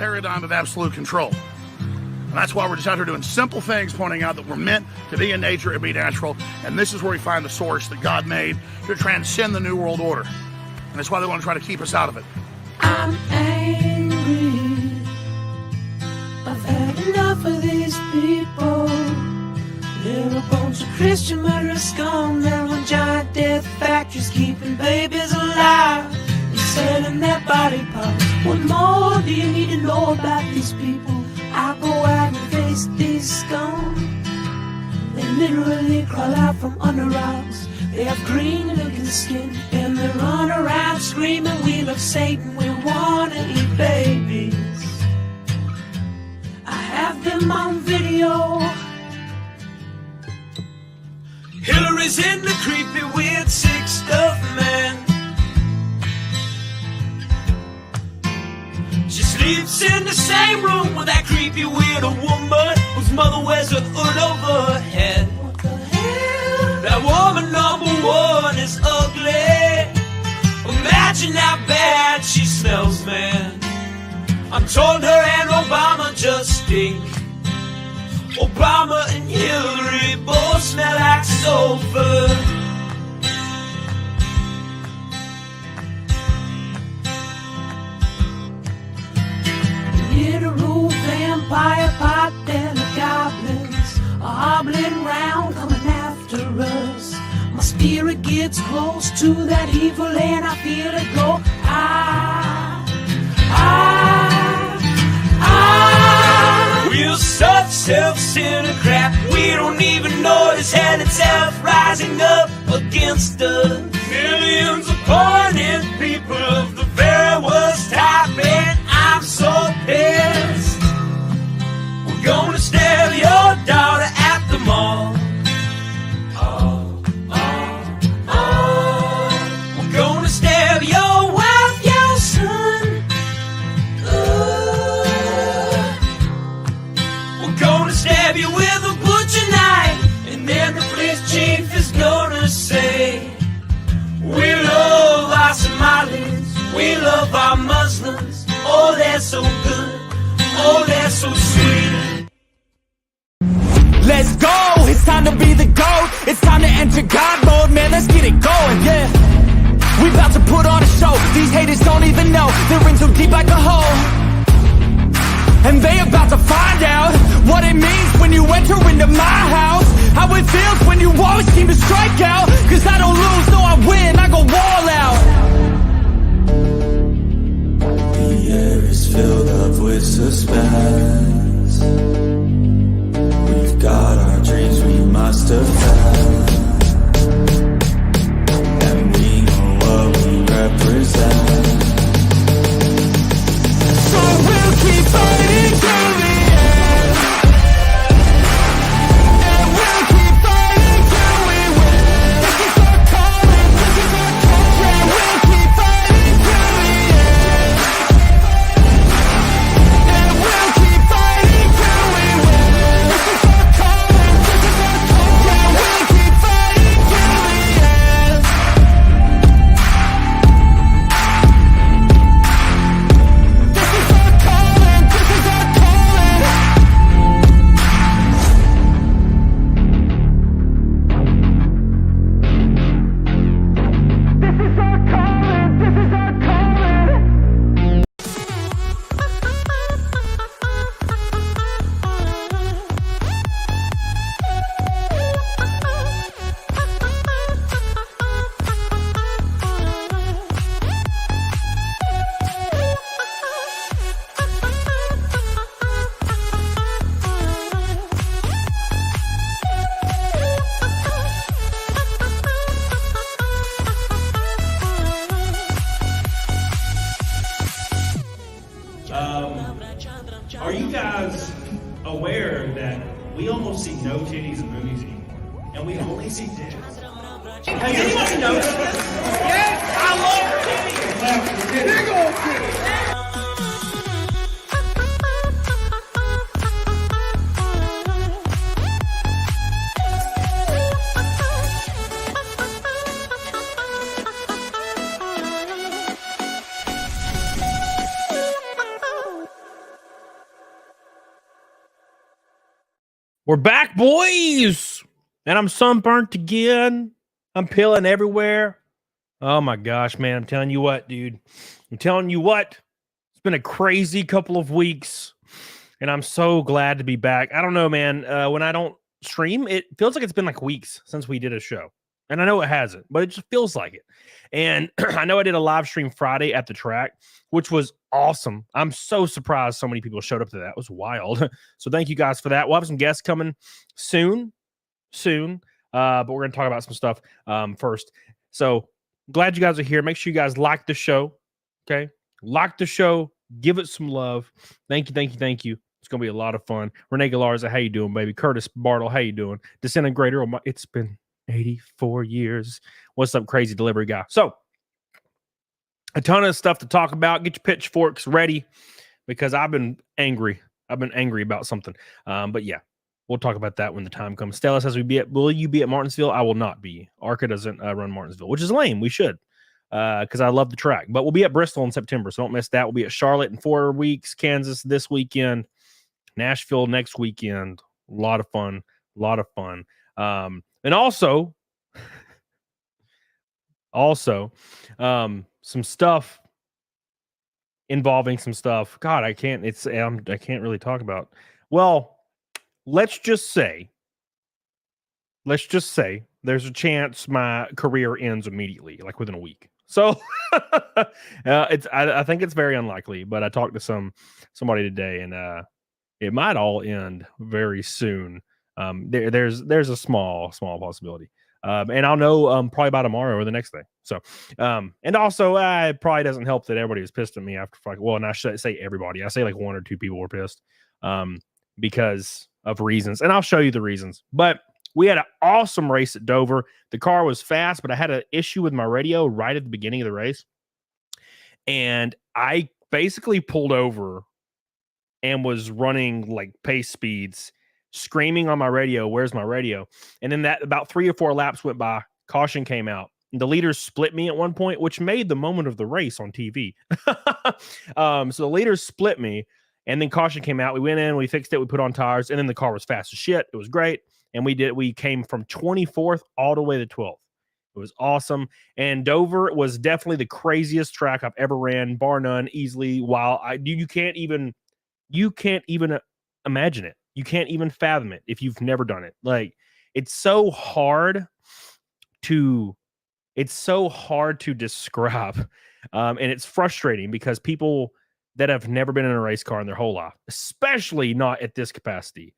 paradigm of absolute control. And that's why we're just out here doing simple things, pointing out that we're meant to be in nature and be natural. And this is where we find the source that God made to transcend the New World Order. And that's why they want to try to keep us out of it. I'm angry. I've had enough of these people. They're a bunch of Christian murderers scum. They're on giant death factories keeping babies alive and selling their body parts. What more do you need to know about these people? I go out and face these scum. They literally crawl out from under rocks. They have green looking skin and they run around screaming, we love Satan, we wanna eat babies. I have them on video. Hillary's in the creepy weird sick stuff, man. She sleeps in the same room with that creepy weird woman whose mother wears a hood over her head. What the hell? That woman number one is ugly. Imagine how bad she smells, man. I'm told her and Obama just stink. Obama and Hillary both smell like sulfur. Literal vampire pot and the goblins are hobbling round coming after us. My spirit gets close to that evil and I feel it go. We're such self-centered crap. We don't even notice hell itself rising up against us. Millions of pointed people of the very worst type, and I'm so pissed. We're gonna stab your daughter at the mall. We're gonna stab your wife, your son. We're gonna stab you with a butcher knife, and then the police chief is gonna say, we love our Somalis, we love our Muslims. Oh, they're so good, oh, they're so sweet. Let's go, it's time to be the GOAT. It's time to enter God mode, man, let's get it going, yeah. We about to put on a show, these haters don't even know. They're in too deep like a hole, and they about to find out what it means when you enter into my house. How it feels when you always seem to strike out. Cause I don't lose, no I win, I go wall out. The air is filled up with suspense. We've got our dreams we must defend, and we know what we represent. So we'll keep fighting till the end, and we'll keep fighting till we win. This is our calling, this is our calling. Yeah, we'll keep fighting till the end, and we'll keep fighting till we win. This is our calling, this is our calling. Yeah, we'll keep fighting till the end. This is our calling, this is our calling. This is our calling, this is our calling. Are you guys aware that we almost see no titties in movies anymore? And we only see dicks? Has anybody noticed this? Yes, I love titties! Big old titties! We're back, boys, and I'm sunburnt again. I'm peeling everywhere. Oh my gosh, man! I'm telling you what, dude. I'm telling you what. It's been a crazy couple of weeks, and I'm so glad to be back. I don't know, man. When I don't stream, it feels like it's been like weeks since we did a show, and I know it hasn't, but it just feels like it. And I know I did a live stream Friday at the track, which was awesome. I'm so surprised so many people showed up to that. It was wild. So thank you guys for that. We'll have some guests coming soon. But we're going to talk about some stuff first. So glad you guys are here. Make sure you guys like the show. Okay. Like the show. Give it some love. Thank you. It's going to be a lot of fun. Renee Galarza, how you doing, baby? Curtis Bartle, how you doing? Disintegrator, it's been 84 years. What's up, crazy delivery guy? So, a ton of stuff to talk about. Get your pitchforks ready because I've been angry. I've been angry about something. But yeah, we'll talk about that when the time comes. Stella says, will you be at Martinsville? I will not be. ARCA doesn't run Martinsville, which is lame. We should because I love the track. But we'll be at Bristol in September, so don't miss that. We'll be at Charlotte in 4 weeks, Kansas this weekend, Nashville next weekend. A lot of fun. And also, some stuff involving some stuff. God, I can't really talk about. Well, let's just say there's a chance my career ends immediately, like within a week. So I think it's very unlikely, but I talked to somebody today, and it might all end very soon. There's a small possibility. And I'll know probably by tomorrow or the next day. So, and also, it probably doesn't help that everybody was pissed at me after. Well, and I should say everybody. I say like 1 or 2 people were pissed because of reasons, and I'll show you the reasons. But we had an awesome race at Dover. The car was fast, but I had an issue with my radio right at the beginning of the race, and I basically pulled over and was running like pace speeds, screaming on my radio, "Where's my radio?" And then that about 3 or 4 laps went by, caution came out. The leaders split me at one point, which made the moment of the race on TV. So the leaders split me, and then caution came out. We went in, we fixed it, we put on tires, and then the car was fast as shit. It was great. And we came from 24th all the way to 12th. It was awesome. And Dover was definitely the craziest track I've ever ran, bar none, easily. You can't even imagine it. You can't even fathom it if you've never done it. Like, it's so hard to describe. And it's frustrating because people that have never been in a race car in their whole life, especially not at this capacity,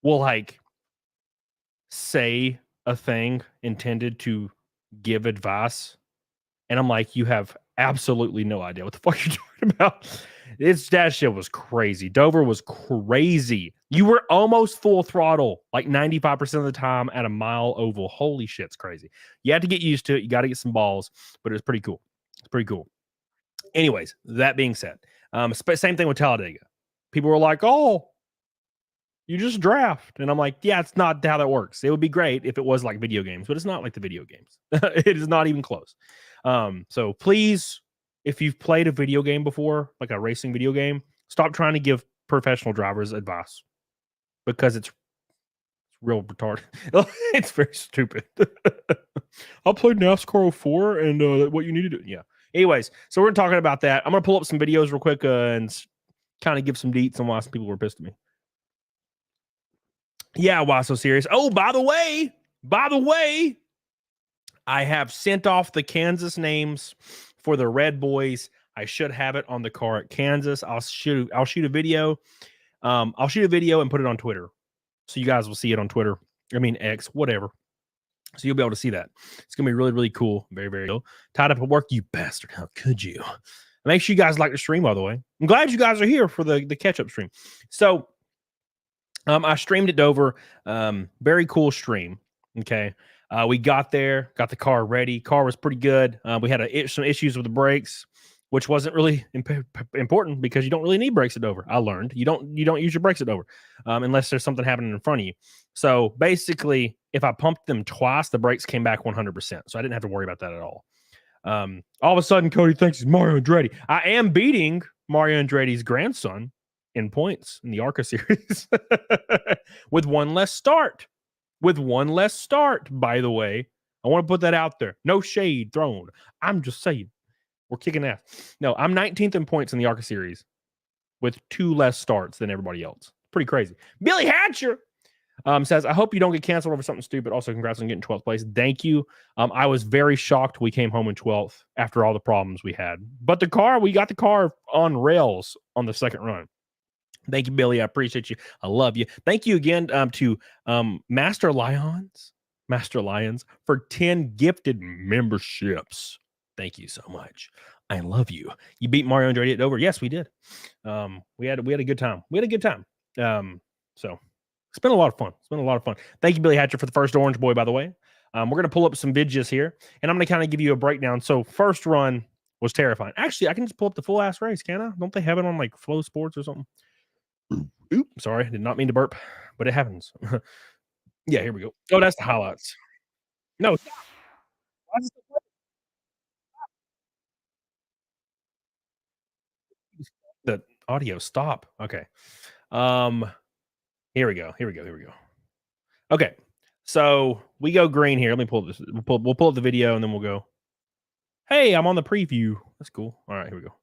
will like say a thing intended to give advice. And I'm like, you have absolutely no idea what the fuck you're talking about. That shit was crazy. Dover was crazy. You were almost full throttle, like 95% of the time at a mile oval. Holy shit, it's crazy. You had to get used to it. You got to get some balls, but it was pretty cool. It's pretty cool. Anyways, that being said, same thing with Talladega. People were like, "Oh, you just draft." And I'm like, yeah, it's not how that works. It would be great if it was like video games, but it's not like the video games. It is not even close. So please, if you've played a video game before, like a racing video game, stop trying to give professional drivers advice because it's real retarded. It's very stupid. I played NASCAR 04 and what you need to do. Yeah. Anyways, so we're talking about that. I'm going to pull up some videos real quick and kind of give some deets on why some people were pissed at me. Yeah, why so serious? Oh, by the way, I have sent off the Kansas names for the Red Boys. I should have it on the car at Kansas. I'll shoot a video. I'll shoot a video and put it on Twitter, so you guys will see it on Twitter. I mean X, whatever. So you'll be able to see that. It's gonna be really, really cool. Very, very cool. Tied up at work, you bastard. How could you? Make sure you guys like the stream, by the way. I'm glad you guys are here for the catch-up stream. So I streamed at Dover. Very cool stream. Okay. We got there, got the car ready. Car was pretty good. We had some issues with the brakes, which wasn't really important because you don't really need brakes at Dover. I learned you don't use your brakes at Dover unless there's something happening in front of you. So basically, if I pumped them twice, the brakes came back 100%. So I didn't have to worry about that at all. All of a sudden, Cody thinks he's Mario Andretti. I am beating Mario Andretti's grandson in points in the ARCA series with one less start. With one less start, by the way. I want to put that out there. No shade thrown. I'm just saying. We're kicking ass. No, I'm 19th in points in the ARCA series with 2 less starts than everybody else. Pretty crazy. Billy Hatcher says, I hope you don't get canceled over something stupid. Also, congrats on getting 12th place. Thank you. I was very shocked we came home in 12th after all the problems we had. But we got the car on rails on the second run. Thank you, Billy. I appreciate you. I love you. Thank you again to Master Lions for 10 gifted memberships. Thank you so much. I love you. You beat Mario and 88 over. Yes, we did. We had a good time. So it's been a lot of fun. Thank you, Billy Hatcher, for the first Orange Boy, by the way. We're going to pull up some vidges here, and I'm going to kind of give you a breakdown. So first run was terrifying. Actually, I can just pull up the full ass race, can I? Don't they have it on like Flow Sports or something? Oop, sorry, did not mean to burp, but it happens. Yeah, here we go. Oh, that's the highlights. No, the audio stop. Okay. Here we go. Okay. So we go green here. Let me pull this. We'll pull up the video and then we'll go. Hey, I'm on the preview. That's cool. All right, here we go.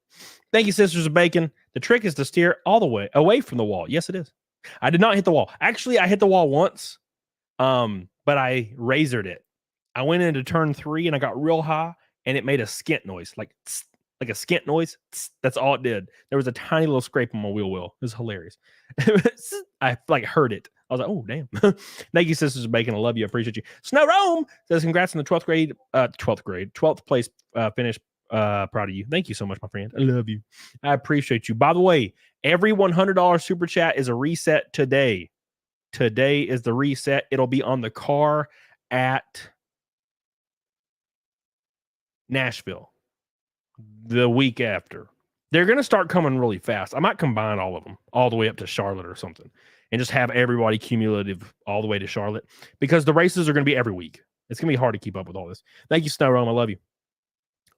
Thank you, Sisters of Bacon. The trick is to steer all the way away from the wall. Yes, it is. I did not hit the wall. Actually, I hit the wall once, but I razored it. I went into turn 3 and I got real high and it made a skint noise, like a skint noise. That's all it did. There was a tiny little scrape on my wheel well. It was hilarious. I like heard it. I was like, oh, damn. Thank you, Sisters of Bacon. I love you. I appreciate you. Snow Rome says, congrats on the 12th place finish. Proud of you. Thank you so much, my friend. I love you. I appreciate you. By the way, every $100 super chat is a reset today. Today is the reset. It'll be on the car at Nashville the week after. They're going to start coming really fast. I might combine all of them all the way up to Charlotte or something and just have everybody cumulative all the way to Charlotte because the races are going to be every week. It's going to be hard to keep up with all this. Thank you, Snow Rome. I love you.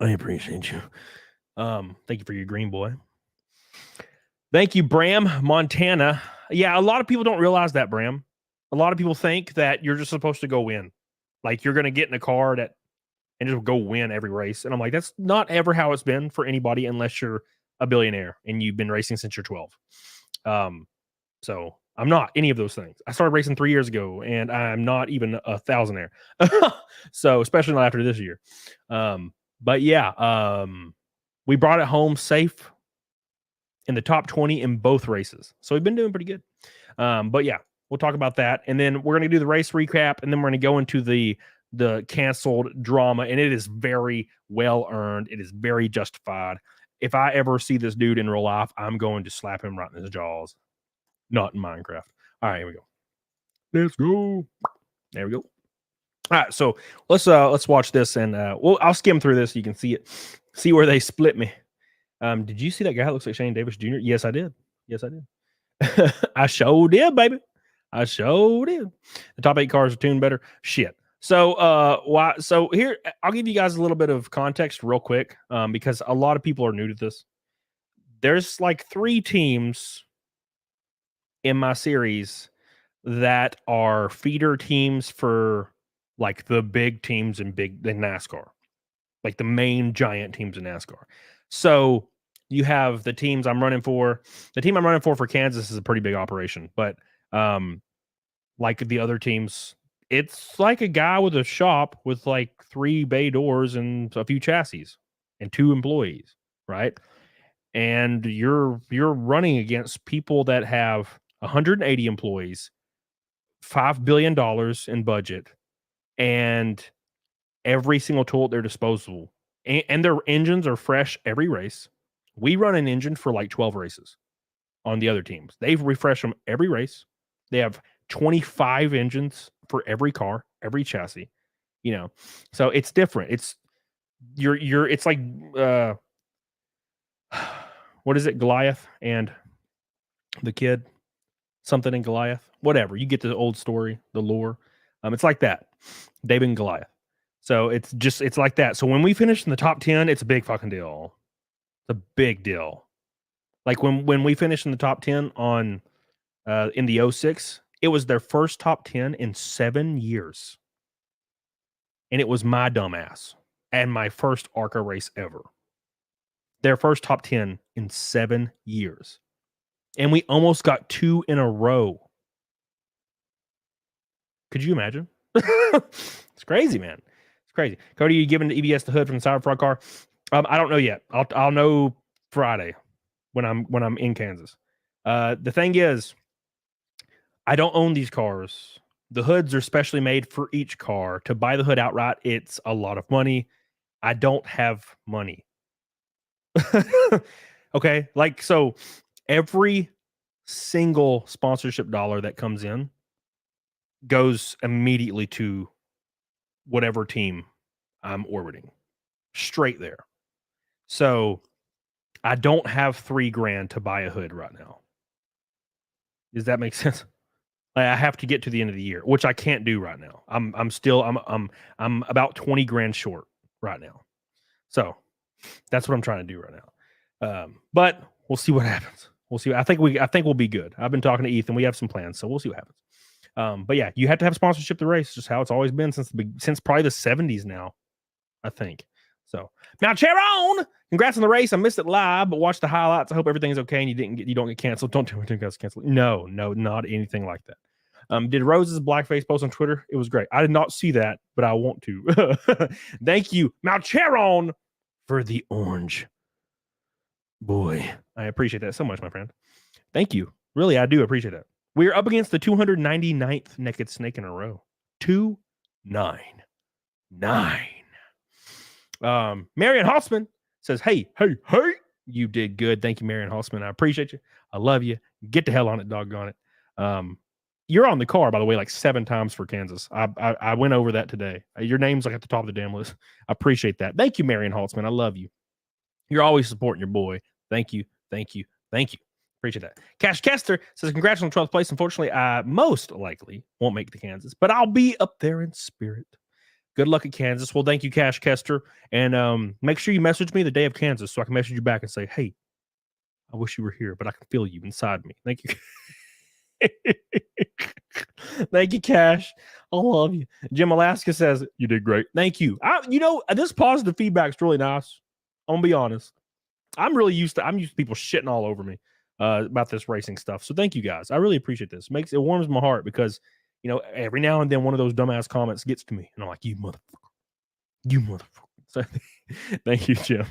I appreciate you. Thank you for your green boy. Thank you, Bram, Montana. Yeah, a lot of people don't realize that, Bram. A lot of people think that you're just supposed to go win. Like you're going to get in a car and just go win every race. And I'm like, that's not ever how it's been for anybody unless you're a billionaire and you've been racing since you're 12. So I'm not any of those things. I started racing 3 years ago and I'm not even a thousandaire. So especially not after this year. But yeah, we brought it home safe in the top 20 in both races. So we've been doing pretty good. But yeah, we'll talk about that. And then we're going to do the race recap. And then we're going to go into the canceled drama. And it is very well earned. It is very justified. If I ever see this dude in real life, I'm going to slap him right in his jaws. Not in Minecraft. All right, here we go. Let's go. There we go. All right, so let's watch this and I'll skim through this so you can see it. See where they split me. Did you see that guy that looks like Shane Davis Jr.? Yes, I did. I sure did, baby. I sure did. The top 8 cars are tuned better. Shit. So here I'll give you guys a little bit of context real quick because a lot of people are new to this. There's like 3 teams in my series that are feeder teams for like the big teams in NASCAR, like the main giant teams in NASCAR. So you have the teams I'm running for. The team I'm running for Kansas is a pretty big operation, but like the other teams, it's like a guy with a shop with like 3 bay doors and a few chassis and 2 employees, right? And you're running against people that have 180 employees, $5 billion in budget, and every single tool at their disposal. And their engines are fresh every race. We run an engine for like 12 races on the other teams. They refresh them every race. They have 25 engines for every car, every chassis, so it's different. It's it's like, what is it? Goliath and the kid, something in Goliath, whatever. You get the old story, the lore. It's like that. David and Goliath. So it's like that. So when we finish in the top 10, it's a big fucking deal. It's a big deal. Like when we finished in the top 10 on in the 06, it was their first top 10 in 7 years. And it was my dumbass and my first ARCA race ever. Their first top 10 in 7 years. And we almost got 2 in a row. Could you imagine? It's crazy, man. It's crazy. Cody, you giving the EBS the hood from the Cyberfrog car? I don't know yet. I'll know Friday when I'm in Kansas. The thing is, I don't own these cars. The hoods are specially made for each car. To buy the hood outright, it's a lot of money. I don't have money. Okay, like so every single sponsorship dollar that comes in goes immediately to whatever team I'm orbiting. Straight there. So I don't have $3,000 to buy a hood right now. Does that make sense? I have to get to the end of the year, which I can't do right now. I'm about 20 grand short right now. So that's what I'm trying to do right now. But we'll see what happens. We'll see. I think we'll be good. I've been talking to Ethan. We have some plans, so we'll see what happens. But yeah, you have to have sponsorship to race, just how it's always been since probably the 70s now, I think. So now, Charon, congrats on the race. I missed it live, but watch the highlights. I hope everything's okay and you don't get canceled. Don't tell me you guys canceled. No, not anything like that. Did Rose's blackface post on Twitter? It was great. I did not see that, but I want to. Thank you, Malcheron, for the orange. Boy, I appreciate that so much, my friend. Thank you. Really, I do appreciate that. We're up against the 299th naked snake in a row. 299. Marion Hossman says, hey, you did good. Thank you, Marion Hossman. I appreciate you. I love you. Get the hell on it, doggone it. You're on the car, by the way, like 7 times for Kansas. I went over that today. Your name's like at the top of the damn list. I appreciate that. Thank you, Marion Holtzman. I love you. You're always supporting your boy. Thank you. Appreciate that. Cash Kester says, congrats on 12th place. Unfortunately, I most likely won't make the Kansas, but I'll be up there in spirit. Good luck at Kansas. Well, thank you, Cash Kester. And make sure you message me the day of Kansas so I can message you back and say, hey, I wish you were here, but I can feel you inside me. Thank you. Thank you, Cash. I love you. Jim Alaska says, you did great. Thank you. This positive feedback is really nice. I'm going to be honest. I'm used to people shitting all over me about this racing stuff. So thank you guys. I really appreciate this. It warms my heart because, every now and then one of those dumbass comments gets to me and I'm like, you motherfucker. So thank you, Jim.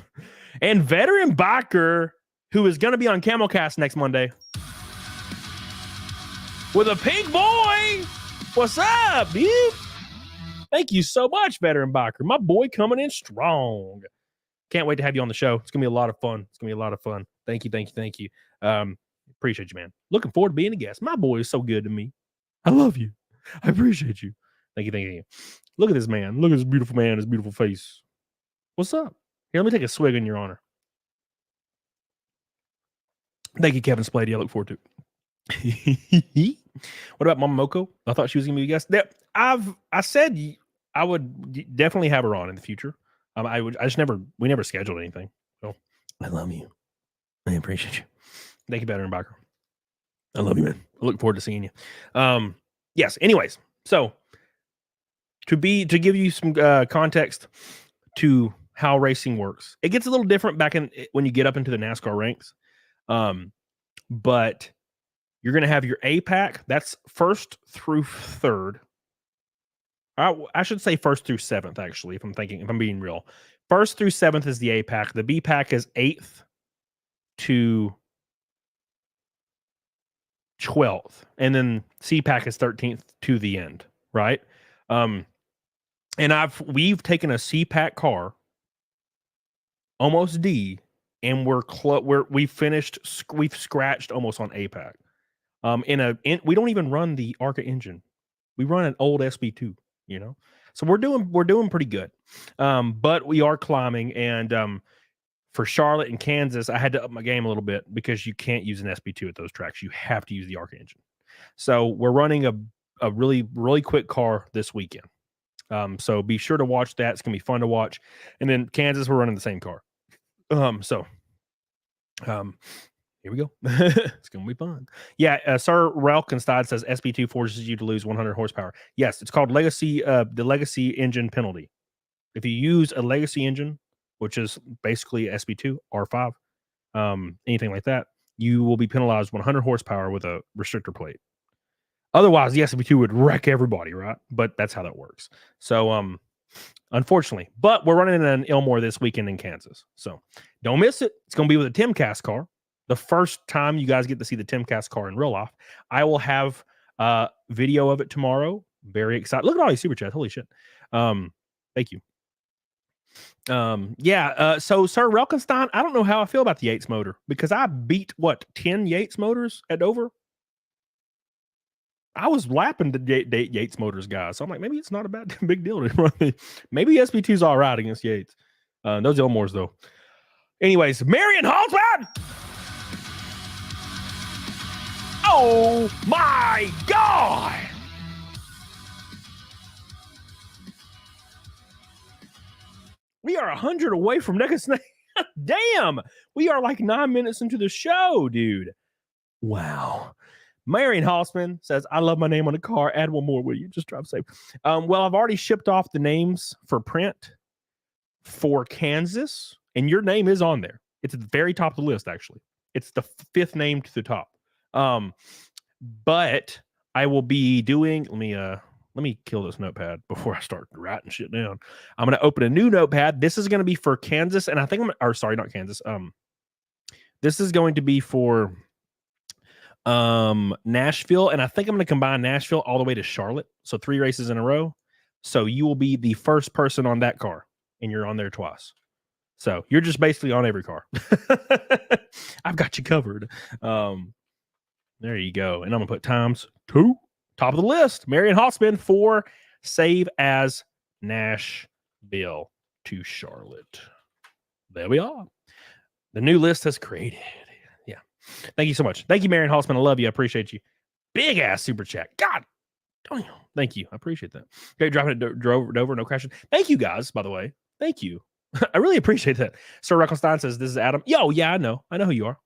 And veteran biker who is going to be on CAMELcast next Monday with a pink boy. What's up, dude? Thank you so much, veteran biker. My boy coming in strong. Can't wait to have you on the show. It's going to be a lot of fun. Thank you. Appreciate you, man. Looking forward to being a guest. My boy is so good to me. I love you. I appreciate you. Thank you. Look at this man. Look at this beautiful man, his beautiful face. What's up? Here, let me take a swig in your honor. Thank you, Kevin Splady. I look forward to it. What about Mama Moko? I thought she was going to be a guest. I said I would definitely have her on in the future. We never scheduled anything. So I love you. I appreciate you. Thank you, veteran biker. I love you, man. I look forward to seeing you. Yes. Anyways, so to give you some context to how racing works, it gets a little different when you get up into the NASCAR ranks. But you're going to have your APAC. That's 1st through 3rd. I should say 1st through 7th, actually, if I'm being real. 1st through 7th is the APAC. The BPAC is 8th to 12th. And then CPAC is 13th to the end, right? And we've taken a CPAC car, almost D, and we've scratched almost on APAC. We don't even run the ARCA engine. We run an old SB2. So we're doing pretty good. But we are climbing, and for Charlotte and Kansas, I had to up my game a little bit because you can't use an SB2 at those tracks. You have to use the ARCA engine. So we're running a really, really quick car this weekend. So be sure to watch that. It's gonna be fun to watch. And then Kansas, we're running the same car. Here Here we go. It's going to be fun. Yeah, Sir Relkenstein says SB2 forces you to lose 100 horsepower. Yes, it's called legacy. The legacy engine penalty. If you use a legacy engine, which is basically SB2, R5, anything like that, you will be penalized 100 horsepower with a restrictor plate. Otherwise, the SB2 would wreck everybody, right? But that's how that works. So, unfortunately, but we're running an Elmore this weekend in Kansas. So don't miss it. It's going to be with a TimCast car. The first time you guys get to see the TimCast car in real life. I will have video of it tomorrow. Very excited. Look at all these super chats. Holy shit. Thank you. So Sir Relkenstein, I don't know how I feel about the Yates motor because I beat 10 Yates motors at Dover. I was lapping the Yates motors guys. So I'm like, maybe it's not a big deal to run me. Maybe SB2's all right against Yates. Those Elmores though. Anyways, Marion Halsman. Oh my God. We are 100 away from neck and snake. Damn. We are like 9 minutes into the show, dude. Wow. Marion Hossman says, I love my name on the car. Add one more, will you? Just drive safe. Well, I've already shipped off the names for print for Kansas, and your name is on there. It's at the very top of the list, actually. It's the 5th name to the top. But I will be doing, let me kill this notepad before I start writing shit down. I'm going to open a new notepad. This is going to be for Kansas, and I think not Kansas. This is going to be for Nashville, and I think I'm going to combine Nashville all the way to Charlotte. So 3 races in a row. So you will be the first person on that car, and you're on there twice. So you're just basically on every car. I've got you covered. There you go. And I'm going to put times 2. Top of the list. Marion Hossman for save as Nashville to Charlotte. There we are. The new list has created. Yeah. Thank you so much. Thank you, Marion Hossman. I love you. I appreciate you. Big ass super chat. God. Thank you. I appreciate that. Okay, driving it over, no crashing. Thank you guys, by the way. Thank you. I really appreciate that. Sir Reckelstein says, this is Adam. Yo, yeah, I know. I know who you are.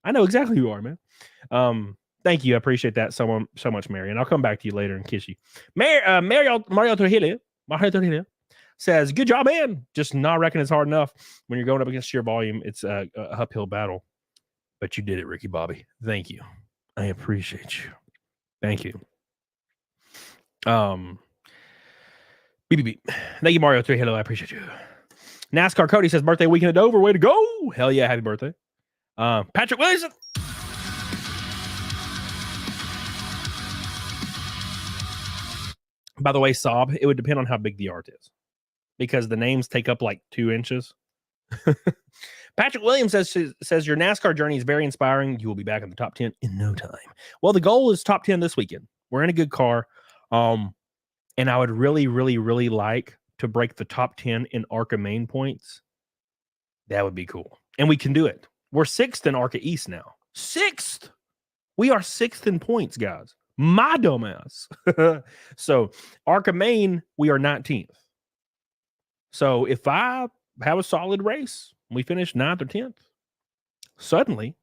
I know exactly who you are, man. Thank you. I appreciate that so much, Mary. And I'll come back to you later and kiss you. Mario Trujillo says, good job, man. Just not reckon it's hard enough when you're going up against sheer volume. It's a uphill battle. But you did it, Ricky Bobby. Thank you. I appreciate you. Thank you. Beep, beep, beep. Thank you, Mario Trujillo. I appreciate you. NASCAR Cody says, birthday weekend at Dover. Way to go. Hell yeah. Happy birthday. Patrick Williamson. By the way, Sob, it would depend on how big the art is because the names take up like 2 inches. Patrick Williams says your NASCAR journey is very inspiring. You will be back in the top 10 in no time. Well, the goal is top 10 this weekend. We're in a good car. And I would really, really, really like to break the top 10 in ARCA main points. That would be cool. And we can do it. We're 6th in ARCA East now. 6th. We are 6th in points, guys. My dumbass. So ARCA main, we are 19th. So if I have a solid race, we finish 9th or 10th, suddenly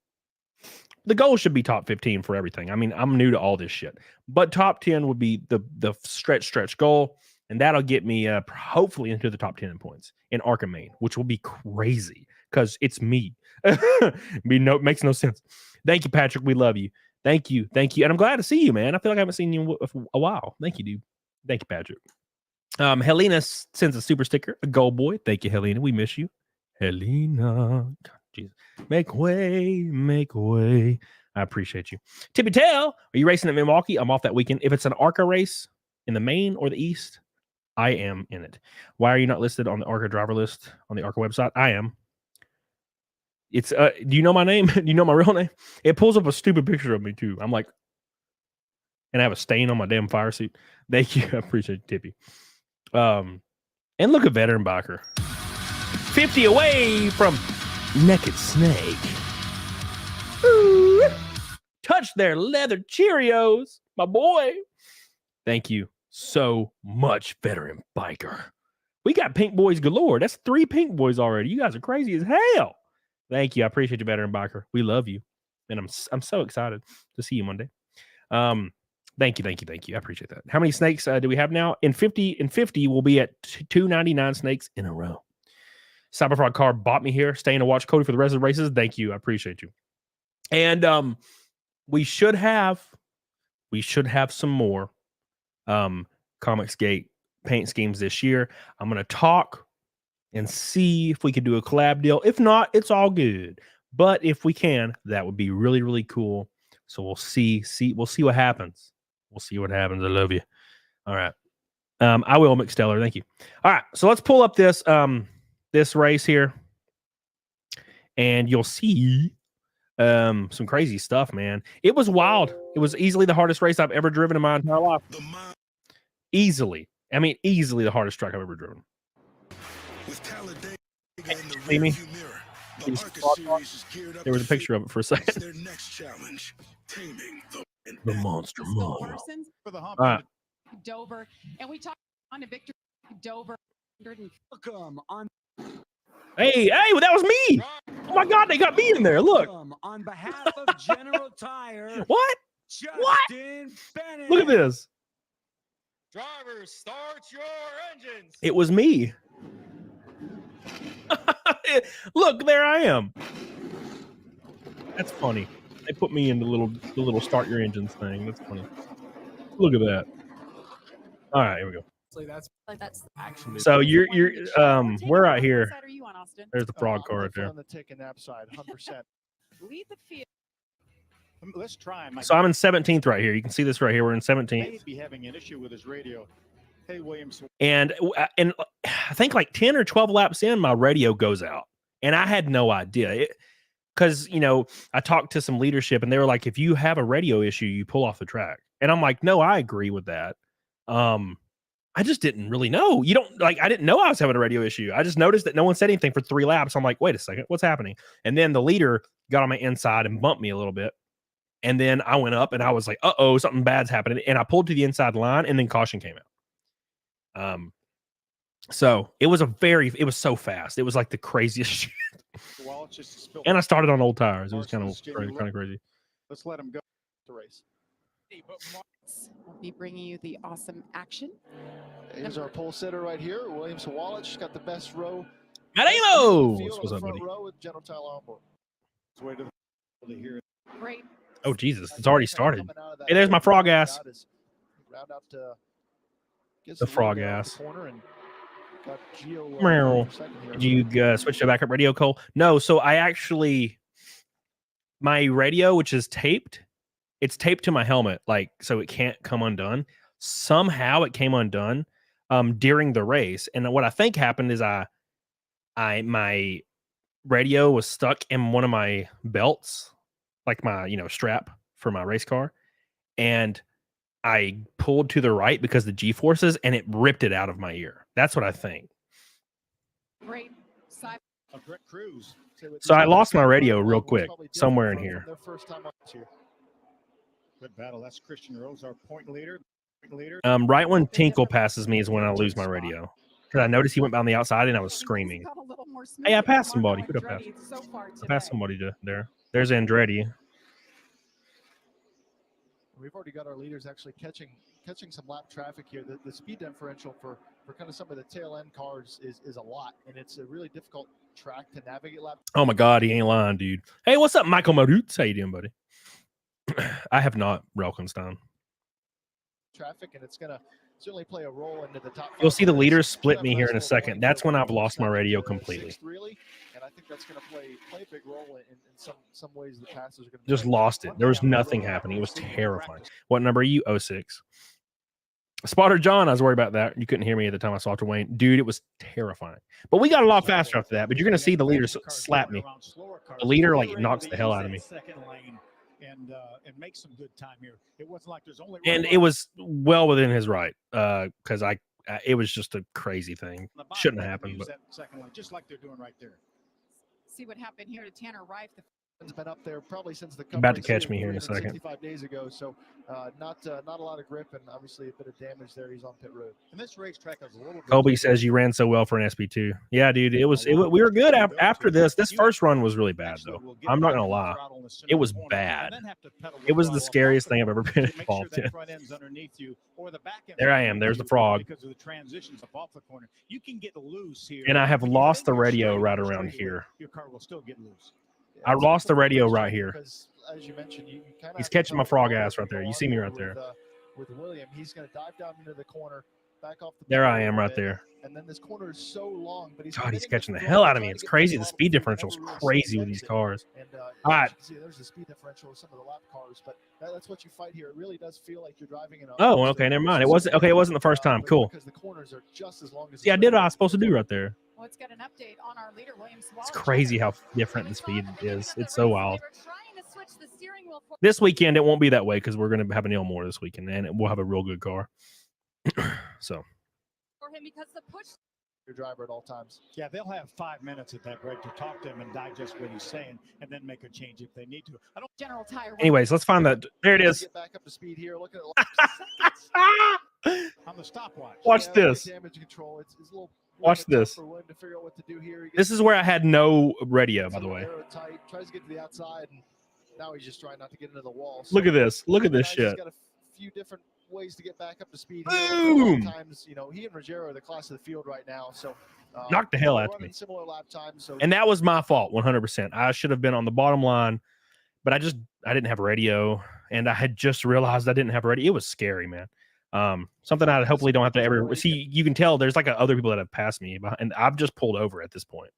the goal should be top 15 for everything. I mean, I'm new to all this shit, but top 10 would be the stretch goal. And that'll get me hopefully into the top 10 in points in ARCA main, which will be crazy because it's me. Makes no sense. Thank you, Patrick. We love you. Thank you. And I'm glad to see you, man. I feel like I haven't seen you for a while. Thank you, dude. Thank you, Patrick. Helena sends a super sticker, a gold boy. Thank you, Helena. We miss you. Helena. Jesus. Make way. I appreciate you. Tippy Tail, are you racing at Milwaukee? I'm off that weekend. If it's an ARCA race in the main or the East, I am in it. Why are you not listed on the ARCA driver list on the ARCA website? I am. It's do you know my name? Do you know my real name? It pulls up a stupid picture of me too. I'm like, and I have a stain on my damn fire suit. Thank you. I appreciate it, Tippy. And look at veteran biker. 50 away from Naked Snake. Ooh. Touch their leather Cheerios, my boy. Thank you so much, veteran biker. We got pink boys galore. That's 3 pink boys already. You guys are crazy as hell. Thank you. I appreciate you, veteran biker. We love you. and I'm so excited to see you Monday. Thank you. I appreciate that. How many snakes do we have now? In 50, we'll be at 299 snakes in a row. Cyberfrog Car bought me here, staying to watch Cody for the rest of the races. Thank you. I appreciate you. And we should have some more Comicsgate paint schemes this year. I'm gonna talk and see if we can do a collab deal. If not, it's all good. But if we can, that would be really, really cool. So we'll see what happens. We'll see what happens. I love you. All right. I will, McSteller. Thank you. All right. So let's pull up this this race here, and you'll see some crazy stuff, man. It was wild. It was easily the hardest race I've ever driven in my entire life. Easily. I mean, easily the hardest track I've ever driven. See me? There was a picture of it for a second. Their next challenge, taming The monster mall. For the hump. Dover, and we talked on to Victor Dover. Welcome on. Hey, well, that was me. Oh my God, they got me in there. Look. On behalf of General Tire. What? Justin Bennett. Look at this. Drivers, start your engines. It was me. Look, there I am. That's funny. They put me in the little start your engines thing. That's funny. Look at that. All right, here we go. So you're we're out here. There's the frog car right there. On the take a nap side, 100%. Lead the field. Let's try. So I'm in 17th right here. You can see this right here. We're in 17th. May be having an issue with his radio. Hey, Williams. And I think like 10 or 12 laps in, my radio goes out, and I had no idea. Because, I talked to some leadership, and they were like, if you have a radio issue, you pull off the track. And I'm like, no, I agree with that. I just didn't really know. I didn't know I was having a radio issue. I just noticed that no one said anything for 3 laps. I'm like, wait a second, what's happening? And then the leader got on my inside and bumped me a little bit. And then I went up and I was like, uh-oh, something bad's happening. And I pulled to the inside line, and then caution came out. So it was so fast. It was like the craziest shit. And I started on old tires. It was kind of crazy. Let's let him go to race. We'll be bringing you the awesome action. Here's our pole sitter right here. Williams Wallace got the best row. Hello. What's up, buddy? Row with General Tile on board. Great. Oh, Jesus. It's already started. Hey, there's my frog ass. The frog ass. Did you switch to backup radio, Cole? No. So my radio, which is taped, it's taped to my helmet, so it can't come undone. Somehow it came undone during the race. And what I think happened is my radio was stuck in one of my belts, like my, strap for my race car. And I pulled to the right because of the G-forces, and it ripped it out of my ear. That's what I think. Great. So I lost my radio real quick somewhere in here. Good battle. That's Christian Rose, our point leader. Right when Tinkle passes me is when I lose my radio. Because I noticed he went down the outside and I was screaming. Hey, I passed somebody. Who'd I pass? I passed somebody there. There's Andretti. We've already got our leaders actually catching some lap traffic here. The speed differential for kind of some of the tail end cars is a lot, and it's a really difficult track to navigate lap. Oh my God, he ain't lying, dude. Hey, what's up, Michael Marutz? How you doing, buddy? I have not Relkenstein. Traffic, and it's gonna certainly play a role into the top. You'll see the leaders split me here in a second. That's when I've lost my radio completely. Really, and I think that's going to play a big role in some ways. The passes are going to just lost it. There was nothing happening. It was terrifying. What number are you? 06. Spotter John, I was worried about that. You couldn't hear me at the time I saw after Wayne. Dude, it was terrifying. But we got a lot faster after that. But you're going to see the leaders slap me. The leader knocks the hell out of me. And make some good time here. It wasn't like there's only. And it was well within his right, because it was just a crazy thing. Shouldn't have happened, but second line, just like they're doing right there. See what happened here to Tanner Reif. It's been up there probably since the About to cover catch me here in a second. 65 days ago, so not a lot of grip and obviously a bit of damage there. He's on pit road. And this racetrack has a little bit. Colby says you ran so well for an SP2. Yeah, dude, we were good after this. This first run was really bad though. I'm not gonna lie, it was bad. It was the scariest thing I've ever been involved in. There I am. There's the frog. Because of the transitions off the corner, you can get loose here. And I have lost the radio right around here. Your car will still get loose. I lost the radio right here. Because, as you mentioned, you kind of He's catching my frog ass right there. You see me right there. With William, he's going to dive down into the corner, back off the. There I am right there. And then this corner is so long, but God, he's catching the hell out of me. It's crazy. The speed differential is crazy with these cars. All right. See, there's the speed differential with some of the lap cars, but that's what you fight here. It really does feel like you're driving in a. Oh, okay, never mind. It wasn't okay. It wasn't the first time. Cool. Because the corners are just as long as. See, I did what I was supposed to do right there. Let's get an update on our leader, Williams. It's crazy how different the speed is. It's so wild. This weekend, it won't be that way because we're going to have an Elmore this weekend, and we'll have a real good car. So. For him because the push. Your driver at all times. Yeah, they'll have 5 minutes at that break to talk to him and digest what he's saying, and then make a change if they need to. I don't. General Tire. Anyways, let's find that. There it is. Get back up to speed here. Look at it on the stopwatch. Watch this. Damage control. It's a little. Watch this. To figure out what to do here. This is where I had no radio, by the way. Tight, tries to get to the outside, and now he's just trying not to get into the wall. So look at this. Look at this shit. He's got a few different ways to get back up to speed. Boom! Times, he and Ruggiero are the class of the field right now. So knocked the hell out of me. Similar lap times. So and that was my fault, 100%. I should have been on the bottom line, but I didn't have a radio, and I had just realized I didn't have a radio. It was scary, man. Something I hopefully don't have to ever see. You can tell there's like other people that have passed me, and I've just pulled over at this point.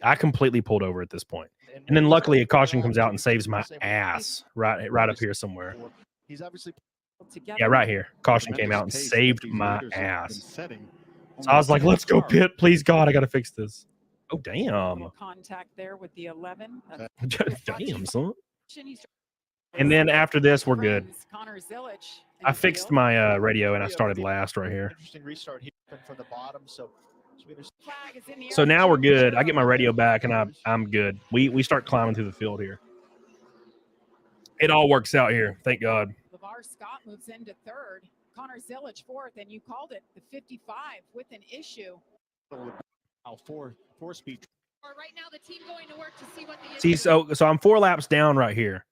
I completely pulled over at this point. And then luckily a caution comes out and saves my ass right up here somewhere. He's obviously yeah, right here. Caution came out and saved my ass. So I was like, let's go pit. Please God, I got to fix this. Oh, damn. Contact there with the 11. Damn, son. And then after this, we're good. I fixed my radio and I started last right here. Interesting restart here from the bottom. So now we're good. I get my radio back and I'm good. We start climbing through the field here. It all works out here. Thank God. LeVar Scott moves into third. Connor Zillage fourth, and you called it the 55 with an issue. Four speed. Right now, the team going to work to see what the see. So I'm 4 laps down right here.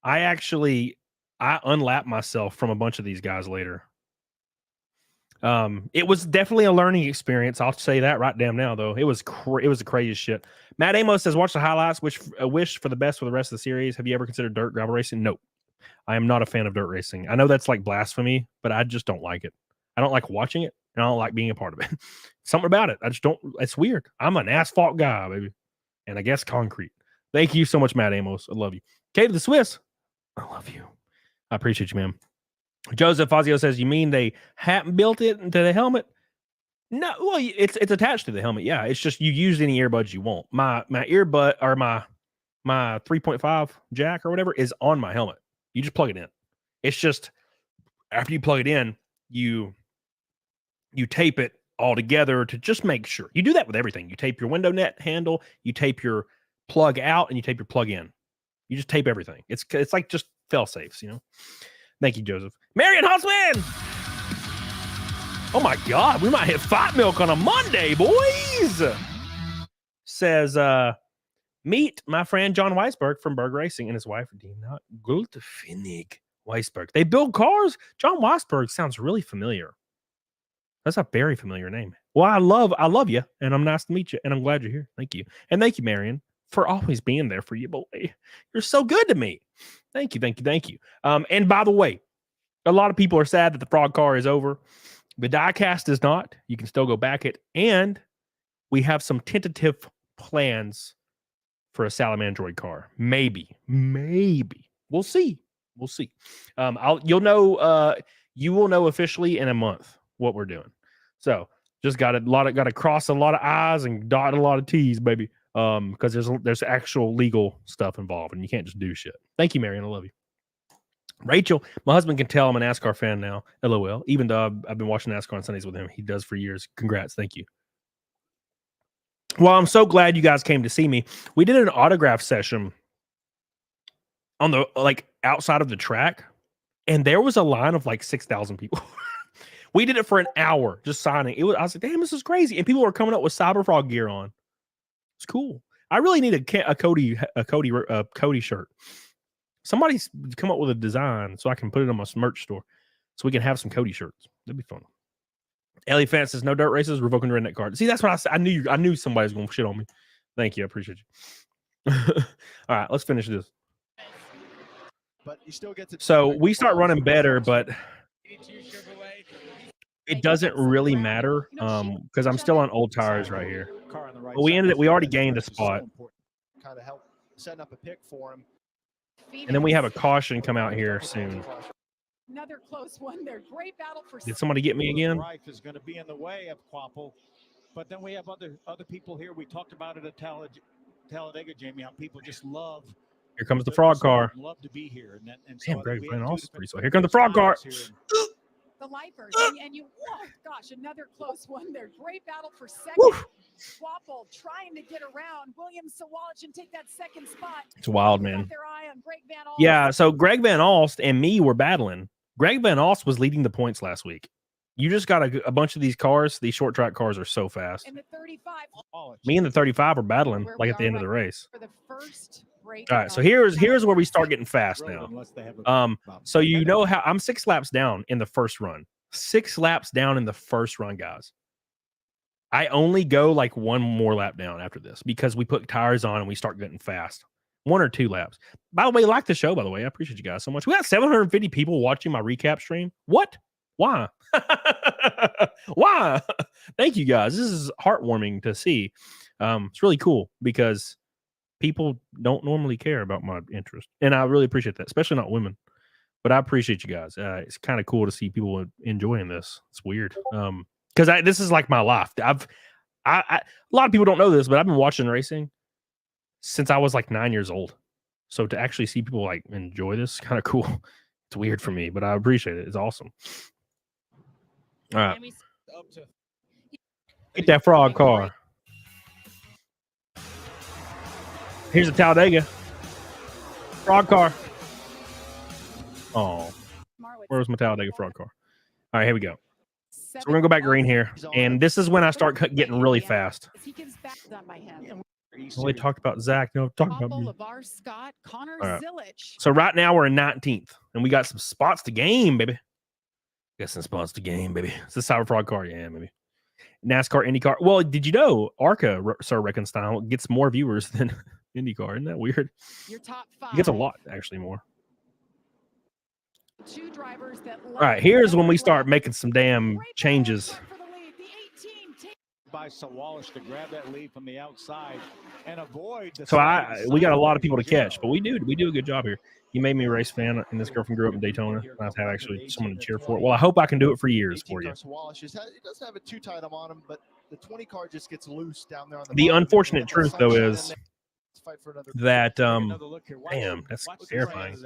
I unlapped myself from a bunch of these guys later. It was definitely a learning experience. I'll say that right damn now, though. It was the craziest shit. Matt Amos says, watch the highlights, wish for the best for the rest of the series. Have you ever considered dirt gravel racing? Nope. I am not a fan of dirt racing. I know that's like blasphemy, but I just don't like it. I don't like watching it, and I don't like being a part of it. Something about it. I just don't. It's weird. I'm an asphalt guy, baby. And I guess concrete. Thank you so much, Matt Amos. I love you. Kate of the Swiss. I love you. I appreciate you, man. Joseph Fazio says, you mean they built it into the helmet? No, well, it's attached to the helmet. Yeah, it's just you use any earbuds you want. My earbud or my 3.5 jack or whatever is on my helmet. You just plug it in. It's just after you plug it in, you tape it all together to just make sure. You do that with everything. You tape your window net handle, you tape your plug out, and you tape your plug in. You just tape everything. It's like just fail safes, Thank you, Joseph. Marion Houseman! Oh my God, we might hit Fight Milk on a Monday, boys! Says, meet my friend John Weisberg from Berg Racing and his wife, Dina Gultfinnig Weisberg. They build cars. John Weisberg sounds really familiar. That's a very familiar name. Well, I love you, and I'm nice to meet you, and I'm glad you're here. Thank you. And thank you, Marion, for always being there for you, boy. You're so good to me. Thank you. And by the way, a lot of people are sad that the frog car is over. The diecast is not. You can still go back it. And we have some tentative plans for a Salamandroid car. Maybe. We'll see. You will know officially in a month what we're doing. So just got to cross a lot of I's and dot a lot of T's, baby. Because there's actual legal stuff involved, and you can't just do shit. Thank you, Marion. I love you. Rachel, my husband can tell I'm a NASCAR fan now. LOL. Even though I've been watching NASCAR on Sundays with him, he does for years. Congrats. Thank you. Well, I'm so glad you guys came to see me. We did an autograph session on the like outside of the track, and there was a line of like 6,000 people. We did it for an hour just signing. I was like, damn, this is crazy. And people were coming up with Cyberfrog gear on. It's cool. I really need a Cody shirt. Somebody's come up with a design so I can put it on my merch store so we can have some Cody shirts. That'd be fun. Ellie Fan says no dirt races, revoking the redneck card. See, that's what I said. I knew somebody was going to shit on me. Thank you. I appreciate you. All right, let's finish this. But you still get to. So we start running better, but it doesn't really matter because I'm still on old tires right here. But we ended it. We already gained a spot. Kind of help setting up a pick for him. And then we have a caution come out here soon. Another close one there. Great battle for. Did somebody get me again? Rife is going to be in the way of Quapple, but then we have other people here. We talked about it at Talladega, Jamie, how people just love. Here comes the frog car. Love to be here. And damn, Greg playing all pretty so. Here comes the frog car. The lifers and you. Oh gosh, another close one there. Great battle for second. Quapple trying to get around Williams Sawallich and take that second spot. It's wild, man. Yeah, so Greg Van Alst and me were battling. Greg Van Alst was leading the points last week. You just got a bunch of these cars. These short track cars are so fast. And the 35. Me and the 35 are battling like at the end of the race. For the first break. All right, so here's where we start getting fast now. So you know how I'm 6 laps down in the first run. 6 laps down in the first run, guys. I only go like one more lap down after this because we put tires on and we start getting fast. 1 or 2 laps. By the way, like the show, by the way. I appreciate you guys so much. We got 750 people watching my recap stream. What? Why? Why? Thank you guys. This is heartwarming to see. It's really cool because people don't normally care about my interest. And I really appreciate that, especially not women. But I appreciate you guys. It's kind of cool to see people enjoying this. It's weird. Because this is like my life. A lot of people don't know this, but I've been watching racing since I was like 9 years old. So to actually see people like enjoy this, kind of cool. It's weird for me, but I appreciate it. It's awesome. All right, get that frog car. Here's a Talladega frog car. Oh, where's my Talladega frog car? All right, here we go. So we're gonna go back green here, and this is when I start getting really fast. We talked about Zach. No, talking about me. Right. So right now we're in 19th, and we got some spots to game, baby. Got some spots to game, baby. It's the Cyberfrog car, yeah, maybe. NASCAR, IndyCar. Well, did you know ARCA, Sir Reconcile, gets more viewers than IndyCar? Isn't that weird? Your top 5. It gets a lot, actually, more. 2 drivers that. All right, here's when we start making some damn changes. By Sawallich to grab that lead from the outside and avoid. So we got a lot of people to catch, but we do a good job here. You made me a race fan, and this girlfriend grew up in Daytona. And I have actually someone to cheer for. Well, I hope I can do it for years for you. Sawallich it doesn't have a 2 tight on him, but the 20 car just gets loose down there on the unfortunate truth, though, is that damn, that's terrifying.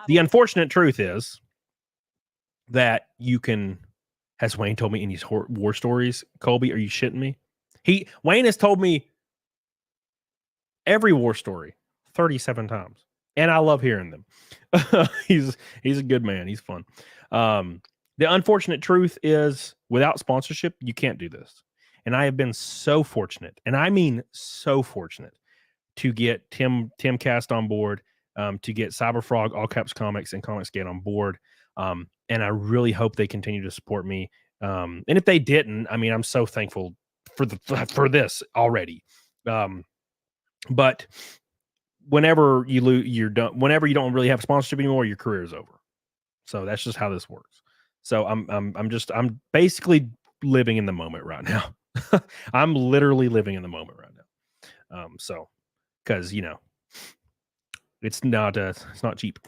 The unfortunate truth is that you can. Has Wayne told me in his war stories? Colby, are you shitting me? Wayne has told me every war story 37 times, and I love hearing them. He's a good man. He's fun. The unfortunate truth is, without sponsorship, you can't do this. And I have been so fortunate, and I mean so fortunate, to get Timcast on board, to get Cyberfrog, All Caps Comics, and Comicsgate on board. And I really hope they continue to support me. And if they didn't, I mean, I'm so thankful for this already. But whenever you lose, you're done. Whenever you don't really have sponsorship anymore, your career is over. So that's just how this works. So I'm basically living in the moment right now. I'm literally living in the moment right now. So because it's not cheap.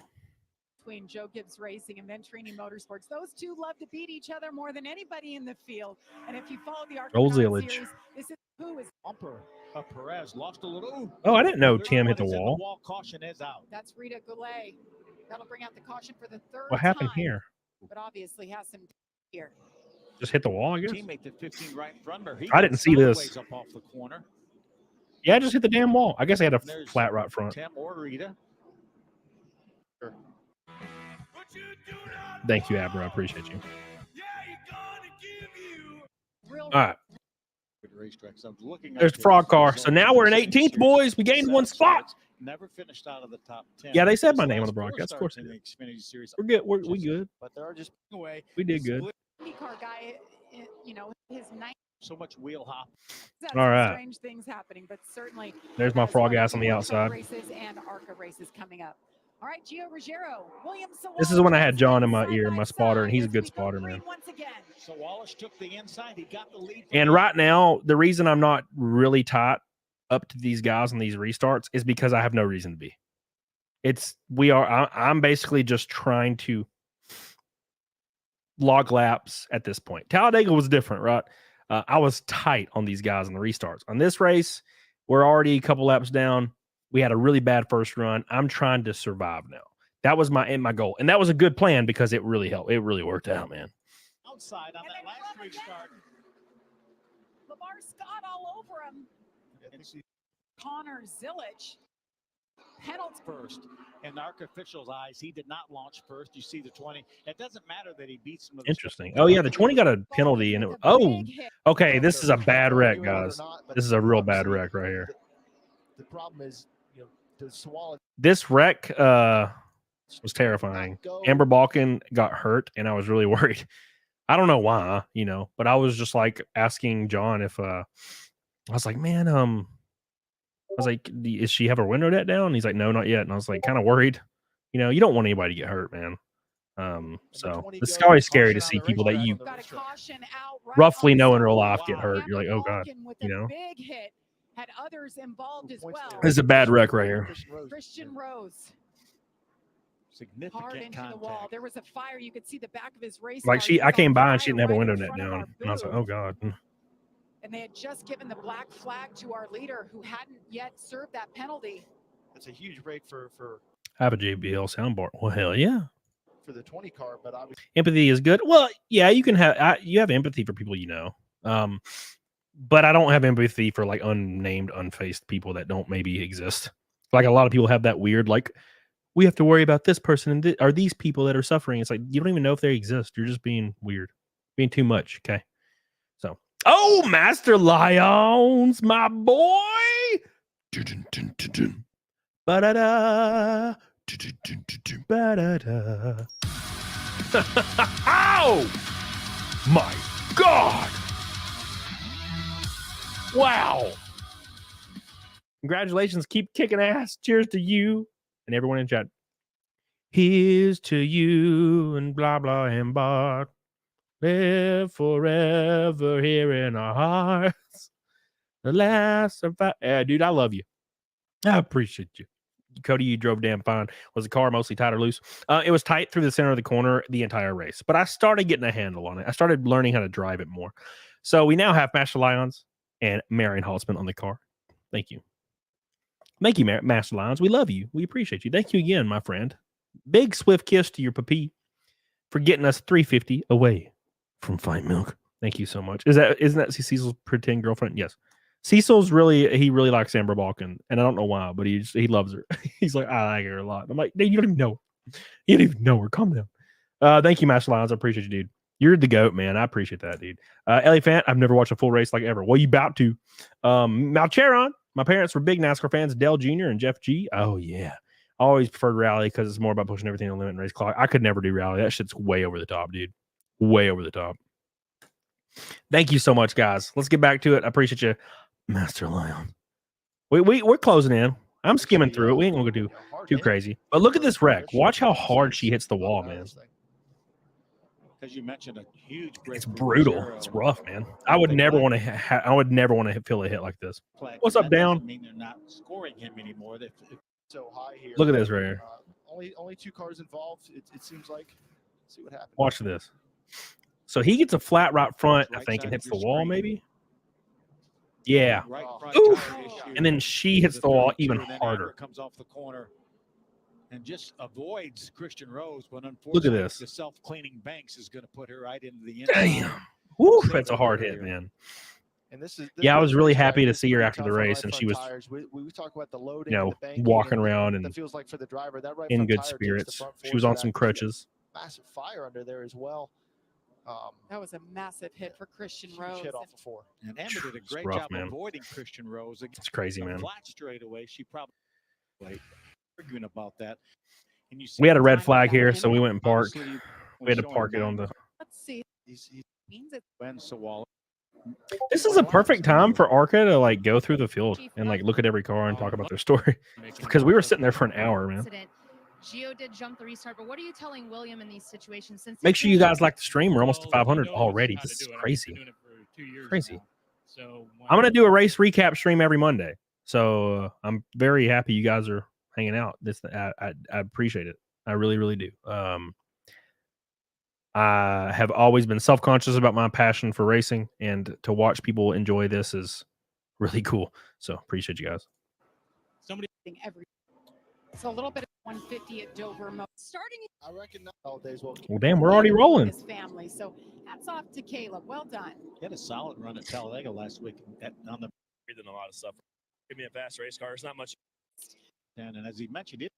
Between Joe Gibbs Racing and then Trini Motorsports. Those two love to beat each other more than anybody in the field. And if you follow the Arkansas series, this is who is bumper of Perez lost a little. Oh, I didn't know Tim hit the wall. Caution is out. That's Rita Goulet. That'll bring out the caution for the 3rd What happened time, here? But obviously has some here. Just hit the wall, I guess. Teammate to 15 right in front of her. I didn't see this. Up off the corner. Yeah, just hit the damn wall. I guess they had a There's flat right front. Tim or Rita. Thank you, Abner. I appreciate you. Real All right. Racetracks. I was looking There's up the frog his car. results So now we're in the 18th, series. boys. We gained 1 7 spot. starts, never finished out of the top 10. Yeah, they said my His name on last the broadcast. 4 Of course starts they in the Xfinity Series. We're good. We good. But there are just away. We did good. car guy, you know, his night. So much wheel hop. All right. Strange things happening, but certainly. There's my has frog one ass on the more outside. truck races and ARCA races coming up. All right, Gio Ruggiero, William This is when I had John in my ear, my spotter, and he's a good spotter, man. once again. So Wallace took the inside. He got the lead. And right now, the reason I'm not really tight up to these guys on these restarts is because I have no reason to be. I'm basically just trying to log laps at this point. Talladega was different, right? I was tight on these guys on the restarts. On this race, we're already a couple laps down. We had a really bad first run. I'm trying to survive now. That was my goal. And that was a good plan because it really helped. It really worked out, man. Outside on that last restart. Lamar Scott all over him. Connor Zillich. Penalty First. In ARC officials' eyes, he did not launch first. You see the 20. It doesn't matter that he beats him. Interesting. Oh, yeah, the 20 got a penalty. And okay, this is a bad wreck, guys. This is a real bad wreck right here. The problem is, you know, the Swallow. This wreck was terrifying. Amber Balkan got hurt, and I was really worried. I don't know why, you know, but I was just like asking John if I was like, man, I was like, is she have her window net down? And he's like, no, not yet. And I was like, kind of worried. You know, you don't want anybody to get hurt, man. So it's always scary to see people that you roughly know in real life get hurt. You're like, oh God, you know. big hit had others involved as well. This is a bad wreck right here. Christian Rose. Significant Hard into contact. the wall. There was a fire. You could see the back of his race Like car. I came by and she Fire didn't have a right window in net front of down. our And I was like, booth. oh God. And they had just given the black flag to our leader who hadn't yet served that penalty. It's a huge break for I have a JBL soundboard. Well, hell yeah. the 20 car, but obviously Empathy is good. Well, yeah, you can have you have empathy for people you know. But I don't have empathy for like unnamed, unfaced people that don't maybe exist. Like a lot of people have that weird, like, we have to worry about this person and are these people that are suffering. It's like, you don't even know if they exist. You're just being weird, being too much. Okay. So, oh, Master Lions, my boy. Ba-da-da. Ba-da-da. Oh, my God. Wow. Congratulations. Keep kicking ass. Cheers to you and everyone in chat. Here's to you and blah, blah, and blah. Live forever here in our hearts. The last of dude, I love you. I appreciate you. Cody, you drove damn fine. Was the car mostly tight or loose? It was tight through the center of the corner the entire race, but I started getting a handle on it. I started learning how to drive it more. So we now have Master Lions and Marion Holtzman on the car. Thank you. Thank you, Master Lions. We love you. We appreciate you. Thank you again, my friend. Big swift kiss to your papi for getting us 350 away from Fight Milk. Thank you so much. Isn't that Cecil's pretend girlfriend? Yes. Cecil's he really likes Amber Balkan, and I don't know why, but he loves her. He's like, I like her a lot. I'm like, dude, you don't even know her. You don't even know her. Calm down. Thank you, Master Lions. I appreciate you, dude. You're the GOAT, man. I appreciate that, dude. Elephant, I've never watched a full race like ever. Well, you about to. Malcheron, my parents were big NASCAR fans. Dell Jr. and Jeff G. Oh, yeah. I always preferred rally because it's more about pushing everything on the limit and race clock. I could never do rally. That shit's way over the top, dude. Way over the top. Thank you so much, guys. Let's get back to it. I appreciate you, Master Lion. We're closing in. I'm skimming through it. We ain't gonna go too crazy. But look at this wreck. Watch how hard she hits the wall, man. As you mentioned, a huge break. It's brutal. It's rough, man. I would never want to. I would never want to feel a hit like this. What's up, Down? I mean, they're not scoring him anymore. so high here. Look at this right here. Only 2 cars involved. It seems like. Let's see what happens. Watch this. So he gets a flat right front, I think, and hits the wall, maybe. Yeah. Oof. And then she hits the wall even harder. Comes off the corner and just avoids Christian Rose, but unfortunately, look at this. The self-cleaning Banks is going to put her right into the end. Damn. Woo, that's a hard hit, man. And this Yeah, I was really this track happy to is see her pretty after the tough on race, right and front she was, tires. We talk about the you loading know, and the banking walking and around that and feels like for the driver that right in front good tire takes the spirits. front She was force on of some that. You get crutches. massive fire under there as well. That was a massive hit for Christian Rose. Hit off the 4. And Amber did a It's great rough, job man. avoiding Christian Rose. It's crazy, man. Flat straightaway. She probably arguing about that. And you We had a see red time flag without here, him. so we went and parked. obviously We had to showing park it that on the. Let's see. He's Means it's Ben Sawala. This is a perfect time for ARCA to like go through the field and like look at every car and talk about their story, because we were sitting there for an hour, man. Gio did jump the restart, but what are you telling William in these situations? Since Make sure you guys like the stream. We're almost to 500 already. This is crazy. Crazy. So I'm gonna do a race recap stream every Monday, so I'm very happy you guys are hanging out. This I appreciate it. I really, really do. I have always been self-conscious about my passion for racing, and to watch people enjoy this is really cool. So appreciate you guys. somebody every. So a little bit of 150 at Dover. Starting. I reckon not all days will. Well, damn, we're already rolling. His family. So hats off to Caleb. Well done. He had a solid run at Talladega last week on the than a lot of stuff. Give me a fast race car. It's not much. and as he mentioned it.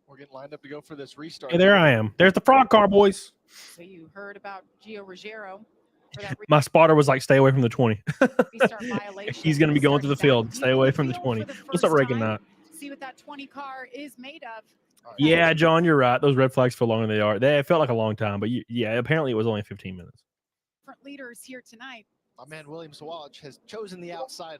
We're getting lined up to go for this restart. Hey, there I am. There's the frog car, boys. So you heard about Gio Ruggiero for that My spotter was like, stay away from the 20. restart violation. He's going to be going through the Starting field. back Stay away from the field 20. for the What's up, first Reagan? time. That. See what that 20 car is made of. Yeah, John, you're right. Those red flags feel longer than they are. It felt like a long time, but yeah, apparently it was only 15 minutes. Different leaders here tonight. My man William Sawalch has chosen the outside,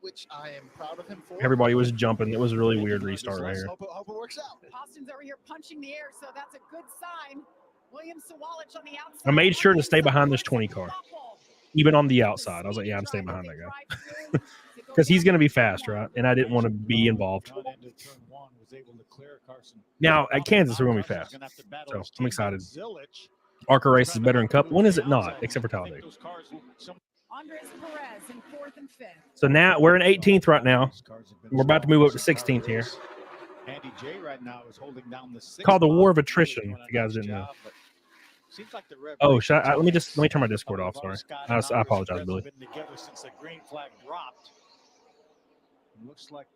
which I am proud of him for. Everybody was jumping. It was a really weird restart right here. Hope it works out. Austin's over here punching the air, so that's a good sign. William Sawalch on the outside. I made sure to stay behind this 20 car, even on the outside. I was like, yeah, I'm staying behind that guy. Because he's going to be fast, right? And I didn't want to be involved. Now, at Kansas, we're going to be fast. So I'm excited. ARCA race is better in Cup. When is it not, except for Talladega? Andres Perez in 4th and 5th. So now we're in 18th right now. We're about to move up to 16th here. Andy J right now is holding down the 6th Called the War of spot. Attrition, if you guys didn't know. Job, but seems like the Rev Oh, Race let me turn my Discord off. Sorry, Scott I and apologize, Reds Billy. have been together since the green flag dropped. Looks like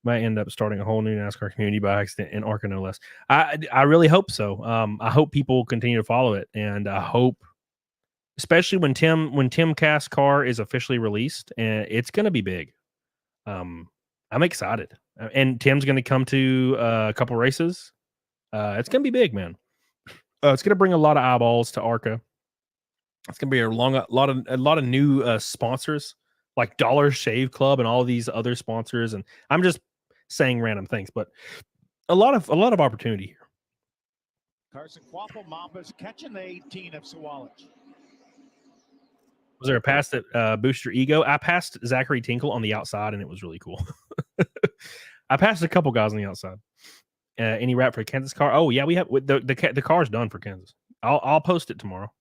Might end up starting a whole new NASCAR community by accident in ARCA, no less. I really hope so. I hope people continue to follow it, and I hope, especially when CAMELcast car is officially released, and it's going to be big. I'm excited, and Tim's going to come to a couple races. It's going to be big, man. It's going to bring a lot of eyeballs to ARCA. It's going to be a lot of new sponsors, like Dollar Shave Club and all these other sponsors. And I'm just saying random things, but a lot of opportunity here. Carson Quapple Mambas catching the 18 of Sawalch. Was there a pass that boosted your ego? I passed Zachary Tinkle on the outside, and it was really cool. I passed a couple guys on the outside. Any wrap for Kansas car? Oh yeah, we have the car's done for Kansas. I'll post it tomorrow.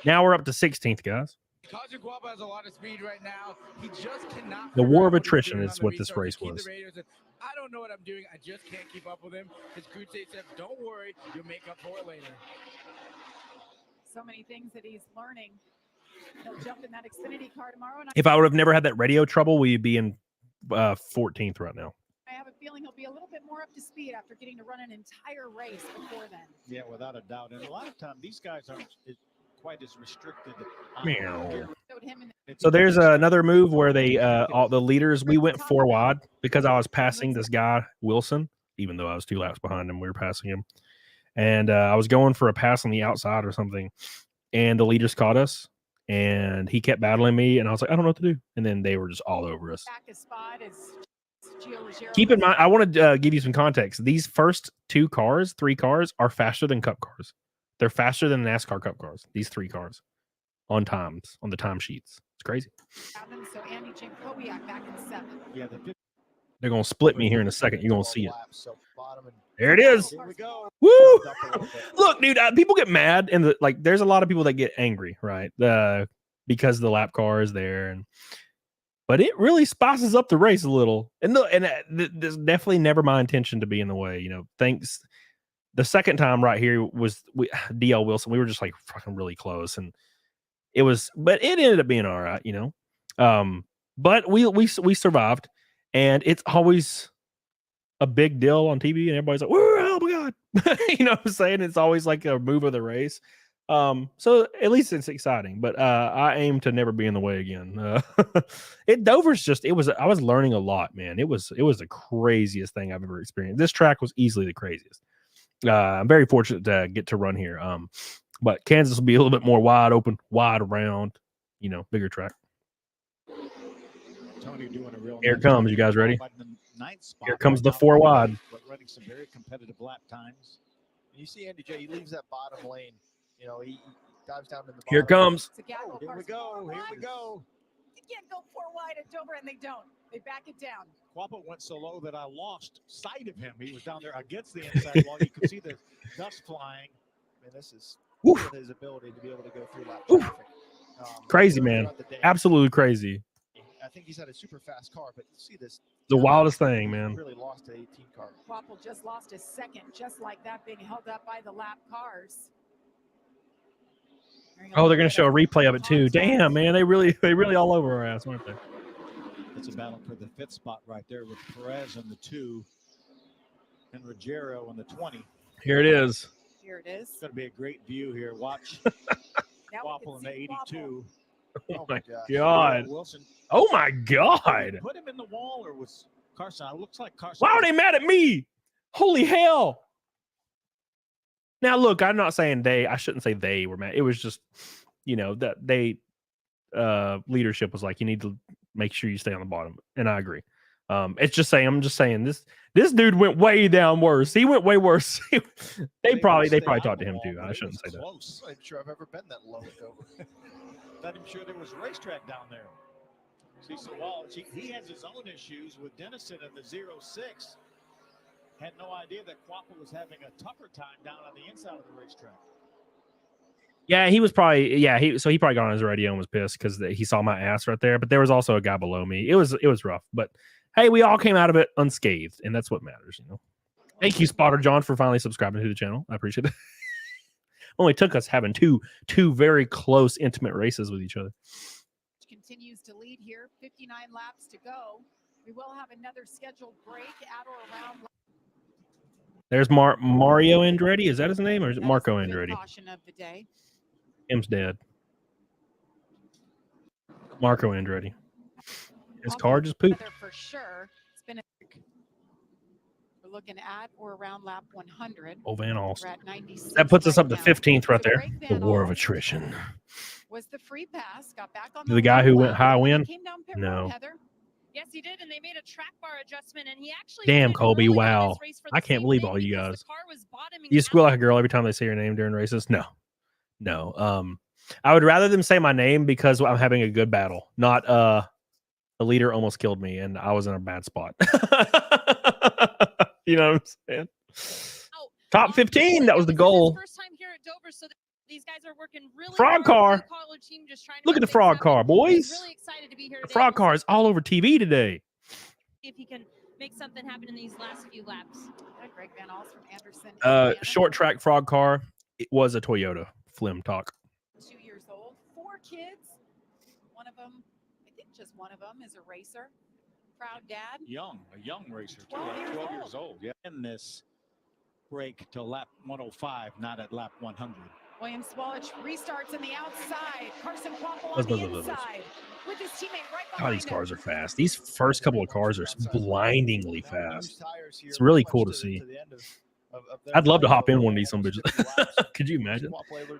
Now we're up to 16th, guys. Carson Quapple has a lot of speed right now. He just cannot. The war of attrition is what this race was. I don't know what I'm doing. I just can't keep up with him. His crew chief said, "Don't worry, you'll make up for it later." So many things that he's learning. He'll jump in that Xfinity car tomorrow. And If I would have never had that radio trouble, we'd be in 14th right now. I have a feeling he'll be a little bit more up to speed after getting to run an entire race before then. Yeah, without a doubt. And a lot of times these guys aren't quite as restricted. Meow. So there's another move where they all the leaders, we went 4 wide because I was passing this guy Wilson, even though I was 2 laps behind him. We were passing him, and I was going for a pass on the outside or something, and the leaders caught us, and he kept battling me, and I was like, I don't know what to do, and then they were just all over us. Keep in mind, I want to give you some context. These first 3 cars are faster than Cup cars. They're faster than NASCAR Cup cars. These 3 cars on times, on the time sheets. It's crazy. So Andy Jankowiak back in 7th. Yeah, they're going to split me here in a second. You're going to see it. There it is. Here we go. Woo! Look, dude, people get mad, and there's a lot of people that get angry, right? Because the lap car is there, but it really spices up the race a little. And there's definitely never my intention to be in the way. Thanks. The second time right here was DL Wilson. We were just like fucking really close, and but it ended up being all right, you know. But we survived, and it's always a big deal on TV, and everybody's like, oh my god. You know what I'm saying? It's always like a move of the race. So at least it's exciting, but I aim to never be in the way again. Dover's just, I was learning a lot, man. It was the craziest thing I've ever experienced. This track was easily the craziest. I'm very fortunate to get to run here. But Kansas will be a little bit more wide open, wide around, you know, bigger track. Tony doing a real Here it nice comes. job. You guys ready? By the ninth spot, Here comes the right 4 now, wide. but running some very competitive lap times. And you see Andy J, he leaves that bottom lane. You know, he dives down in the Here it bottom. comes. Here we go. Here we go. You can't go 4 wide at Dover, and they don't. They back it down. Quappo went so low that I lost sight of him. He was down there against the inside wall. You could see the dust flying. And this is Oof. his ability to be able to go through lap traffic. Crazy, man. Absolutely crazy. I think he's had a super fast car, but you see this. The wildest thing, man. Really lost to 18 car. Quapple just lost a second, just like that, being held up by the lap cars. Oh, they're gonna show a replay of it too. Damn, man, they really all over our ass, aren't they? It's a battle for the 5th spot right there with Perez in the 2 and Ruggiero in the 20. Here it is. Here it is. It's going to be a great view here. Watch Quapple in the 82. Oh my god. Wilson. Oh my god. Put him in the wall, or was Carson? It looks like Carson. Why are they mad at me? Holy hell. Now look, I'm not saying I shouldn't say they were mad. It was just, you know, that leadership was like, you need to make sure you stay on the bottom. And I agree. I'm just saying this dude went way down worse. He went way worse. they probably talked to him too. I shouldn't say that. Close. I'm sure I've ever been that low. Not even sure there was a racetrack down there. See, so Wallace, he has his own issues with Dennison in the 06. Had no idea that Quapple was having a tougher time down on the inside of the racetrack. Yeah, he was probably he probably got on his radio and was pissed because he saw my ass right there. But there was also a guy below me. It was rough, but hey, we all came out of it unscathed, and that's what matters, you know. Thank you, Spotter John, for finally subscribing to the channel. I appreciate it. Only took us having two very close, intimate races with each other. Continues to lead here. 59 laps to go. We will have another scheduled break at or around. There's Mario Andretti. Is that his name, or is it Marco Andretti? Caution of the day. Him's dead. Marco Andretti. His car just pooped. For sure. It's been we're looking at or around lap 100. Oh, Van Alst. We're at 96 That puts us right up to now. 15th right So there. Greg The Van war of Alst attrition. was the free pass, got back on Did the guy who went high win? Came down pit No. road, Heather. Yes, he did, and they made a track bar adjustment, and he actually. Damn, did Colby, early on wow. this race for the I can't same believe thing all you because guys. the car was bottoming You squeal out. like a girl every time they say your name during races? No. I would rather them say my name because I'm having a good battle, not a leader almost killed me and I was in a bad spot. You know what I'm saying? Top 15, that was the goal. First time here at Dover, so these guys are working really Frog hard. car. The college team just trying to Look at make the frog things car, happen. boys. He's really excited to be here The today. frog car is all over TV today. See if he can make something happen in these last few laps. Greg Van Alst from Anderson. Short track frog car. It was a Toyota. Flim talk. 2 years old, 4 kids. One of them, I think just one of them is a racer. Proud dad. A young racer, 12 years 12 years old. Yeah, in this break to lap 105, not at lap 100. William Swallich restarts on the outside. Carson Quapple Buzz, on buzz, the buzz, buzz. inside with his teammate right God, behind these him. cars are fast. These first couple of cars are blindingly fast. It's really cool to see. I'd love to hop in one of these some bitches. Could you imagine?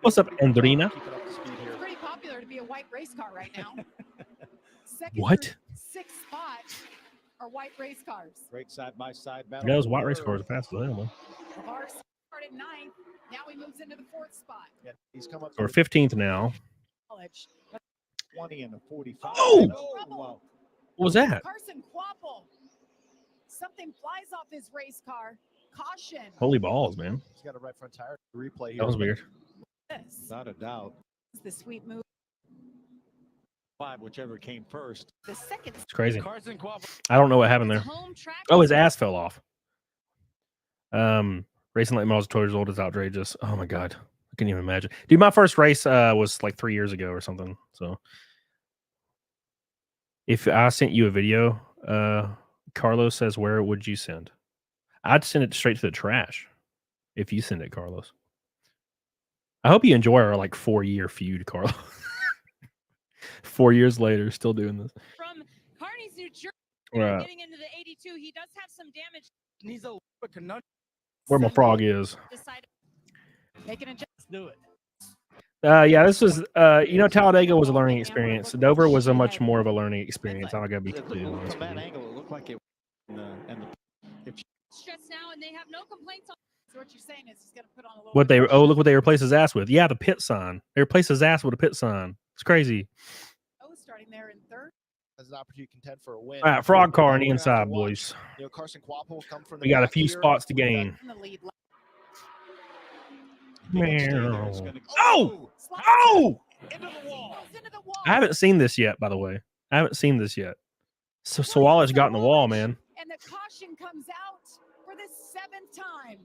What's up, Andrina? It's pretty popular to be a white race car right now. Second What? through 6th spot are white race cars. Great side-by-side battle. Yeah, those white race cars are fast as hell, man. Lavar started 9th. Now he moves into the 4th spot. Yeah, he's come up. So we're 15th now. College. 20 and a 45. Oh! Wow. What was that? Carson Quapple. Something flies off his race car. Caution. Holy balls, man. He's got a right front tire replay here. That was weird. This Without a doubt. is the sweet move. 5, whichever came first. The second. It's crazy. Carson Quapple. I don't know what happened there. Home track. Oh, his ass fell off. Racing like miles 12 years old is outrageous. Oh my god. I can't even imagine. Dude, my first race was like 3 years ago or something. So if I sent you a video, Carlos says, where would you send? I'd send it straight to the trash if you send it, Carlos. I hope you enjoy our like 4-year feud, Carlos. 4 years later, still doing this. From Kearney's, New Jersey, Right. getting into the 82, he does have some damage. He's a conundrum. Where my frog is. Making a Let's do it. Yeah, this was, Talladega was a learning experience. Dover was a much more of a learning experience. I gotta be completely honest with you. Angle, it looked like it. Stressed now, and they have no complaints on. So what you're saying is he's going to put on a little. Look what they replaced his ass with. Yeah, the pit sign. They replaced his ass with a pit sign. It's crazy. Starting there in third. As an opportunity to contend for a win. All right, frog car on the inside, boys. Carson Quapple will come from the We got a back few here. spots to gain. In the lead. Oh! Oh! Into the wall. I haven't seen this yet, by the way. I haven't seen this yet. So Sawallish got in the wall, man. And the caution comes out for the 7th time.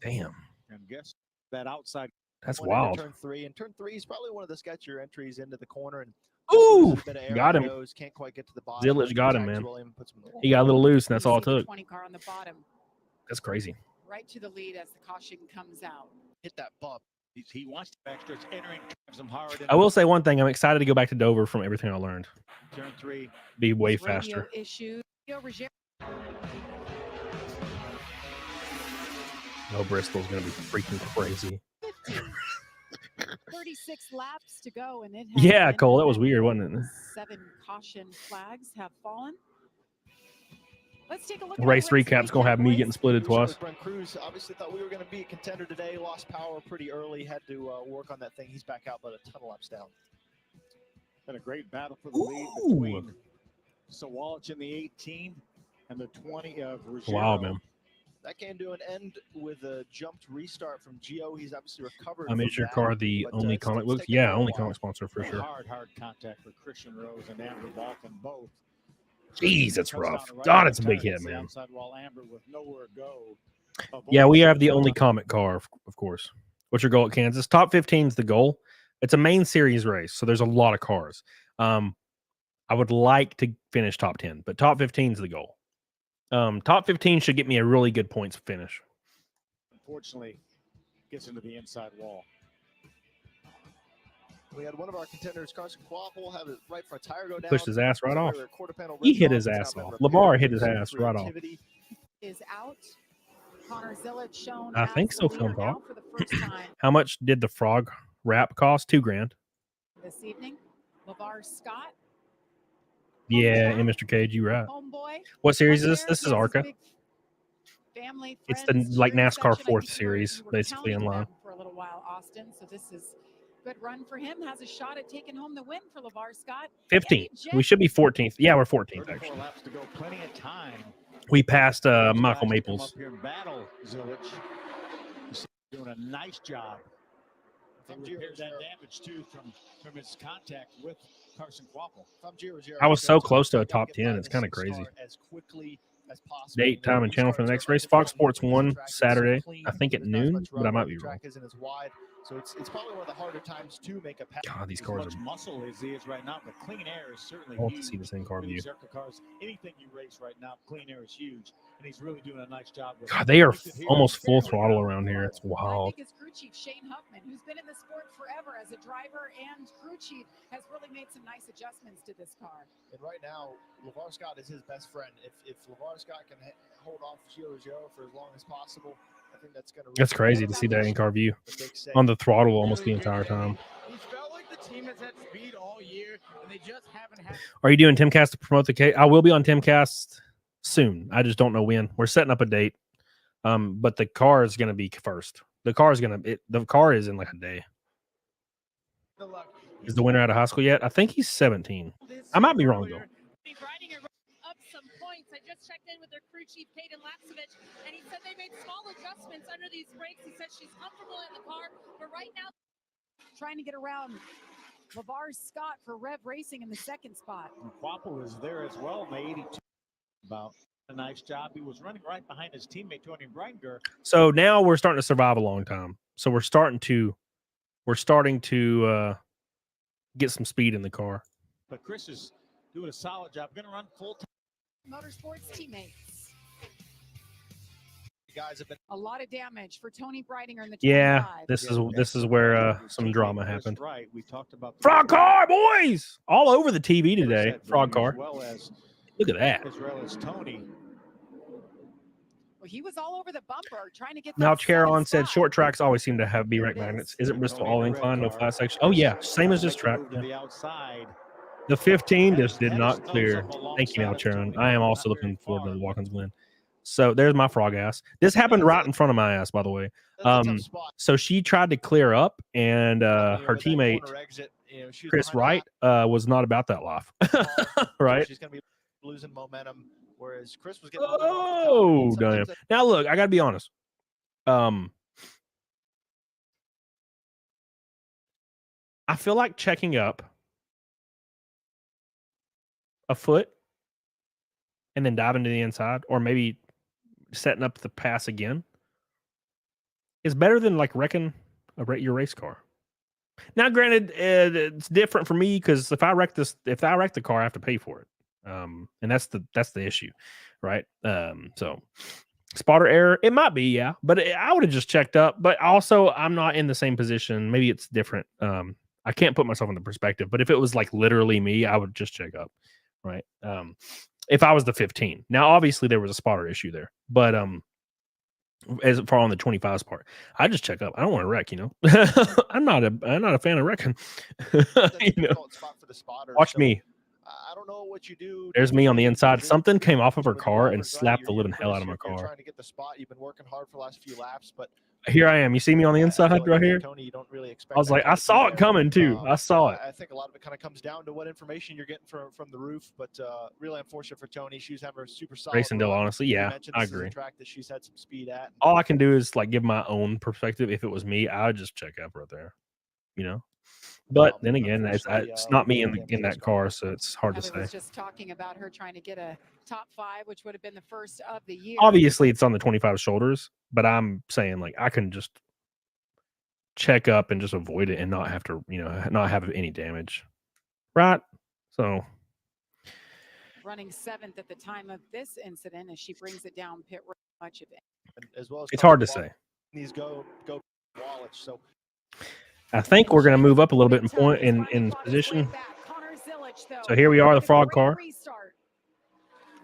Damn. And guess that outside. That's One wild. into Turn 3, and turn 3 is probably one of the sketchier entries into the corner. And Ooh! a bit of air Got him. goes, can't quite get to the bottom. Zillage got him, man. William puts him in the wall. He got a little loose, and that's all it You see the took. 20 car on the bottom, That's crazy. right to the lead as the caution comes out. Hit that bump. He wants to extra. It's entering, drives him hard. I will say one thing. I'm excited to go back to Dover from everything I learned. Turn 3. Be way Radio faster. issues. No, Bristol's going to be freaking crazy. 36 laps to go, and it has Yeah, been Cole, that was weird, wasn't it? 7 caution flags have fallen. Let's take a look. At Race our recap's going to have me getting splitted twice. Brent Cruz obviously thought we were going to be a contender today. Lost power pretty early. Had to work on that thing. He's back out, but a ton of laps down. Been a great battle for the lead between Sawallish in the 18 and the 20 of Ruggiero. Wow, man. That came to an end with a jumped restart from Gio. He's obviously recovered. Is your car the only comic book? Yeah, only comic sponsor for sure. Hard contact for Christian Rose and Amber Balkan both. Jeez, that's rough. God, it's a big hit, man. While Amber with nowhere to go. Yeah, we have the only comic car, of course. What's your goal at Kansas? Top 15 is the goal. It's a main series race, so there's a lot of cars. I would like to finish top 10, but top 15 is the goal. Top 15 should get me a really good points finish. Unfortunately, gets into the inside wall. We had one of our contenders, Carson Quapple, have it right for a tire go down. Pushed his ass right off. He hit his ass off. LeVar hit his ass right off. Is out. Connor Zillage shown. I think as so, the Film leader now Talk. for the first time How much did the frog wrap cost? $2,000. this evening. LeVar Scott. Yeah, and Mr. Cage, you right. Homeboy. What series is this? There, This is he has ARCA. big family, It's the friends, like cheering NASCAR section. I fourth think you were series, basically in counting line. them for a little while, Austin. So this is good run for him. Has a shot at taking home the win for LeVar Scott. 15th. We should be 14th. Yeah, we're 14th 34 actually. laps to go. Plenty of time. We passed Michael Guys to come Maples. up here and battle Zillage. You see him doing a nice job. They repaired that damage too from his contact with Carson Quapple. I was so close to a top 10. It's kind of crazy. As quickly as possible. Date, time, and channel for the next race. Fox Sports 1 Saturday, I think at noon, but I might be wrong. Track isn't as wide, so it's probably one of the harder times to make a pass. God, these As cars much are. muscle as he is right now, but clean air is certainly I want to huge. see this in-car for view. these ARCA cars. Anything you race right now, clean air is huge, and he's really doing a nice job with God, it. they are Keeps it here. almost full throttle around here. It's I wild. think his crew chief, Shane Huffman, who's been in the sport forever as a driver and crew chief, has really made some nice adjustments to this car. And right now, LeVar Scott is his best friend. If LeVar Scott can hold off Gio for as long as possible, I think that's going to. That's crazy to see that in-car view on the throttle almost the entire time. He felt like the team has had speed all year, and they just haven't had. Are you doing Timcast to promote the case? I will be on Timcast soon. I just don't know when. We're setting up a date. But the car is going to be first. The car is in like a day. Is the winner out of high school yet? I think he's 17. I might be wrong though. He's riding up some points. I just checked in with their crew chief, Kaden Lapsevich, and he said they made small adjustments under these brakes. He said she's comfortable in the car, but right now trying to get around LeVar Scott for Rev Racing in the second spot. And Quapple is there as well in the 82. About A nice job. He was running right behind his teammate Tony Bringer. So now we're starting to survive a long time. So we're starting to get some speed in the car. But Chris is doing a solid job. Going to run full time. Motorsports teammates. You guys have been A lot of damage for Tony Brightinger in the 25. Yeah, this is where some drama happened. Right. We talked about Frog car, boys! All over the TV today. Frog car. As well as Look at that. as well as Tony. Well, he was all over the bumper trying to get Now, that Charon second said spot. short tracks always seem to have B-rack magnets. Isn't Bristol all incline, no flat section? Oh, yeah. Same as this track. To the outside. The 15 just did not clear. Thank you, Charon. I am also looking forward to the Watkins Glen. So there's my frog ass. This happened right in front of my ass, by the way. So she tried to clear up, and her teammate, Chris Wright, was not about that life. Right? She's going to be losing momentum, whereas Chris was getting. Oh, damn. Now, look, I got to be honest. I feel like checking up a foot and then diving to the inside, or maybe setting up the pass again, is better than like wrecking your race car. Now, granted, it's different for me because if I wreck the car, I have to pay for it, and that's the issue, right? So spotter error, it might be, yeah, but I would have just checked up. But also, I'm not in the same position. Maybe it's different. I can't put myself in the perspective, but if it was like literally me, I would just check up, right? If I was the 15. Now, obviously, there was a spotter issue there, but as far on the 25's part, I just check up. I don't want to wreck, you know. I'm not a fan of wrecking. You know? Watch me. I don't know what you do. There's me on the inside. Something came off of her car and slapped the living hell out of my You're car. trying to get the spot. You've been working hard for the last few laps, but Here I am. You see me on the inside right here? Tony, you don't really expect I was like, I saw it coming too. I saw it. I think a lot of it kind of comes down to what information you're getting from the roof, but really unfortunate for Tony. She's having a super solid Racing Dill, run. honestly, You yeah, mentioned I this is a agree. track that she's had some speed at. All I can do is like give my own perspective. If it was me, I would just check up right there, you know. But then again, it's not me in that car, so it's hard to Heather say. was just talking about her trying to get a top 5, which would have been the first of the year. Obviously, it's on the 25 shoulders, but I'm saying like I can just check up and just avoid it and not have to, you know, not have any damage, right? So running 7th at the time of this incident as she brings it down pit road much of it. As well as it's hard to say. These go Wallich. So I think we're going to move up a little bit in position. So here we are, the frog car.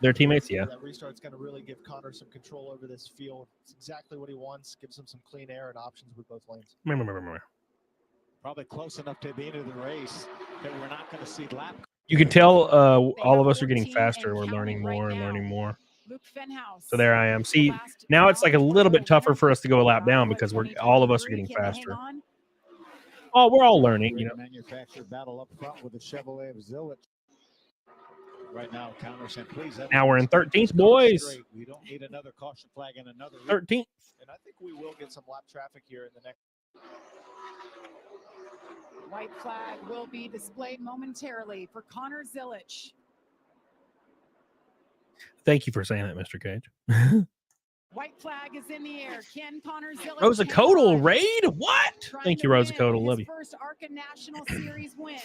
Their teammates, yeah. That restart's going to really give Connor some control over this field. It's exactly what he wants. Gives him some clean air and options with both lanes. Probably close enough to the end of the race that we're not going to see lap. You can tell all of us are getting faster. We're learning more and learning more. So there I am. See, now it's like a little bit tougher for us to go a lap down because all of us are getting faster. Oh, we're all learning, you know. Manufacturer battle up front with the Chevrolet of Zilich. Right now, Connor saying, please. Now we're in 13th, boys. We don't need another caution flag and another 13th. And I think we will get some lap traffic here in the next. White flag will be displayed momentarily for Connor Zilich. Thank you for saying that, Mr. Cage. White flag is in the air. Can Connor Zilich Rosa Codal raid? What? Thank you, Rosa Codal. Love you. First ARCA National Series win.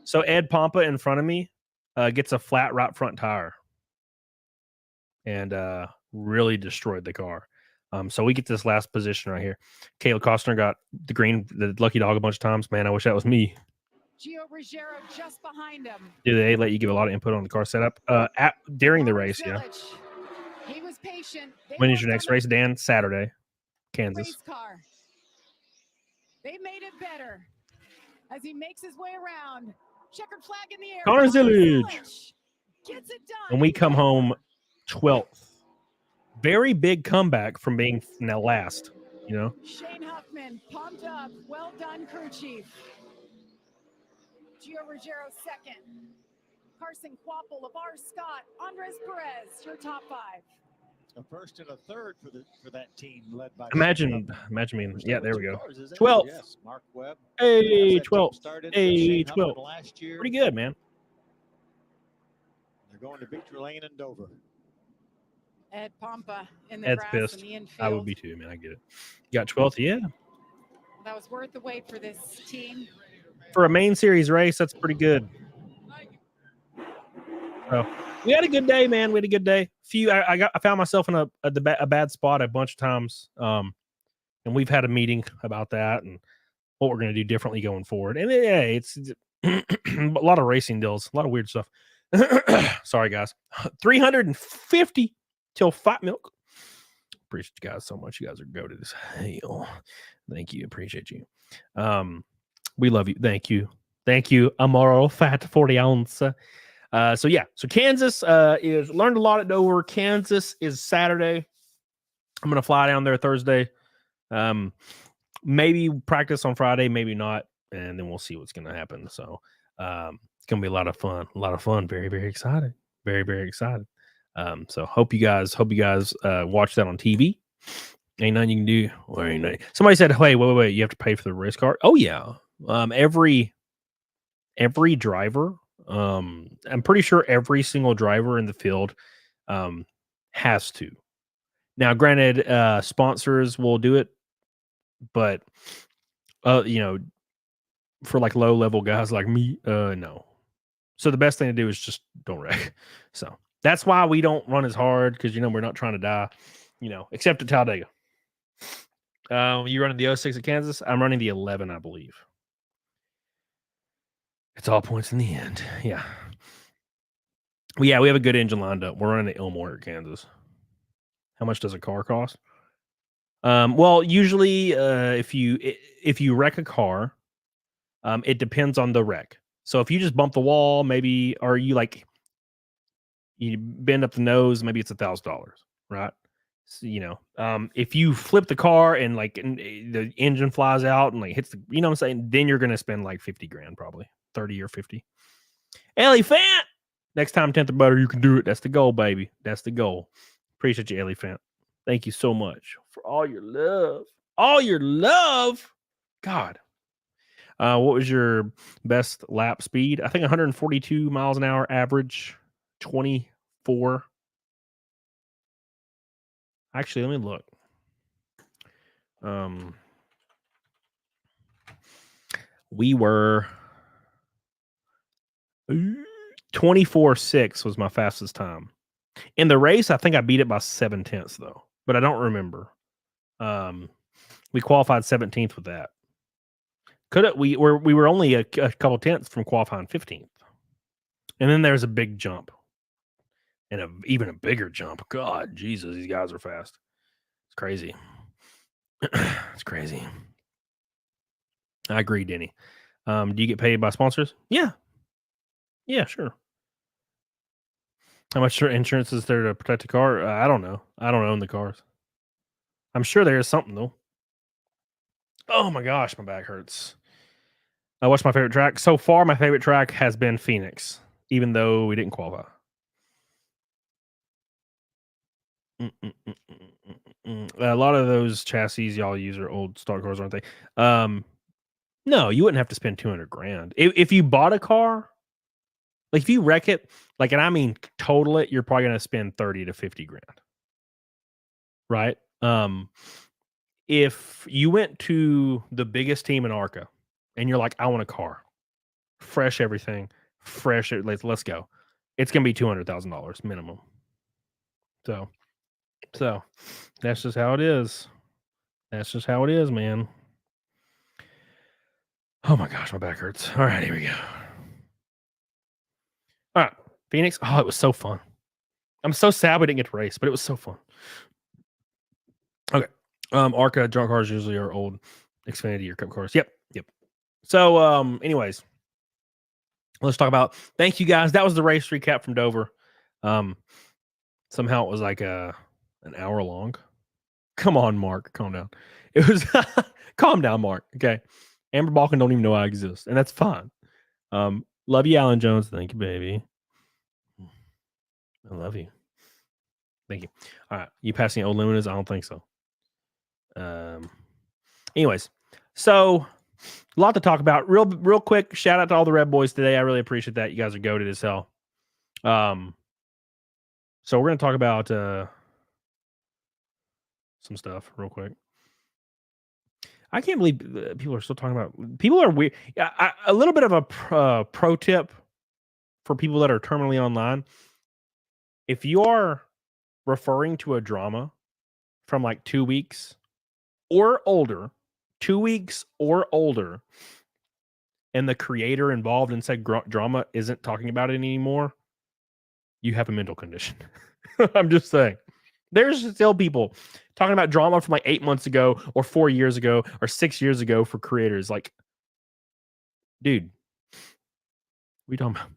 So Ed Pompa in front of me gets a flat right front tire and really destroyed the car. So we get this last position right here. Kayla Costner got the lucky dog a bunch of times. Man, I wish that was me. Gio Ruggiero just behind him. Do they let you give a lot of input on the car setup during the race? Yeah. He was patient. When is your next race, Dan? Saturday, Kansas. Race car. They made it better as he makes his way around. Checkered flag in the air. Connor Zilich gets it done. And we come home 12th. Very big comeback from being now last, you know. Shane Huffman pumped up. Well done, crew chief. Gio Ruggiero second. Carson Quapple, LeVar Scott, Andres Perez, your top 5. A first and a third for that team led by. Imagine me. Yeah, there we go. 12th. Yes, Mark Webb. Hey, 12th. Hey, 12th. Last year. Pretty good, man. They're going to Victory Lane and Dover. Ed Pompa in the Ed's grass pissed. in the infield. I would be too, man. I get it. You got 12th, yeah. That was worth the wait for this team. For a main series race, that's pretty good. So we had a good day, man. We had a good day. I found myself in a bad spot a bunch of times. And we've had a meeting about that and what we're going to do differently going forward. And yeah, it's a lot of racing deals, a lot of weird stuff. Sorry, guys. 350 till 5 milk. Appreciate you guys so much. You guys are goated as hell. Thank you. Appreciate you. We love you. Thank you. Thank you, Amaro Fat 40 ounce. So Kansas is learned a lot at Dover. Kansas is Saturday. I'm gonna fly down there Thursday. Maybe practice on Friday, maybe not, and then we'll see what's gonna happen. So it's gonna be a lot of fun. Very, very excited. Very, very excited. So hope you guys watch that on TV. Ain't nothing you can do. Or ain't nothing. Somebody said, "Hey, wait, you have to pay for the race car." Oh yeah. Every driver. I'm pretty sure every single driver in the field has to. Now, granted, sponsors will do it, but for like low level guys like me, no. So the best thing to do is just don't wreck. So that's why we don't run as hard because we're not trying to die. Except at Talladega. You running the 06 at Kansas? I'm running the 11, I believe. It's all points in the end. Yeah. We have a good engine lined up. We're running the Elmore at Kansas. How much does a car cost? Well, usually if you wreck a car, it depends on the wreck. So if you just bump the wall, maybe, or you bend up the nose, maybe it's $1,000, right? So, if you flip the car and the engine flies out and hits the, what I'm saying, then you're gonna spend like $50,000 probably. 30 or 50. Elephant. Next time, 10th or better, you can do it. That's the goal, baby. That's the goal. Appreciate you, Elephant. Thank you so much for all your love. All your love. God. What was your best lap speed? I think 142 miles an hour average. 24. Actually, let me look. We were 24.6 was my fastest time. In the race, I think I beat it by 0.7 though, but I don't remember. We qualified 17th with that. We were only a couple tenths from qualifying 15th, and then there's a big jump, and even a bigger jump. God, Jesus, these guys are fast. It's crazy. It's crazy. I agree, Denny. Do you get paid by sponsors? Yeah. Yeah, sure. How much insurance is there to protect the car? I don't know. I don't own the cars. I'm sure there is something, though. Oh, my gosh. My back hurts. What's my favorite track? So far, my favorite track has been Phoenix, even though we didn't qualify. A lot of those chassis y'all use are old stock cars, aren't they? No, you wouldn't have to spend $200,000. If you bought a car, if you wreck it, and I mean total it, you're probably gonna spend $30,000 to $50,000. Right? If you went to the biggest team in ARCA and you're like, I want a car, fresh everything, fresh, let's go. It's gonna be $200,000 minimum. So that's just how it is. That's just how it is, man. Oh my gosh, my back hurts. All right, here we go. All right, Phoenix. Oh, it was so fun. I'm so sad we didn't get to race, but it was so fun. Okay. ARCA junk cars usually are old Xfinity or Cup cars. Yep. So, anyways, let's talk about. Thank you guys. That was the race recap from Dover. Somehow it was like an hour long. Come on, Mark. Calm down. It was calm down, Mark. Okay. Amber Balkan don't even know I exist, and that's fine. Love you, Alan Jones. Thank you, baby. I love you. Thank you. All right. You passing old Luminous? I don't think so. Anyways, so a lot to talk about. Real quick, shout out to all the Red Boys today. I really appreciate that. You guys are goated as hell. So we're going to talk about some stuff real quick. I can't believe people are still talking about. People are weird. A little bit of a pro tip for people that are terminally online. If you are referring to a drama from like 2 weeks or older, 2 weeks or older, and the creator involved in said drama isn't talking about it anymore, you have a mental condition. I'm just saying. There's still people talking about drama from like 8 months ago or 4 years ago or 6 years ago for creators. Like, dude, what are you talking about?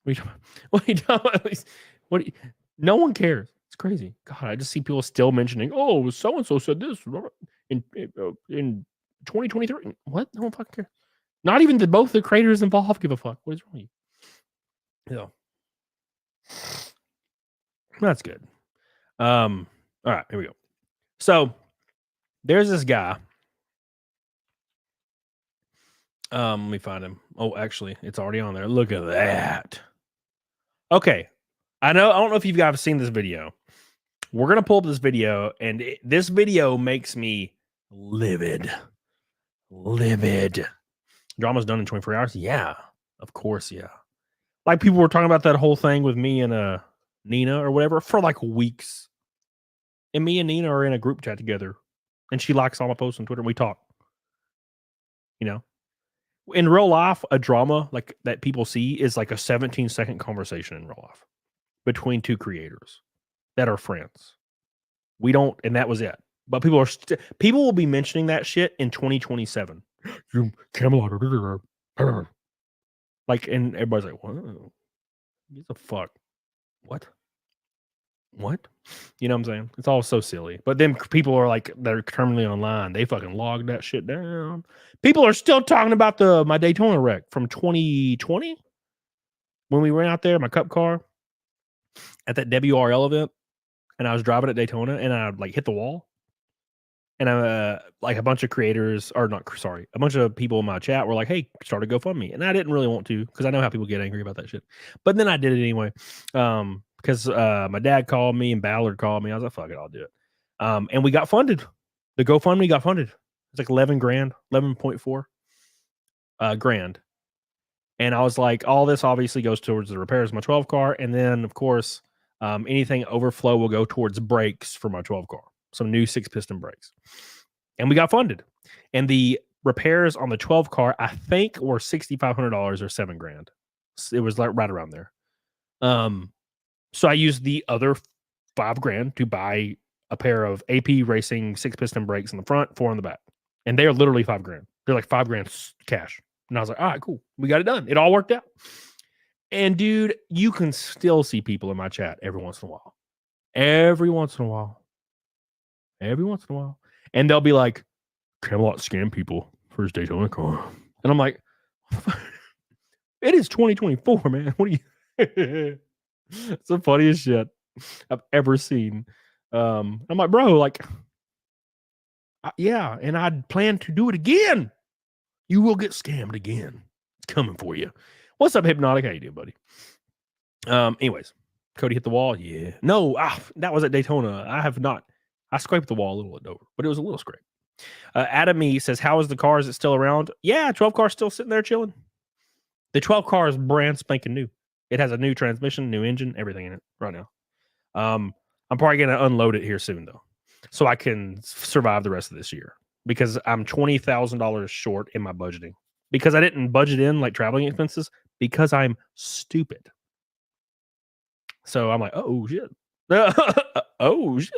What are you talking about? What are you talking about? What? No one cares. It's crazy. God, I just see people still mentioning, oh, so and so said this in 2023. What? No one fucking cares. Not even both the creators involved give a fuck. What is wrong with you? Yeah. That's good. All right, here we go. So there's this guy. Let me find him. Oh, actually, it's already on there. Look at that. Okay. I don't know if you guys have seen this video. We're gonna pull up this video, and this video makes me livid. Livid. Drama's done in 24 hours. Yeah, of course. Yeah. Like people were talking about that whole thing with me and Nina or whatever for like weeks. And me and Nina are in a group chat together, and she likes all my posts on Twitter. And we talk. You know, in real life, a drama like that people see is like a 17-second conversation in real life between two creators that are friends. We don't, and that was it. But people will be mentioning that shit in 2027. Camelot, like, and everybody's like, "Whoa, what the fuck? What? You know what I'm saying? It's all so silly." But then people are like, they're terminally online. They fucking logged that shit down. People are still talking about my Daytona wreck from 2020 when we went out there, my cup car at that WRL event, and I was driving at Daytona and I like hit the wall. And like a bunch of creators, or not, sorry, a bunch of people in my chat were like, hey, start a GoFundMe. And I didn't really want to because I know how people get angry about that shit. But then I did it anyway. Because my dad called me and Ballard called me. I was like, fuck it, I'll do it. And we got funded. The GoFundMe got funded. It's like 11 grand, 11.4 grand. And I was like, all this obviously goes towards the repairs of my 12 car. And then, of course, anything overflow will go towards brakes for my 12 car. Some new 6-piston brakes. And we got funded. And the repairs on the 12 car, I think, were $6,500 or $7 grand. It was like right around there. So I used the other $5 grand to buy a pair of AP Racing 6-piston brakes in the front, 4 in the back. And they are literally $5 grand. They're like $5 grand cash. And I was like, all right, cool. We got it done. It all worked out. And dude, you can still see people in my chat every once in a while. Every once in a while. And they'll be like, Camelot scam people for his Daytona car. And I'm like, it is 2024, man. What are you? It's the funniest shit I've ever seen. I'm like, bro, like, yeah, and I plan to do it again. You will get scammed again. It's coming for you. What's up, Hypnotic? How you doing, buddy? Anyways, Cody hit the wall. Yeah. No, that was at Daytona. I have not. I scraped the wall a little at Dover, but it was a little scrape. Adam E says, how is the car? Is it still around? Yeah, 12 car still sitting there chilling. The 12 car is brand spanking new. It has a new transmission, new engine, everything in it right now. I'm probably going to unload it here soon, though, so I can survive the rest of this year because I'm $20,000 short in my budgeting because I didn't budget in like traveling expenses because I'm stupid. So I'm like, oh, shit. Oh, shit.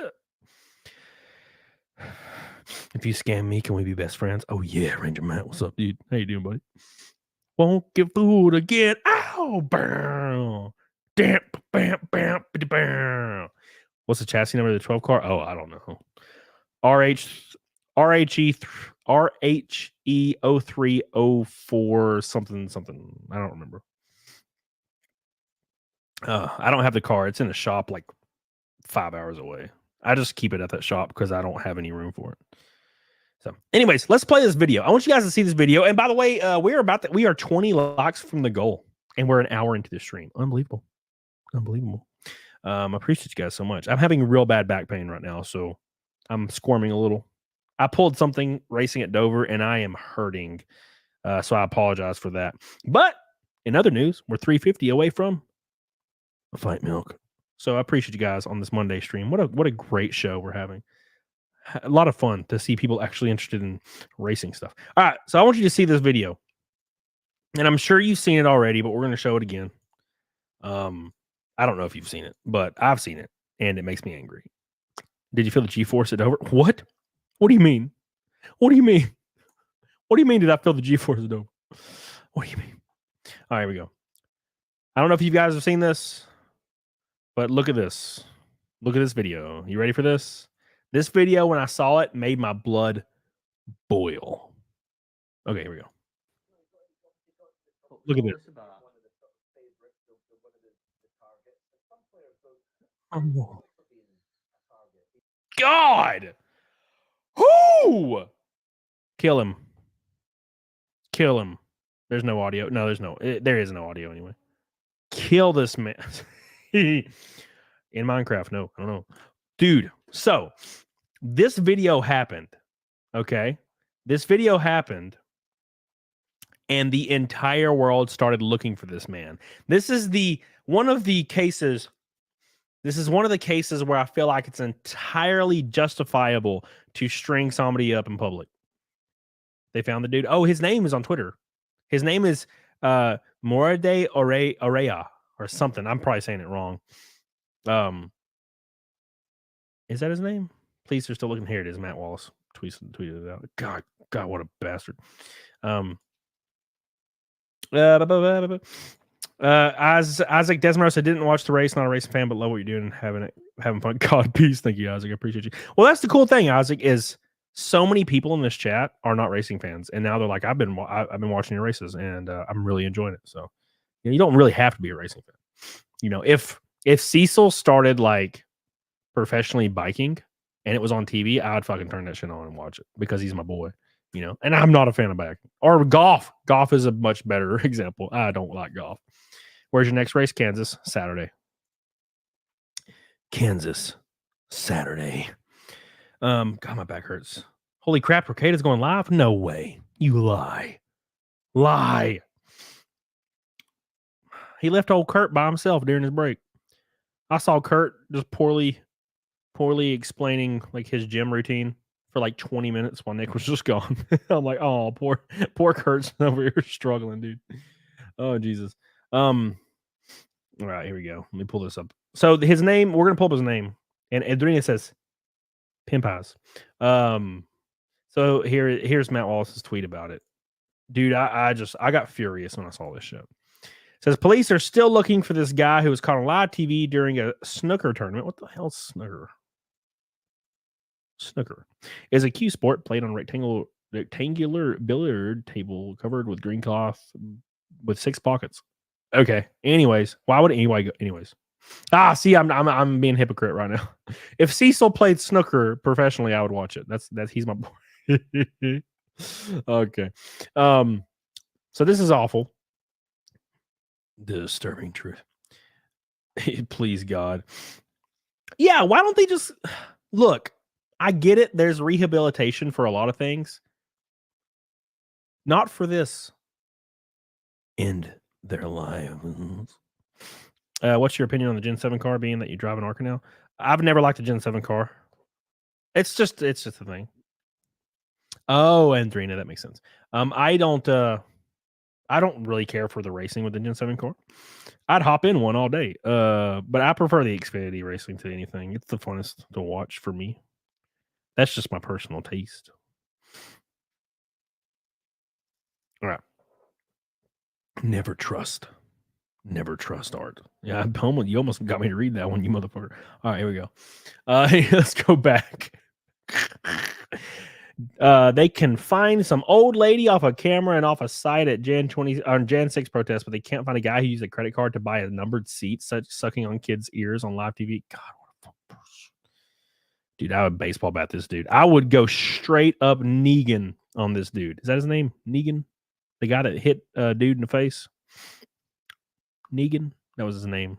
If you scam me, can we be best friends? Oh, yeah, Ranger Matt. What's up, dude? How you doing, buddy? Won't get fooled again. Ow! Bam! Damn! Bam! Bam! Bam! What's the chassis number of the 12 car? Oh, I don't know. RHE0304 something. I don't remember. I don't have the car. It's in a shop like 5 hours away. I just keep it at that shop because I don't have any room for it. So, anyways, let's play this video. I want you guys to see this video. And by the way, we are 20 likes from the goal, and we're an hour into the stream. Unbelievable. I appreciate you guys so much. I'm having real bad back pain right now, so I'm squirming a little. I pulled something racing at Dover, and I am hurting. So I apologize for that. But in other news, we're 350 away from a fight milk. So I appreciate you guys on this Monday stream. What a great show we're having. A lot of fun to see people actually interested in racing stuff. All right, so I want you to see this video. And I'm sure you've seen it already, but we're going to show it again. I don't know if you've seen it, but I've seen it, and it makes me angry. Did you feel the G-force at Dover? What? What do you mean? What do you mean? What do you mean did I feel the G-force at Dover? What do you mean? All right, here we go. I don't know if you guys have seen this, but look at this. Look at this video. You ready for this? This video, when I saw it, made my blood boil. Okay, here we go. Look at this. Oh. God! Who? Kill him. Kill him. There's no audio. No, there is no audio anyway. Kill this man. In Minecraft, no, I don't know. Dude, so this video happened. Okay? This video happened, and the entire world started looking for this man. This is one of the cases where I feel like it's entirely justifiable to string somebody up in public. They found the dude. Oh, his name is on Twitter. His name is Morade Orea or something. I'm probably saying it wrong. Is that his name? Please, they're still looking. Here it is. Matt Wallace tweeted it out. God, what a bastard. Isaac Desmaros, I didn't watch the race, not a racing fan, but love what you're doing and having fun. God, peace. Thank you, Isaac. I appreciate you. Well, that's the cool thing, Isaac, is so many people in this chat are not racing fans, and now they're like, I've been watching your races, and I'm really enjoying it. So, you don't really have to be a racing fan. If Cecil started like professionally biking and it was on TV, I would fucking turn that shit on and watch it because he's my boy. And I'm not a fan of biking or golf. Golf is a much better example. I don't like golf. Where's your next race? Kansas, Saturday. Kansas, Saturday. God, my back hurts. Holy crap, Ricada's going live? No way. You lie. Lie. He left old Kurt by himself during his break. I saw Kurt just poorly explaining like his gym routine for like 20 minutes while Nick was just gone. I'm like, oh, poor Kurt's over here struggling, dude. Oh, Jesus. All right, here we go. Let me pull this up. So his name, we're gonna pull up his name, and Adrena says Pimp Eyes. So here's Matt Wallace's tweet about it. Dude, I got furious when I saw this shit. It says police are still looking for this guy who was caught on live TV during a snooker tournament. What the hell's snooker? Snooker is a cue sport played on a rectangular billiard table covered with green cloth with 6 pockets. Okay. Anyways, why would anybody go? Anyways, see, I'm being a hypocrite right now. If Cecil played snooker professionally, I would watch it. That's he's my boy. Okay. So this is awful. Disturbing truth. Please, God. Yeah, why don't they just look? I get it. There's rehabilitation for a lot of things. Not for this. End their lives. What's your opinion on the Gen 7 car, being that you drive an Arca now? I've never liked a Gen 7 car. It's just a thing. Oh, and Drina, that makes sense. I don't really care for the racing with the Gen 7 car. I'd hop in one all day. But I prefer the Xfinity racing to anything. It's the funnest to watch for me. That's just my personal taste. All right. Never trust art. Yeah, you almost got me to read that one, you motherfucker. All right, here we go. Let's go back. They can find some old lady off a camera and off a site at Jan 6 protest, but they can't find a guy who used a credit card to buy a numbered seat, sucking on kids' ears on live TV. God, what a fuck person. Dude, I would baseball bat this dude. I would go straight up Negan on this dude. Is that his name? Negan? The guy that hit a dude in the face? Negan? That was his name.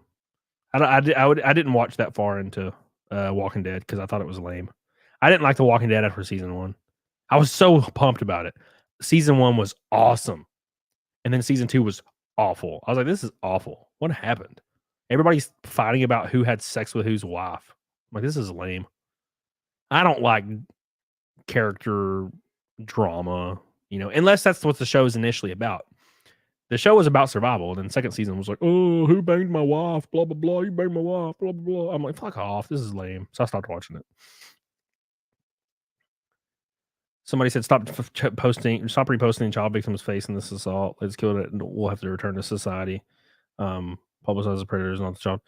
I didn't watch that far into Walking Dead because I thought it was lame. I didn't like The Walking Dead after season 1. I was so pumped about it. Season 1 was awesome. And then season 2 was awful. I was like, this is awful. What happened? Everybody's fighting about who had sex with whose wife. I'm like, this is lame. I don't like character drama, unless that's what the show is initially about. The show was about survival, and then second season was like, oh, who banged my wife? Blah, blah, blah. You banged my wife. Blah, blah, blah. I'm like, fuck off. This is lame. So I stopped watching it. Somebody said, stop reposting child victims' face in this assault. It's killed it. We'll have to return to society. Publicize the predators, not the child.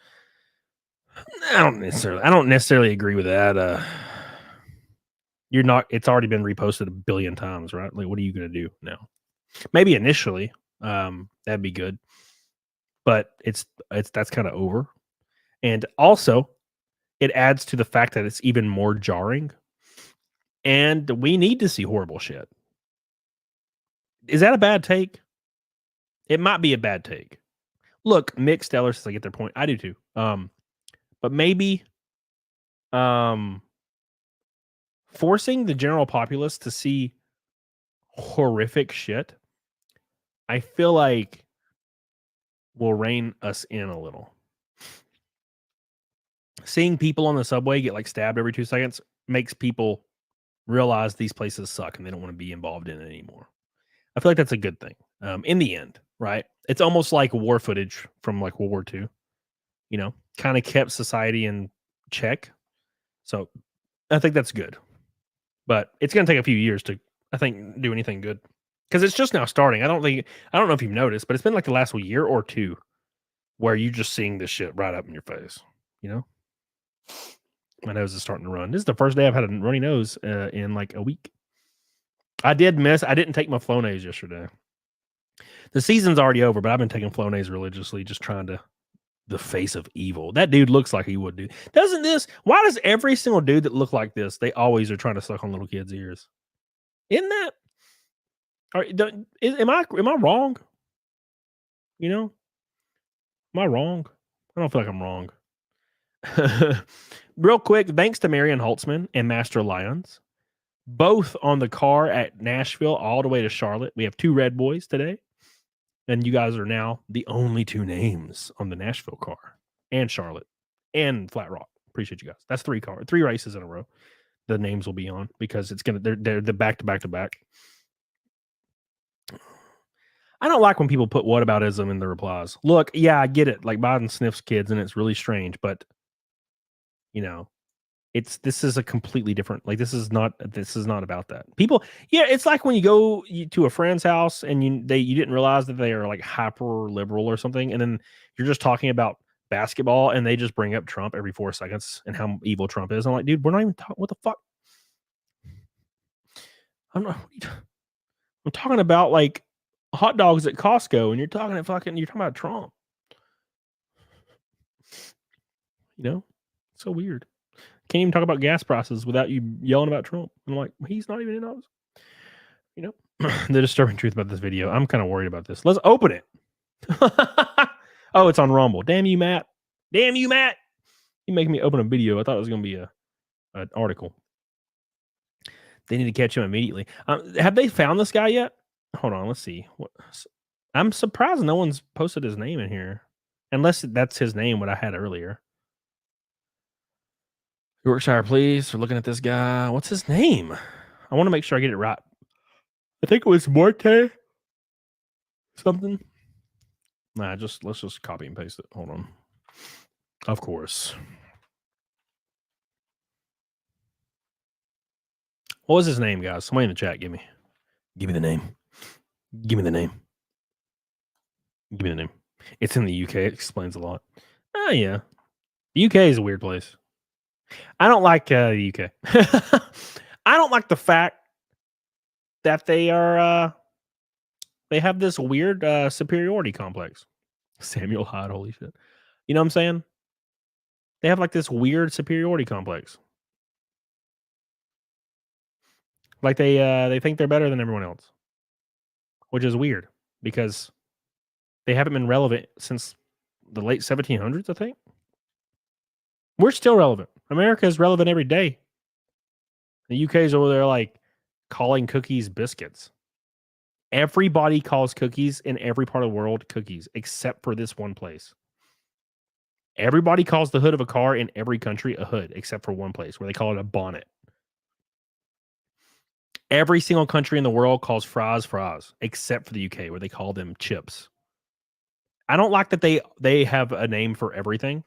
I don't necessarily agree with that. It's already been reposted a billion times, right? Like, what are you going to do now? Maybe initially, that'd be good, but that's kind of over. And also it adds to the fact that it's even more jarring, and we need to see horrible shit. Is that a bad take? It might be a bad take. Look, Mick Stellar says I get their point. I do too. But maybe forcing the general populace to see horrific shit, I feel like will rein us in a little. Seeing people on the subway get like stabbed every 2 seconds makes people realize these places suck and they don't want to be involved in it anymore. I feel like that's a good thing. In the end, right? It's almost like war footage from like World War II, kind of kept society in check. So I think that's good. But it's going to take a few years to, I think, do anything good. Because it's just now starting. I don't know if you've noticed, but it's been like the last year or two where you're just seeing this shit right up in your face. My nose is starting to run. This is the first day I've had a runny nose in like a week. I didn't take my Flonase yesterday. The season's already over, but I've been taking Flonase religiously, just trying to the face of evil. That dude looks like he would do. Why does every single dude that look like this, they always are trying to suck on little kids' ears? Isn't that? Am I wrong? Am I wrong? I don't feel like I'm wrong. Real quick, thanks to Marion Holtzman and Master Lyons, both on the car at Nashville all the way to Charlotte. We have 2 Red Boys today, and you guys are now the only 2 names on the Nashville car, and Charlotte, and Flat Rock. Appreciate you guys. That's 3 races in a row. The names will be on because they're the back to back to back. I don't like when people put whataboutism in the replies. Look, yeah, I get it. Like Biden sniffs kids, and it's really strange, but this is a completely different. Like this is not about that. People, yeah, it's like when you go to a friend's house and you didn't realize that they are like hyper liberal or something, and then you're just talking about basketball, and they just bring up Trump every 4 seconds and how evil Trump is. I'm like, dude, we're not even talking. What the fuck? I'm talking about like hot dogs at Costco, and you're talking about Trump. So weird. Can't even talk about gas prices without you yelling about Trump. I'm like, he's not even in office. The disturbing truth about this video. I'm kind of worried about this. Let's open it. Oh, it's on Rumble. Damn you, Matt. You making me open a video. I thought it was going to be an article. They need to catch him immediately. Have they found this guy yet? Hold on. Let's see. I'm surprised no one's posted his name in here. Unless that's his name, what I had earlier. Yorkshire, please. We're looking at this guy. What's his name? I want to make sure I get it right. I think it was Morte something. Nah, let's just copy and paste it. Hold on. Of course. What was his name, guys? Somebody in the chat, give me the name. Give me the name. It's in the UK. It explains a lot. Oh, yeah. The UK is a weird place. I don't like the UK. I don't like the fact that they have this weird superiority complex. Samuel Hyde, holy shit. You know what I'm saying? They have like this weird superiority complex. Like they think they're better than everyone else. Which is weird because they haven't been relevant since the late 1700s, I think. We're still relevant. America is relevant every day. The UK is over there like calling cookies biscuits. Everybody calls cookies in every part of the world cookies, except for this one place. Everybody calls the hood of a car in every country a hood, except for one place where they call it a bonnet. Every single country in the world calls fries, except for the UK, where they call them chips. I don't like that they have a name for everything.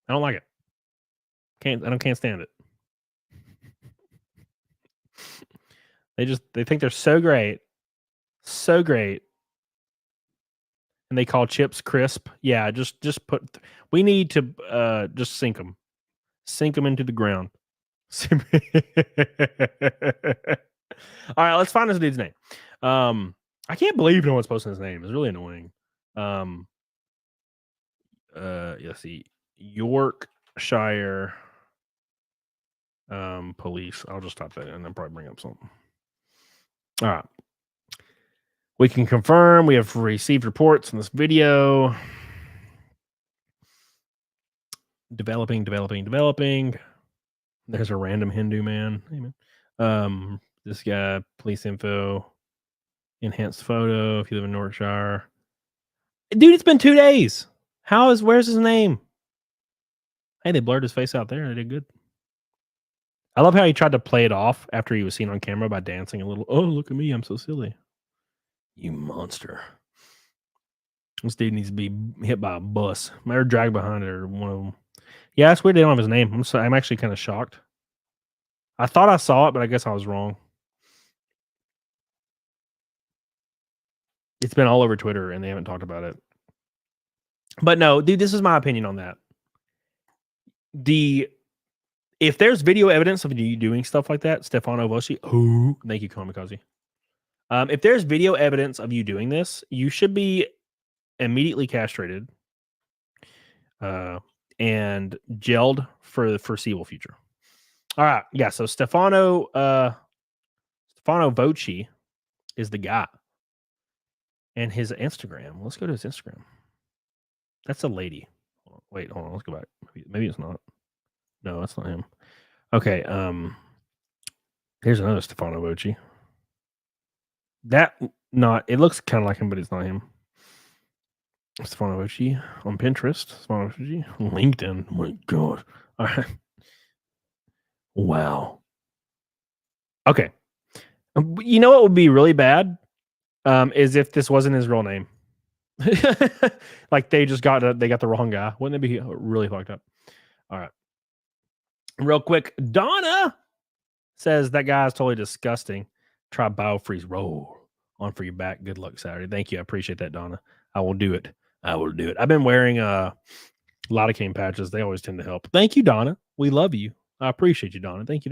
I don't like it. Can't stand it. They think they're so great. So great. And they call chips crisp. Yeah, just we need to just sink them. Sink them into the ground. All right, let's find this dude's name. I can't believe no one's posting his name. It's really annoying. Let's see. Yorkshire police. I'll just type that in and probably bring up something. All right. We can confirm we have received reports in this video. Developing. There's a random Hindu man. Hey, man. This guy, police info, enhanced photo. If you live in Yorkshire, dude, it's been 2 days. Where's his name? Hey, they blurred his face out there. They did good. I love how he tried to play it off after he was seen on camera by dancing a little. Oh, look at me, I'm so silly. You monster. This dude needs to be hit by a bus. Or dragged behind it, or one of them. Yeah, that's weird they don't have his name. I'm actually kind of shocked. I thought I saw it, but I guess I was wrong. It's been all over Twitter, and they haven't talked about it. But no, dude, this is my opinion on that. If there's video evidence of you doing stuff like that, Stefano Voi, thank you, Kamikaze. If there's video evidence of you doing this, you should be immediately castrated and jailed for the foreseeable future. All right, yeah. So Stefano Voi is the guy, and his Instagram. Let's go to his Instagram. That's a lady. Wait, hold on. Let's go back. Maybe it's not. No, that's not him. Okay. Here's another Stefano Voi. It looks kind of like him, but it's not him. Stefano Voi on Pinterest. Stefano Voi, LinkedIn. Oh my God. All right. Wow. Okay. You know what would be really bad? Is if this wasn't his real name. Like they got the wrong guy. Wouldn't it be really fucked up? All right. Real quick, Donna says that guy is totally disgusting. Try biofreeze roll on for your back. Good luck Saturday. Thank you. I appreciate that, Donna. I will do it. I've been wearing a lot of cane patches. They always tend to help. Thank you, Donna. We love you. I appreciate you, Donna. Thank you.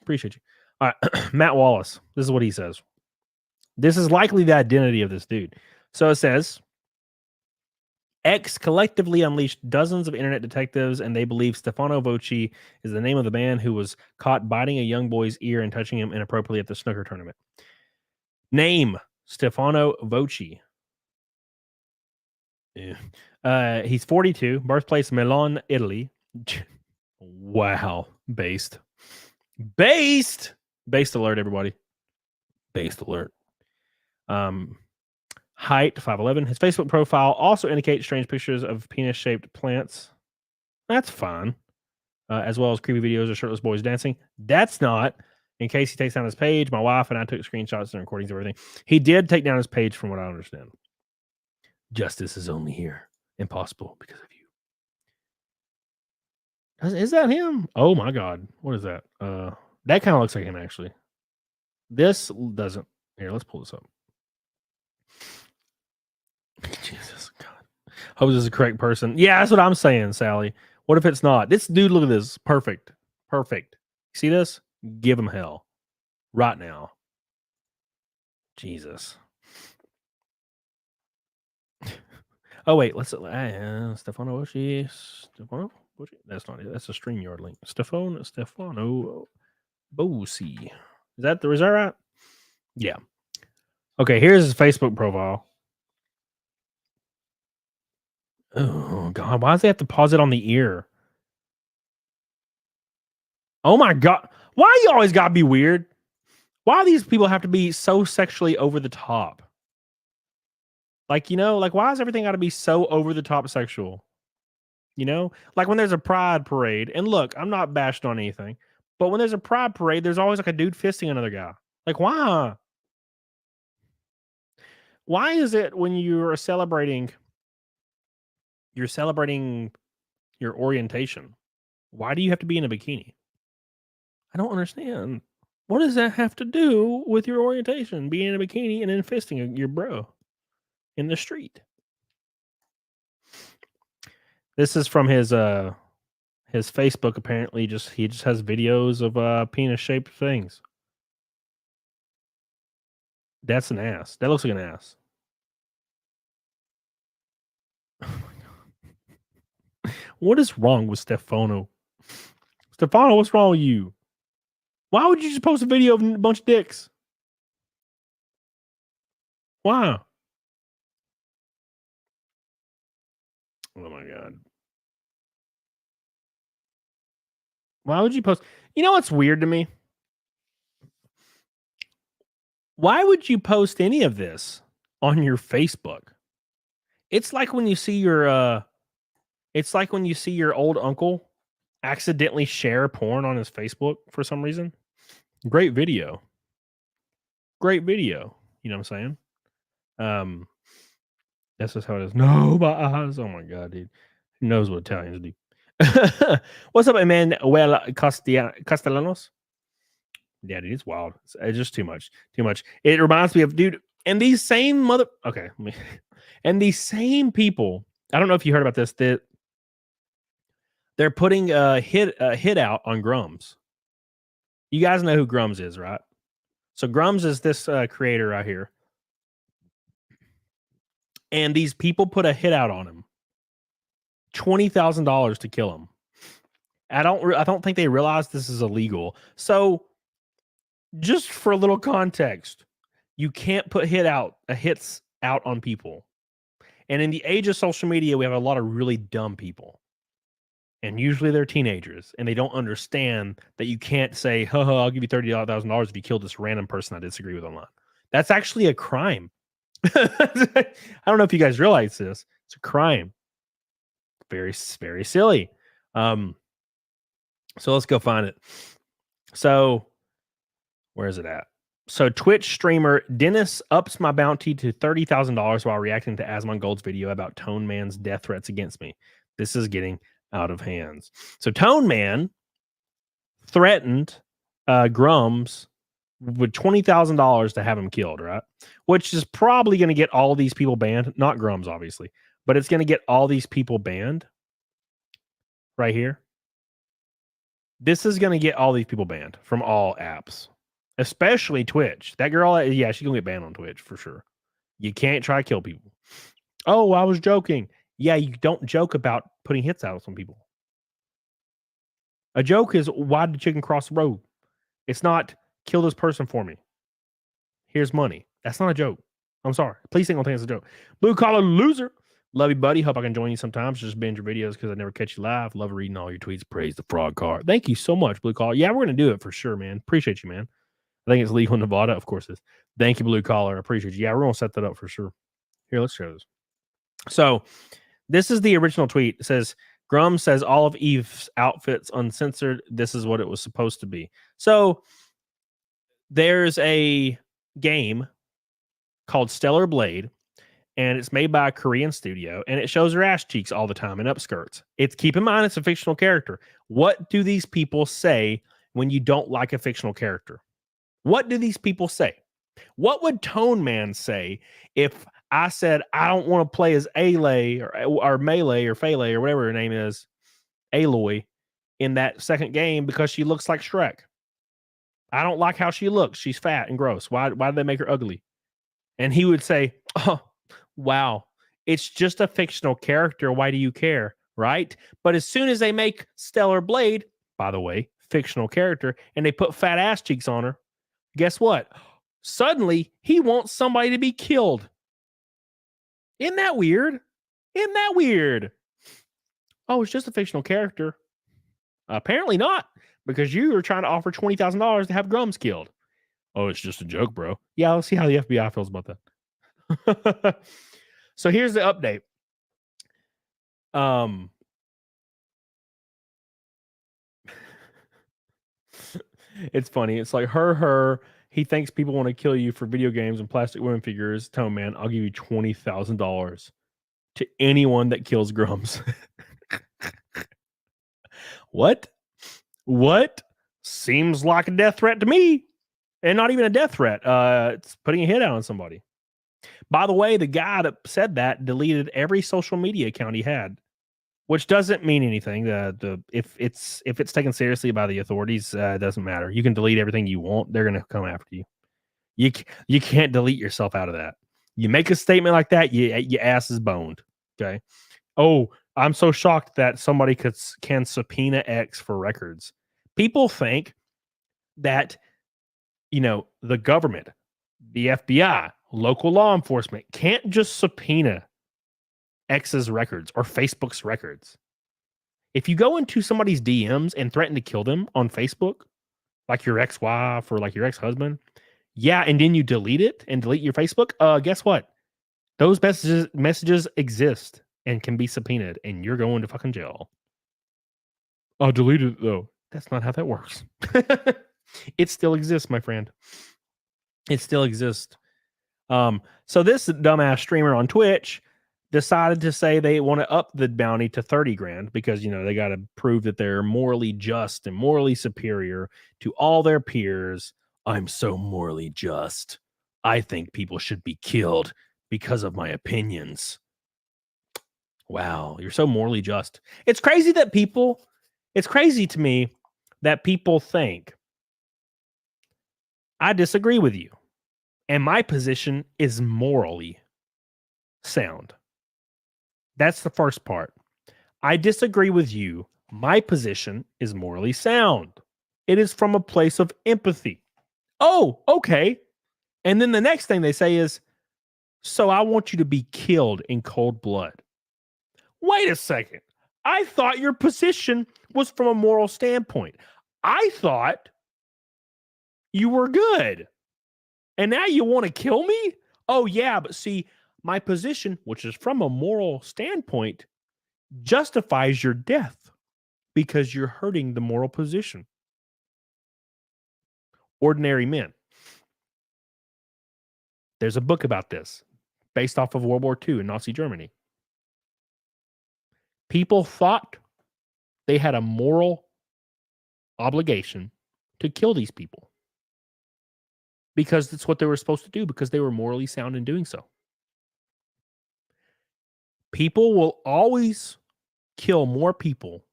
Appreciate you. All right. Matt Wallace. This is what he says. This is likely the identity of this dude. So it says, X collectively unleashed dozens of internet detectives, and they believe Stefano Voi is the name of the man who was caught biting a young boy's ear and touching him inappropriately at the snooker tournament. Name, Stefano Voi. Yeah. He's 42, birthplace Milan, Italy. Wow. Based alert, everybody. Based alert. Height 5'11". His Facebook profile also indicates strange pictures of penis-shaped plants. That's fine. As well as creepy videos of shirtless boys dancing. That's not. In case he takes down his page, my wife and I took screenshots and recordings of everything. He did take down his page, from what I understand. Justice is only here. Impossible because of you. Is that him? Oh my God. What is that? That kind of looks like him, actually. This doesn't. Here, let's pull this up. Jesus God. Hope this is the correct person. Yeah, that's what I'm saying, Sally. What if it's not? This dude, look at this. Perfect. See this? Give him hell. Right now. Jesus. Oh, wait. Let's Stefano Voi. Stefano Voi? That's not it. That's a StreamYard link. Stefano Voi. Is that right? Yeah. Okay, here's his Facebook profile. Oh God, why does he have to pause it on the ear? Oh my God. Why you always gotta be weird? Why do these people have to be so sexually over the top? Like, like why is everything gotta be so over the top sexual? Like when there's a pride parade, and look, I'm not bashed on anything, but when there's a pride parade, there's always like a dude fisting another guy. Like, why? Why is it when you're celebrating your orientation? Why do you have to be in a bikini? I don't understand. What does that have to do with your orientation? Being in a bikini and then fisting your bro in the street. This is from his Facebook. Apparently, he just has videos of penis shaped things. That's an ass. That looks like an ass. Oh my God. What is wrong with Stefano? Stefano, what's wrong with you? Why would you just post a video of a bunch of dicks? Why? Oh my God. Why would you post? You know what's weird to me? Why would you post any of this on your Facebook? It's like when you see your old uncle accidentally share porn on his Facebook for some reason. Great video. Great video. You know what I'm saying? That's just how it is. No, my eyes. Oh my God, dude. Who knows what Italians do? What's up, Emanuel Castellanos? Yeah, dude, it's wild. It's just too much. Too much. It reminds me of, dude, and these same and these same people, I don't know if you heard about this, that they're putting a hit out on Grums. You guys know who Grums is, right? So Grums is this creator right here. And these people put a hit out on him. $20,000 to kill him. I don't think they realize this is illegal. So just for a little context, you can't put hits out on people. And in the age of social media, we have a lot of really dumb people. And usually they're teenagers, and they don't understand that you can't say, haha, I'll give you $30,000 if you kill this random person I disagree with online. That's actually a crime. I don't know if you guys realize this. It's a crime. Very, very silly. So let's go find it. So where is it at? So Twitch streamer Dennis ups my bounty to $30,000 while reacting to Asmon Gold's video about Tone Man's death threats against me. This is getting out of hands. So Tone Man threatened Grums with $20,000 to have him killed, right? Which is probably going to get all these people banned. Not Grums, obviously, but it's going to get all these people banned right here. This is going to get all these people banned from all apps, especially Twitch. That girl, yeah, she's going to get banned on Twitch for sure. You can't try to kill people. Oh, I was joking. Yeah, you don't joke about putting hits out on some people. A joke is, why did the chicken cross the road? It's not, kill this person for me. Here's money. That's not a joke. I'm sorry. Please don't think it's a joke. Blue collar loser. Love you, buddy. Hope I can join you sometimes. Just binge your videos because I never catch you live. Love reading all your tweets. Praise the frog card. Thank you so much, Blue Collar. Yeah, we're going to do it for sure, man. Appreciate you, man. I think it's legal in Nevada. Of course it is. Thank you, Blue Collar. I appreciate you. Yeah, we're going to set that up for sure. Here, let's show this. So this is the original tweet. It says, Grum says all of Eve's outfits uncensored. This is what it was supposed to be. So there's a game called Stellar Blade, and it's made by a Korean studio, and it shows her ass cheeks all the time and upskirts. Keep in mind, it's a fictional character. What do these people say when you don't like a fictional character? What do these people say? What would Tone Man say if I said I don't want to play as Aloy or Melee or Felee or whatever her name is, Aloy, in that second game because she looks like Shrek? I don't like how she looks. She's fat and gross. Why did they make her ugly? And he would say, oh, wow, it's just a fictional character. Why do you care? Right? But as soon as they make Stellar Blade, by the way, fictional character, and they put fat ass cheeks on her, guess what? Suddenly, he wants somebody to be killed. Isn't that weird? Isn't that weird? Oh, it's just a fictional character. Apparently not, because you were trying to offer $20,000 to have Grums killed. Oh, it's just a joke, bro. Yeah, let's see how the FBI feels about that. So here's the update. It's funny. It's like her. He thinks people want to kill you for video games and plastic women figures. Tell him, man, I'll give you $20,000 to anyone that kills Grums. What? Seems like a death threat to me. And not even a death threat. It's putting a hit out on somebody. By the way, the guy that said that deleted every social media account he had, which doesn't mean anything. If it's taken seriously by the authorities, it doesn't matter. You can delete everything you want. They're going to come after you. You can't delete yourself out of that. You make a statement like that, your ass is boned. Okay. Oh, I'm so shocked that somebody can subpoena X for records. People think that, the government, the FBI, local law enforcement can't just subpoena X's records or Facebook's records. If you go into somebody's DMs and threaten to kill them on Facebook, like your ex-wife or like your ex-husband, yeah, and then you delete it and delete your Facebook, guess what? Those messages exist and can be subpoenaed, and you're going to fucking jail. I'll delete it, though. That's not how that works. It still exists, my friend. It still exists. So this dumbass streamer on Twitch decided to say they want to up the bounty to 30 grand because, they got to prove that they're morally just and morally superior to all their peers. I'm so morally just. I think people should be killed because of my opinions. Wow, you're so morally just. It's crazy to me that people think I disagree with you. And my position is morally sound. That's the first part. I disagree with you. My position is morally sound. It is from a place of empathy. Oh, okay. And then the next thing they say is, so I want you to be killed in cold blood. Wait a second. I thought your position was from a moral standpoint. I thought you were good. And now you want to kill me? Oh, yeah, but see, my position, which is from a moral standpoint, justifies your death because you're hurting the moral position. Ordinary men. There's a book about this based off of World War II in Nazi Germany. People thought they had a moral obligation to kill these people because that's what they were supposed to do because they were morally sound in doing so. People will always kill more people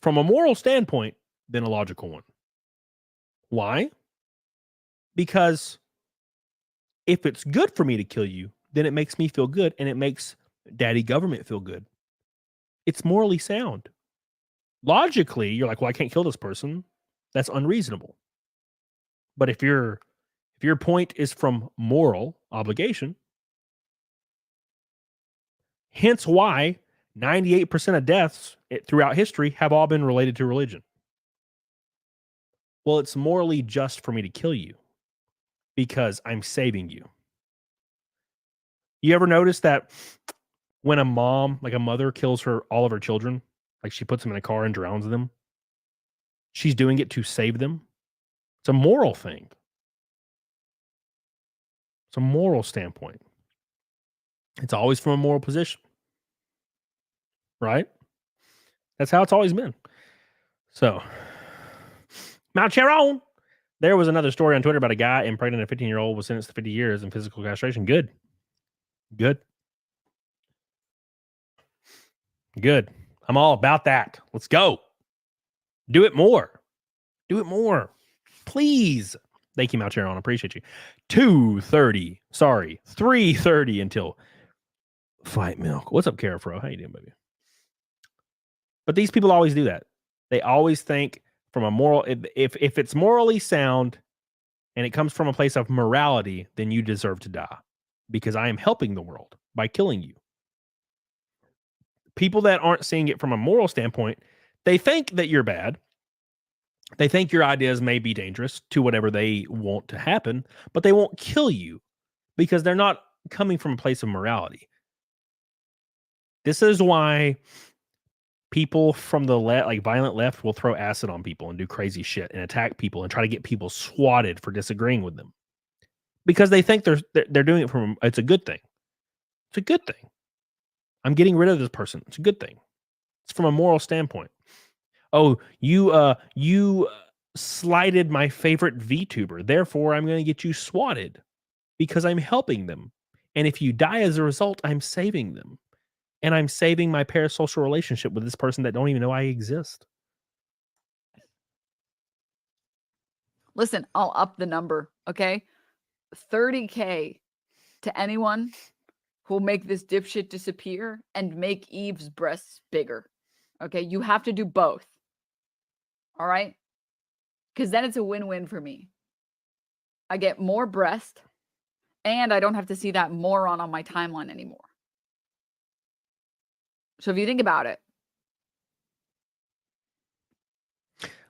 from a moral standpoint than a logical one. Why? Because if it's good for me to kill you, then it makes me feel good and it makes daddy government feel good. It's morally sound. Logically, you're like, well, I can't kill this person. That's unreasonable. But if your point is from moral obligation, hence why 98% of deaths throughout history have all been related to religion. Well, it's morally just for me to kill you because I'm saving you. You ever notice that when a mother kills all of her children, like she puts them in a car and drowns them, she's doing it to save them? It's a moral thing. It's a moral standpoint. It's always from a moral position. Right? That's how it's always been. So, Mount Charon. There was another story on Twitter about a guy impregnating a 15-year-old was sentenced to 50 years in physical castration. Good. I'm all about that. Let's go. Do it more. Please. Thank you, Mount Charon. Appreciate you. 3:30 until Fight Milk. What's up, Carafro? How you doing, baby? But these people always do that. They always think from a moral, if it's morally sound and it comes from a place of morality, then you deserve to die because I am helping the world by killing you. People that aren't seeing it from a moral standpoint, they think that you're bad They think your ideas may be dangerous to whatever they want to happen, but they won't kill you because they're not coming from a place of morality. This is why people from the left, like violent left, will throw acid on people and do crazy shit and attack people and try to get people swatted for disagreeing with them, because they think they're doing it from, it's a good thing. It's a good thing. I'm getting rid of this person. It's a good thing. It's from a moral standpoint. Oh, you slighted my favorite VTuber, therefore I'm going to get you swatted because I'm helping them. And if you die as a result, I'm saving them. And I'm saving my parasocial relationship with this person that don't even know I exist. Listen, I'll up the number, okay? $30K to anyone who'll make this dipshit disappear and make Eve's breasts bigger. Okay, you have to do both. All right? Because then it's a win-win for me. I get more breast, and I don't have to see that moron on my timeline anymore. So if you think about it.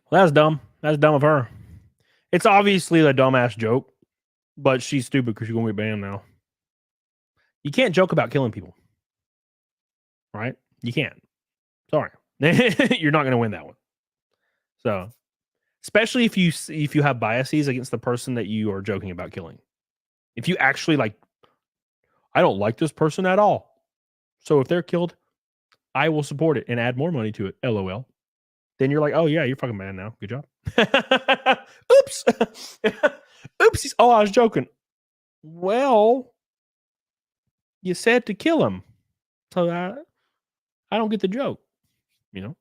Well, that's dumb. That's dumb of her. It's obviously a dumbass joke, but she's stupid because she's going to be banned now. You can't joke about killing people. Right? You can't. Sorry. You're not going to win that one. So, especially if you have biases against the person that you are joking about killing. If you actually I don't like this person at all. So if they're killed, I will support it and add more money to it. LOL. Then you're like, oh yeah, you're fucking bad now. Good job. Oops. Oopsies. Oh, I was joking. Well, you said to kill him. So I don't get the joke. You know?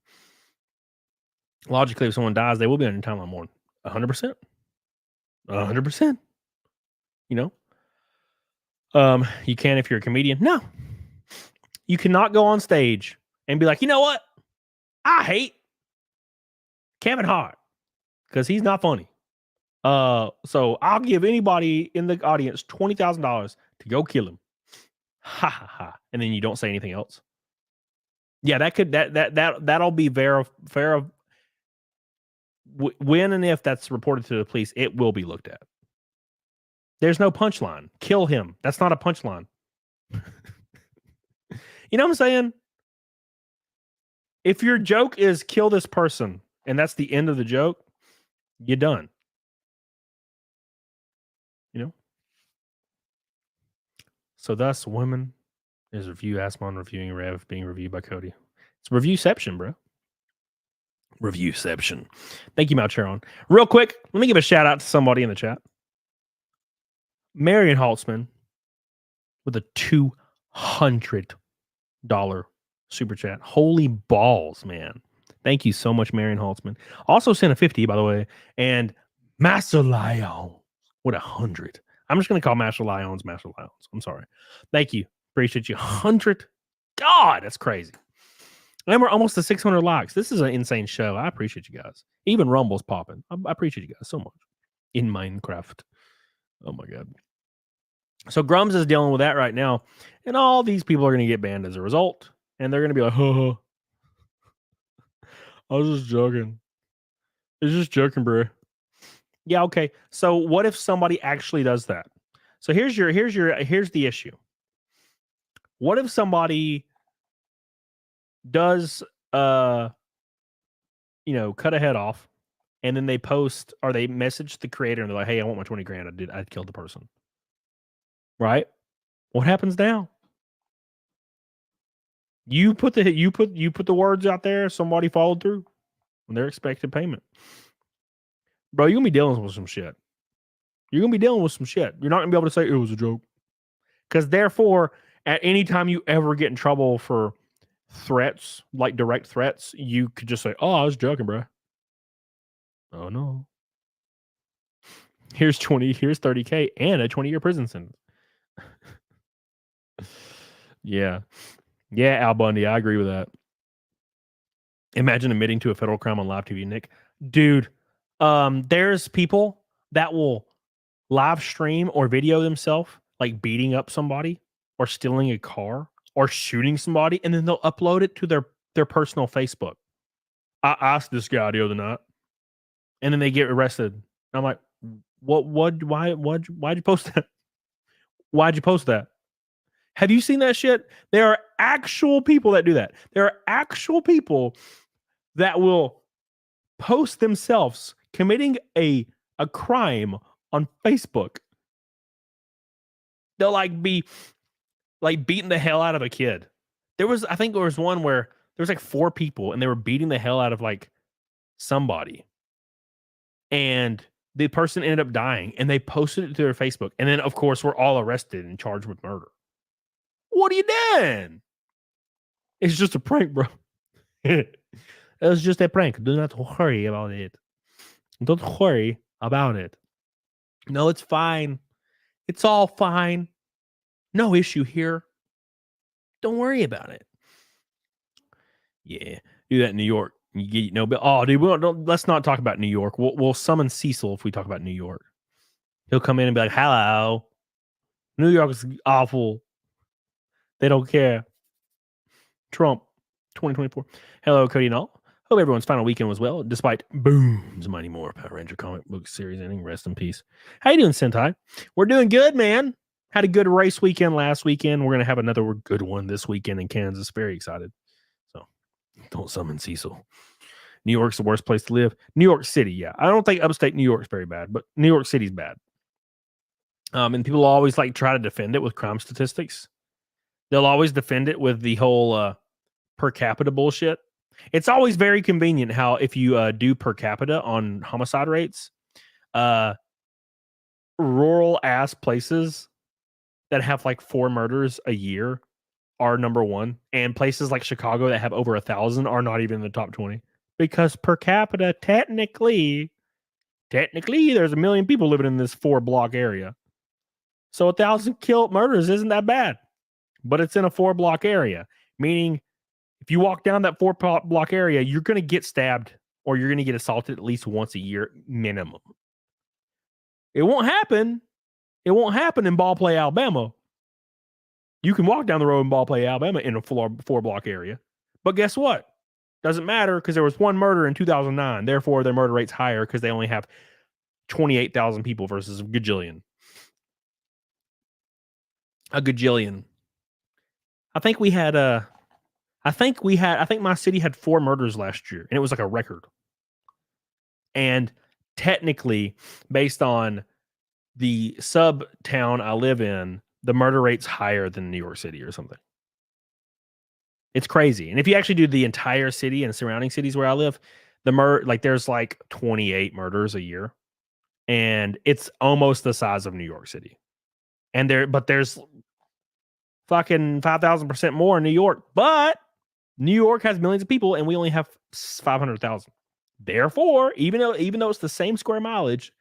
Logically, if someone dies, they will be on your timeline more. 100%. 100%. You know? You can if you're a comedian. No. You cannot go on stage and be like, you know what? I hate Kevin Hart because he's not funny. So I'll give anybody in the audience $20,000 to go kill him. Ha ha ha. And then you don't say anything else. Yeah, that'll be when and if that's reported to the police, it will be looked at. There's no punchline. Kill him. That's not a punchline. You know what I'm saying? If your joke is kill this person and that's the end of the joke, you're done. You know? So thus, women is review Asmon reviewing Rev being reviewed by Cody. It's reviewception, bro. Reviewception. Thank you, Malcheron. Real quick, let me give a shout out to somebody in the chat. Marion Haltzman with a $200 super chat. Holy balls, man. Thank you so much, Marion Haltzman. Also sent a 50, by the way. And Master Lion with 100. I'm just going to call Master Lions Master Lions. I'm sorry. Thank you. Appreciate you. 100. God, that's crazy. And we're almost to 600 likes. This is an insane show. I appreciate you guys. Even Rumble's popping. I appreciate you guys so much. In Minecraft. Oh my God. So Grums is dealing with that right now. And all these people are going to get banned as a result. And they're going to be like, huh. I was just joking. It's just joking, bro. Yeah, okay. So what if somebody actually does that? So here's the issue. What if somebody does cut a head off, and then they post or they message the creator and they're like, hey, I want my 20 grand. I killed the person. Right? What happens now? You put the words out there, somebody followed through, and they're expected payment. Bro, you're gonna be dealing with some shit. You're gonna be dealing with some shit. You're not gonna be able to say it was a joke. Because therefore, at any time you ever get in trouble for threats, like direct threats, you could just say, oh, I was joking, bro. Oh no. Here's 30K and a 20-year prison sentence. Yeah. Yeah, Al Bundy, I agree with that. Imagine admitting to a federal crime on live TV, Nick. Dude, there's people that will live stream or video themselves like beating up somebody or stealing a car or shooting somebody, and then they'll upload it to their personal Facebook. I asked this guy the other night, and then they get arrested. And I'm like, why'd you post that? Why'd you post that? Have you seen that shit? There are actual people that do that. There are actual people that will post themselves committing a crime on Facebook. They'll like be like beating the hell out of a kid. I think there was one where there was like 4 people and they were beating the hell out of like somebody. And the person ended up dying and they posted it to their Facebook. And then of course we're all arrested and charged with murder. What are you doing? It's just a prank, bro. It was just a prank. Do not worry about it. Don't worry about it. No, it's fine. It's all fine. No issue here. Don't worry about it. Yeah, do that in New York. You get no, but oh, dude, let's not talk about New York. We'll summon Cecil if we talk about New York. He'll come in and be like, "Hello, New York is awful. They don't care." Trump, 2024. Hello, Cody and all. Hope everyone's final weekend was well, despite Boom's Mighty More Power Ranger comic book series ending. Rest in peace. How you doing, Sentai? We're doing good, man. Had a good race weekend last weekend. We're going to have another good one this weekend in Kansas. Very excited. So don't summon Cecil. New York's the worst place to live. New York City, yeah. I don't think upstate New York's very bad, but New York City's bad. And people always like try to defend it with crime statistics. They'll always defend it with the whole per capita bullshit. It's always very convenient how if you do per capita on homicide rates, rural ass places that have like 4 murders a year are number 1, and places like Chicago that have over 1,000 are not even in the top 20 because per capita, technically, there's 1 million people living in this 4-block area. So 1,000 murders isn't that bad, but it's in a 4-block area, meaning if you walk down that 4-block area, you're going to get stabbed or you're going to get assaulted at least once a year minimum. It won't happen. It won't happen in Ballplay, Alabama. You can walk down the road in Ballplay, Alabama in a 4-block area. But guess what? Doesn't matter because there was 1 murder in 2009. Therefore, their murder rate's higher because they only have 28,000 people versus a gajillion. A gajillion. I think my city had 4 murders last year, and it was like a record. And technically, based on the sub town I live in, the murder rate's higher than New York City or something. It's crazy. And if you actually do the entire city and surrounding cities where I live, there's like 28 murders a year, and it's almost the size of New York City. And there's fucking 5,000% more in New York, but New York has millions of people and we only have 500,000. Therefore, even though it's the same square mileage,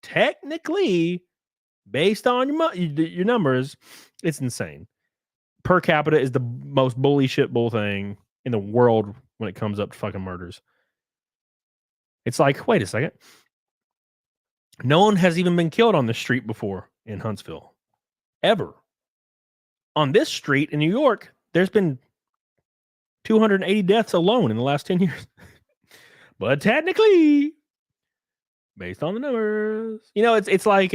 technically, based on your numbers, it's insane. Per capita is the most bully shit bull thing in the world when it comes up to fucking murders. It's like, wait a second. No one has even been killed on this street before in Huntsville. Ever. On this street in New York, there's been 280 deaths alone in the last 10 years. But technically, based on the numbers, it's like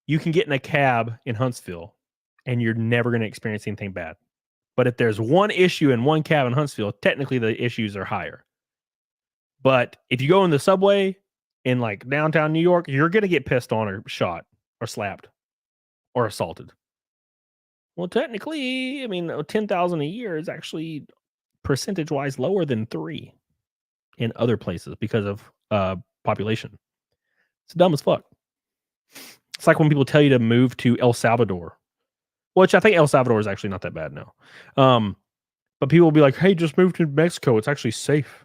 you can get in a cab in Huntsville and you're never going to experience anything bad. But if there's one issue in one cab in Huntsville, technically the issues are higher. But if you go in the subway in like downtown New York, you're going to get pissed on or shot or slapped or assaulted. Well, technically, 10,000 a year is actually percentage-wise lower than 3 in other places because of population. It's dumb as fuck. It's like when people tell you to move to El Salvador, which I think El Salvador is actually not that bad now. But people will be like, "Hey, just move to Mexico. It's actually safe."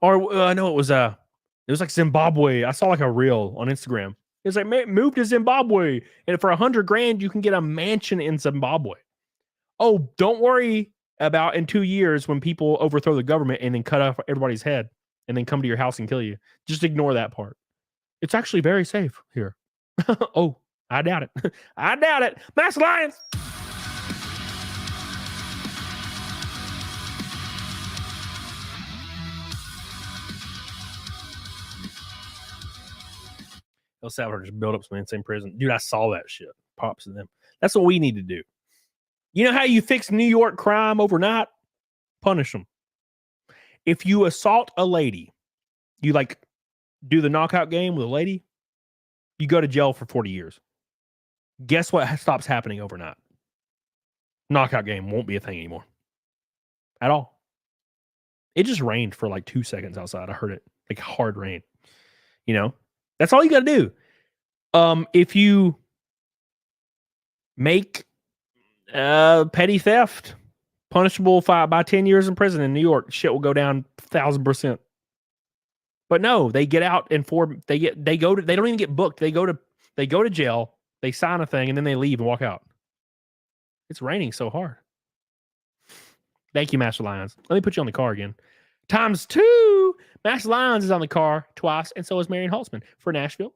Or I know it was like Zimbabwe. I saw like a reel on Instagram. It's like, move to Zimbabwe, and for $100,000 you can get a mansion in Zimbabwe. Oh, don't worry about in 2 years when people overthrow the government and then cut off everybody's head and then come to your house and kill you. Just ignore that part. It's actually very safe here. Oh, I doubt it. I doubt it. Mass Lions. El Salvador just built up some insane prison. Dude, I saw that shit. Props to them. That's what we need to do. You know how you fix New York crime overnight? Punish them. If you assault a lady, you like do the knockout game with a lady, you go to jail for 40 years. Guess what stops happening overnight? Knockout game won't be a thing anymore. At all. It just rained for like 2 seconds outside. I heard it. Like hard rain. You know? That's all you got to do. If you make petty theft punishable by 10 years in prison in New York, shit will go down 1,000%. But no, they get out and they don't even get booked. They go to jail, they sign a thing, and then they leave and walk out. It's raining so hard. Thank you, Master Lions. Let me put you on the car again. ×2. Master Lions is on the car twice, and so is Marion Holtzman for Nashville,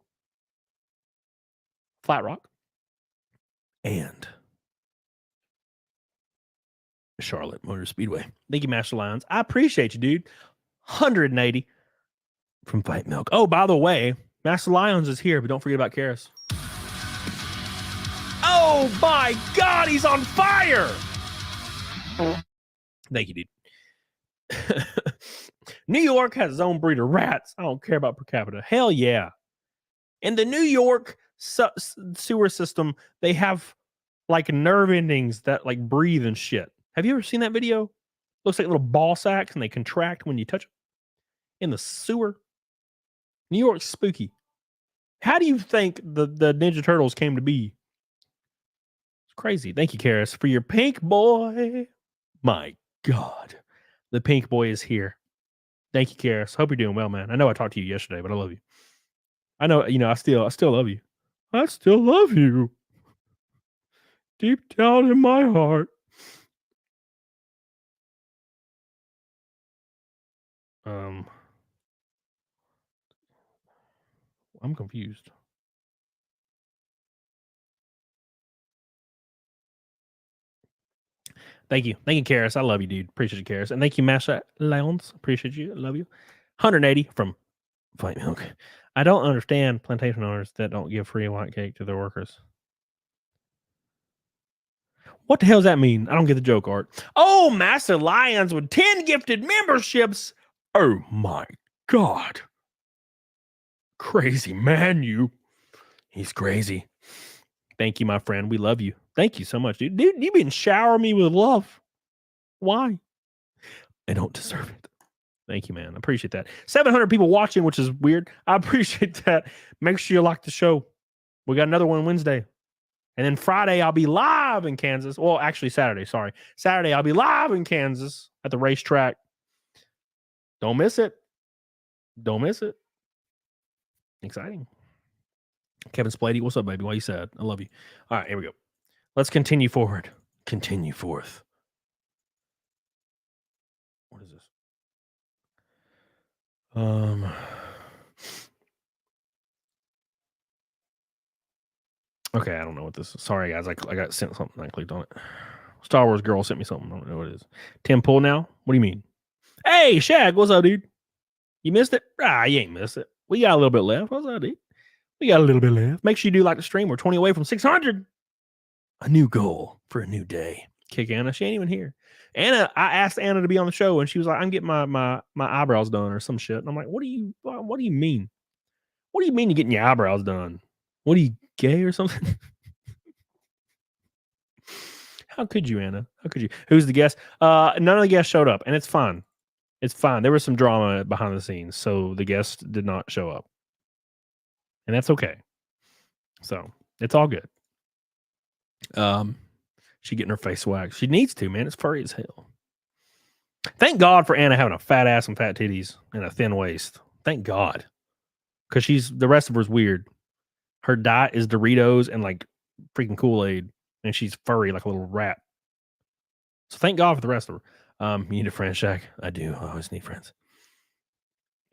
Flat Rock, and Charlotte Motor Speedway. Thank you, Master Lions. I appreciate you, dude. 180 from Fight Milk. Oh, by the way, Master Lions is here, but don't forget about Karis. Oh my God, he's on fire! Thank you, dude. New York has its own breed of rats. I don't care about per capita. Hell yeah. In the New York sewer system, they have like nerve endings that like breathe and shit. Have you ever seen that video? Looks like little ball sacks and they contract when you touch them. In the sewer. New York's spooky. How do you think the Ninja Turtles came to be? It's crazy. Thank you, Karis, for your pink boy. My God. The pink boy is here. Thank you, Karis. Hope you're doing well, man. I know I talked to you yesterday, but I love you. I know, I still love you. I still love you. Deep down in my heart. I'm confused. Thank you. Thank you, Karis. I love you, dude. Appreciate you, Karis. And thank you, Masha Lowndes. Appreciate you. Love you. 180 from Fight Milk. I don't understand plantation owners that don't give free white cake to their workers. What the hell does that mean? I don't get the joke, Art. Oh, Master Lions with 10 gifted memberships. Oh, my God. Crazy man, you. He's crazy. Thank you, my friend. We love you. Thank you so much, dude. Dude, you've been showering me with love. Why? I don't deserve it. Thank you, man. I appreciate that. 700 people watching, which is weird. I appreciate that. Make sure you like the show. We got another one Wednesday. And then Friday, I'll be live in Kansas. Well, actually, Saturday. Sorry. Saturday, I'll be live in Kansas at the racetrack. Don't miss it. Don't miss it. Exciting. Kevin Spladey, what's up, baby? Why you sad? I love you. All right, here we go. Let's continue forward. Continue forth. What is this? Okay, I don't know what this is. Sorry, guys. I got sent something. I clicked on it. Star Wars girl sent me something. I don't know what it is. Tim Pull now? What do you mean? Hey, Shag, what's up, dude? You missed it? You ain't missed it. We got a little bit left. What's up, dude? We got a little bit left. Make sure you do like the stream. We're 20 away from 600. A new goal for a new day. Kick Anna. She ain't even here. Anna, I asked Anna to be on the show, and she was like, "I'm getting my eyebrows done or some shit." And I'm like, "What do you mean? What do you mean you're getting your eyebrows done? What are you, gay or something?" How could you, Anna? How could you? Who's the guest? None of the guests showed up, and it's fine. It's fine. There was some drama behind the scenes, so the guest did not show up. And that's okay. So it's all good. She getting her face waxed. She needs to, man. It's furry as hell. Thank God for Anna having a fat ass and fat titties and a thin waist. Thank God. Because the rest of her's weird. Her diet is Doritos and like freaking Kool-Aid. And she's furry like a little rat. So thank God for the rest of her. You need a friend, Shaq? I do. I always need friends.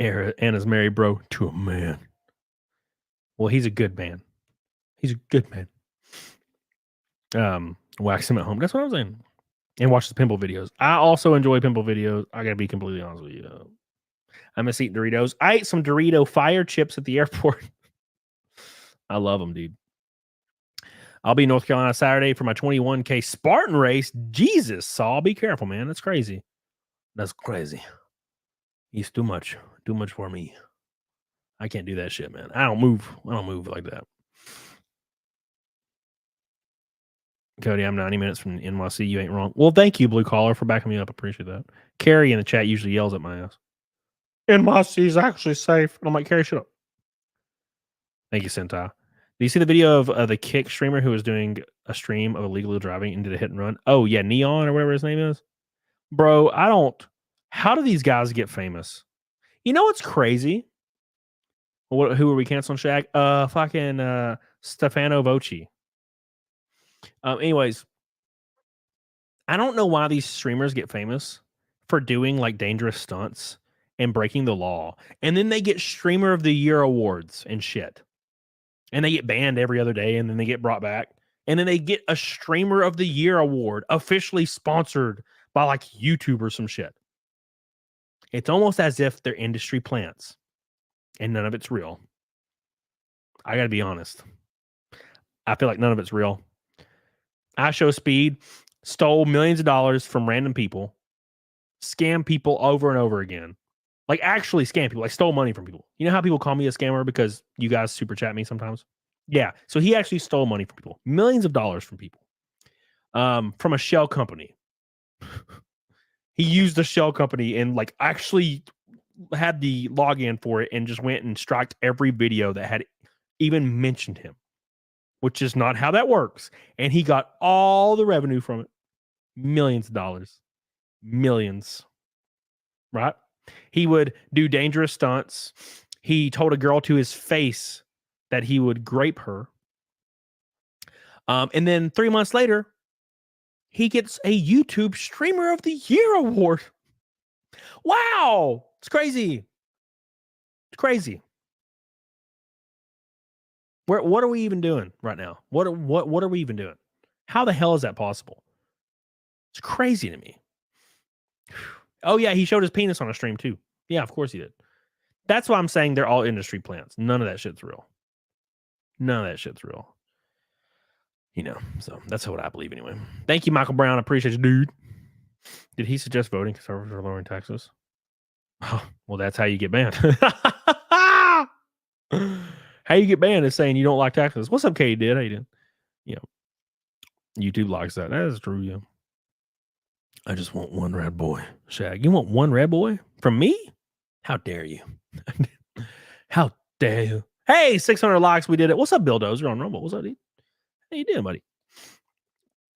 Anna's married, bro, to a man. Well, he's a good man. He's a good man. Wax him at home. That's what I'm saying. And watch the pimple videos. I also enjoy pimple videos. I gotta be completely honest with you. I miss eating Doritos. I ate some Dorito fire chips at the airport. I love them, dude. I'll be in North Carolina Saturday for my 21K Spartan race. Jesus, Saul, be careful, man. That's crazy. That's crazy. He's too much for me. I can't do that shit, man. I don't move like that. Cody, I'm 90 minutes from NYC. You ain't wrong. Well, thank you, Blue Collar, for backing me up. Appreciate that. Carrie in the chat usually yells at my ass. NYC is actually safe. And I'm like, Carrie, shut up. Thank you, Sentai. Do you see the video of the Kick streamer who was doing a stream of illegally driving and did a hit and run? Oh, yeah, Neon or whatever his name is. Bro, how do these guys get famous? You know what's crazy? Who are we canceling, Shaq? Fucking Stefano Voi. Anyways, I don't know why these streamers get famous for doing like dangerous stunts and breaking the law. And then they get Streamer of the Year awards and shit. And they get banned every other day and then they get brought back. And then they get a Streamer of the Year award officially sponsored by like YouTube or some shit. It's almost as if they're industry plants and none of it's real. I got to be honest. I feel like none of it's real. I Show Speed stole millions of dollars from random people, scammed people over and over again. Like actually scam people, like stole money from people. You know how people call me a scammer because you guys super chat me sometimes? Yeah. So he actually stole money from people, millions of dollars from people, from a shell company. He used a shell company and like actually had the login for it and just went and striked every video that had even mentioned him, which is not how that works. And he got all the revenue from it. Millions of dollars. Millions. Right? He would do dangerous stunts. He told a girl to his face that he would grape her. And then 3 months later, he gets a YouTube Streamer of the Year award. Wow. It's crazy. It's crazy. What are we even doing right now? What are we even doing? How the hell is that possible? It's crazy to me. Oh yeah, he showed his penis on a stream too. Yeah, of course he did. That's why I'm saying they're all industry plants. None of that shit's real. None of that shit's real. You know, so that's what I believe anyway. Thank you, Michael Brown. I appreciate you, dude. Did he suggest voting conservatives are lowering taxes? Oh, well, that's how you get banned. How you get banned is saying you don't like taxes. What's up, Katie? Did how you doing? Yeah, YouTube likes that. That is true. Yeah. I just want one red boy. Shag, you want one red boy from me? How dare you? How dare you? Hey, 600 likes. We did it. What's up, Bill Dozer on Rumble? What's up, dude? How you doing, buddy?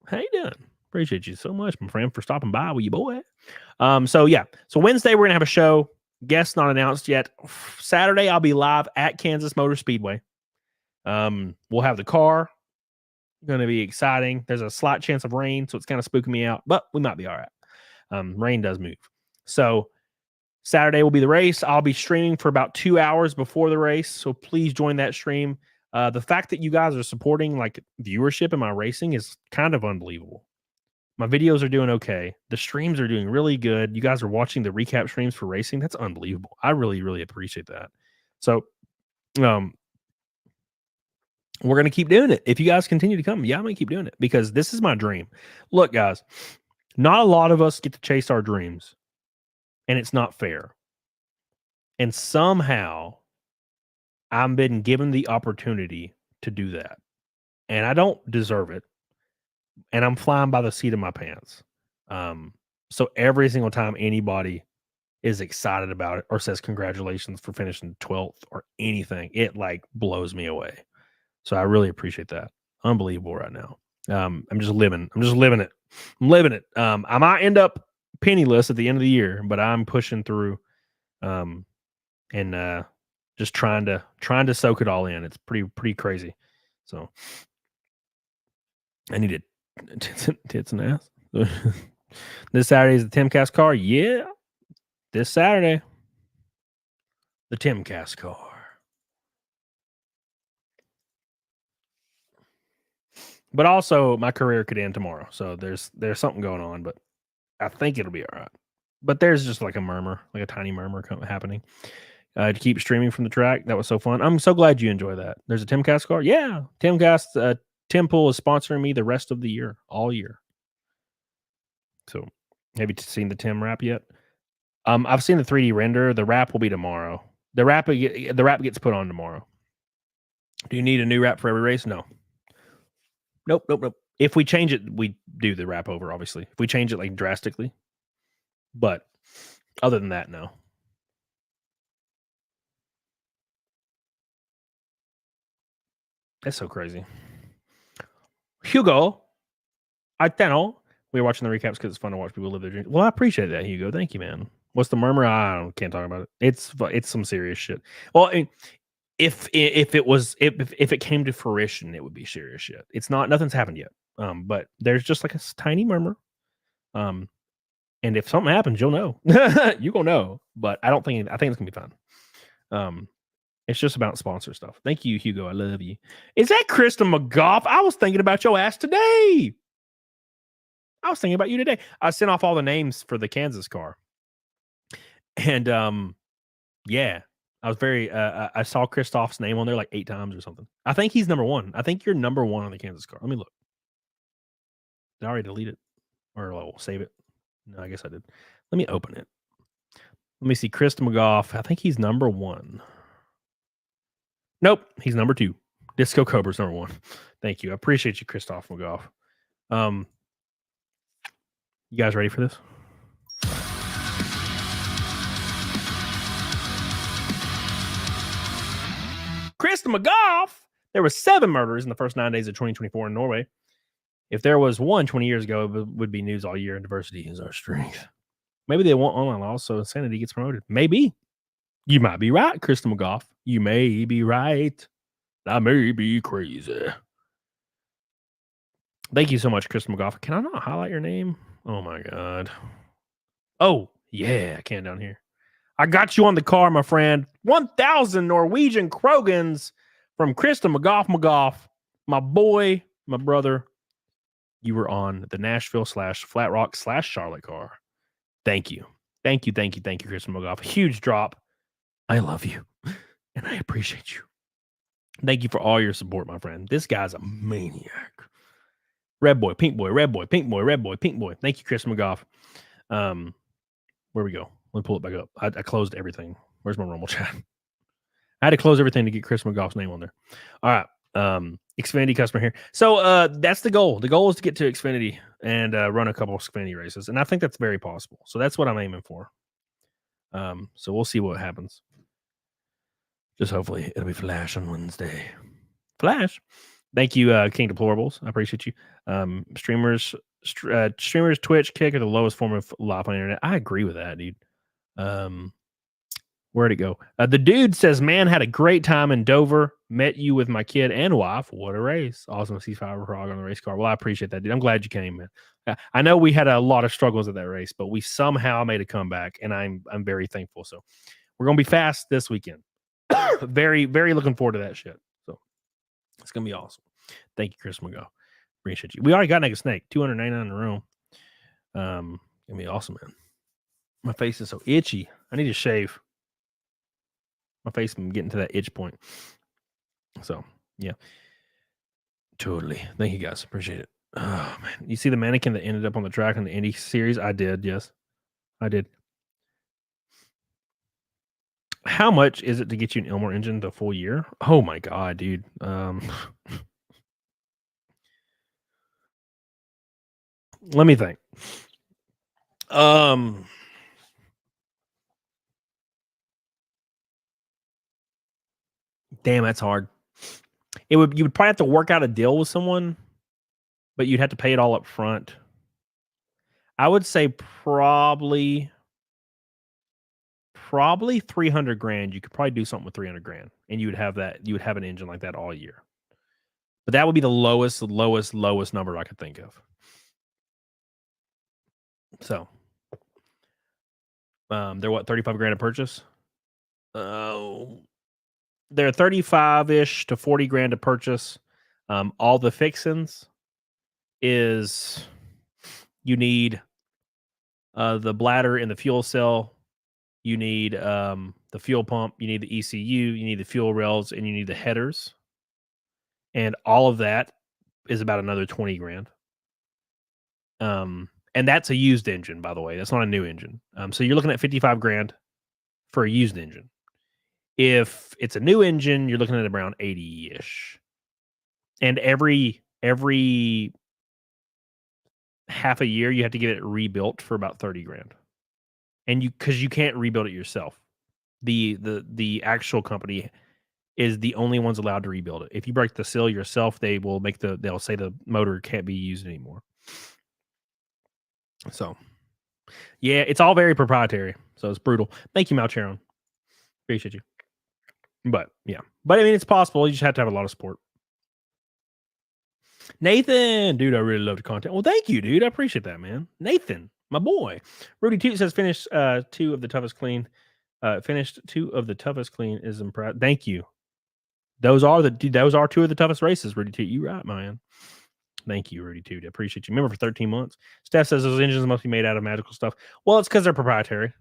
How you doing? Appreciate you so much, my friend, for stopping by with you, boy. So yeah. So Wednesday we're gonna have a show. Guests not announced yet. Saturday I'll be live at Kansas Motor Speedway. We'll have the car. Going to be exciting. There's a slight chance of rain, so it's kind of spooking me out, but we might be all right. Rain does move. So Saturday will be the race. I'll be streaming for about 2 hours before the race, so please join that stream. The fact that you guys are supporting like viewership in my racing is kind of unbelievable. My videos are doing okay. The streams are doing really good. You guys are watching the recap streams for racing. That's unbelievable. I really, really appreciate that. So, we're going to keep doing it. If you guys continue to come, yeah, I'm going to keep doing it because this is my dream. Look, guys, not a lot of us get to chase our dreams, and it's not fair. And somehow I've been given the opportunity to do that, and I don't deserve it. And I'm flying by the seat of my pants. So every single time anybody is excited about it or says congratulations for finishing 12th or anything, it like blows me away. So I really appreciate that. Unbelievable right now. I'm just living it. I'm living it. I might end up penniless at the end of the year, but I'm pushing through and just trying to soak it all in. It's pretty crazy. So I need tits and ass. This Saturday is the Timcast car. Yeah. This Saturday. The Timcast car. But also, my career could end tomorrow, so there's something going on. But I think it'll be all right. But there's just like a murmur, like a tiny murmur happening. to keep streaming from the track. That was so fun. I'm so glad you enjoy that. There's a Timcast car. Yeah, Timcast. Tim Pool is sponsoring me the rest of the year, all year. So, have you seen the Tim wrap yet? I've seen the 3D render. The wrap will be tomorrow. The wrap gets put on tomorrow. Do you need a new wrap for every race? No. Nope. If we change it, we do the wrap over, obviously. If we change it like drastically. But other than that, no. That's so crazy. Hugo, I know. We were watching the recaps because it's fun to watch people live their dreams. Well, I appreciate that, Hugo. Thank you, man. What's the murmur? Can't talk about it. It's some serious shit. Well, I mean, if it came to fruition, it would be serious shit. It's not. Nothing's happened yet. But there's just like a tiny murmur. And if something happens, you'll know. You gonna know. But I think it's gonna be fun. It's just about sponsor stuff. Thank you, Hugo. I love you. Is that Krista McGough? I was thinking about your ass today. I was thinking about you today. I sent off all the names for the Kansas car. And yeah, I was very I saw Christoph's name on there like 8 times or something. I think he's number 1. I think you're number 1 on the Kansas car. Let me look. Did I already delete it? Or I'll save it? No, I guess I did. Let me open it. Let me see. Krista McGough. I think he's number 1. Nope, he's number 2. Disco Cobra's number 1. Thank you. I appreciate you, Christoph McGough. You guys ready for this? Krista McGough! There were 7 murders in the first 9 days of 2024 in Norway. If there was one 20 years ago, it would be news all year, and diversity is our strength. Maybe they want online laws so insanity gets promoted. Maybe. You might be right, Krista McGough. You may be right. I may be crazy. Thank you so much, Krista McGough. Can I not highlight your name? Oh, my God. Oh, yeah, I can down here. I got you on the car, my friend. 1,000 Norwegian Krogans from Krista McGough. My boy, my brother. You were on the Nashville /Flat Rock /Charlotte car. Thank you. Thank you, Krista McGough. Huge drop. I love you, and I appreciate you. Thank you for all your support, my friend. This guy's a maniac. Red boy, pink boy, red boy, pink boy, red boy, pink boy. Thank you, Krista McGough. Where we go? Let me pull it back up. I closed everything. Where's my Rumble chat? I had to close everything to get Chris McGoff's name on there. All right. Xfinity customer here. So that's the goal. The goal is to get to Xfinity and run a couple of Xfinity races. And I think that's very possible. So that's what I'm aiming for. So we'll see what happens. Just hopefully it'll be Flash on Wednesday. Flash. Thank you, King Deplorables. I appreciate you. Streamers, Twitch, Kick are the lowest form of life on the internet. I agree with that, dude. Where'd it go? The dude says, man, had a great time in Dover. Met you with my kid and wife. What a race. Awesome to see Fiverr Frog on the race car. Well, I appreciate that, dude. I'm glad you came, man. I know we had a lot of struggles at that race, but we somehow made a comeback, and I'm very thankful. So we're going to be fast this weekend. Very, very looking forward to that shit. So it's going to be awesome. Thank you, Chris McGo. Appreciate you. We already got Naked Snake, 299 in a room. Going to be awesome, man. My face is so itchy. I need to shave. My face is getting to that itch point. So, yeah. Totally. Thank you, guys. Appreciate it. Oh, man. You see the mannequin that ended up on the track in the Indy series? I did, yes. I did. How much is it to get you an Elmore engine the full year? Oh, my God, dude. Let me think. Damn, that's hard. You would probably have to work out a deal with someone, but you'd have to pay it all up front. I would say probably 300 grand. You could probably do something with 300 grand, and you would have an engine like that all year. But that would be the lowest number I could think of. So, they're what, 35 grand a purchase? They're 35-ish to 40 grand to purchase. All the fixins is you need the bladder and the fuel cell you need the fuel pump, you need the ECU, you need the fuel rails, and you need the headers. And all of that is about another 20 grand. And that's a used engine, by the way. That's not a new engine. So you're looking at 55 grand for a used engine. If it's a new engine, you're looking at around 80-ish. And every half a year, you have to get it rebuilt for about 30 grand. And because you can't rebuild it yourself. The actual company is the only ones allowed to rebuild it. If you break the seal yourself, they'll say the motor can't be used anymore. So, yeah, it's all very proprietary. So it's brutal. Thank you, Malcheron. Appreciate you. But yeah, I mean, it's possible. You just have to have a lot of support. Nathan, dude, I really love the content. Well, thank you, dude. I appreciate that, man. Nathan, my boy. Rudy Toot says finished 2 of the toughest clean. Finished 2 of the toughest clean is impressed. Thank you. Those are 2 of the toughest races, Rudy Toot. You right, man. Thank you, Rudy Toot. I appreciate you. Remember, for 13 months. Steph says those engines must be made out of magical stuff. Well, it's because they're proprietary,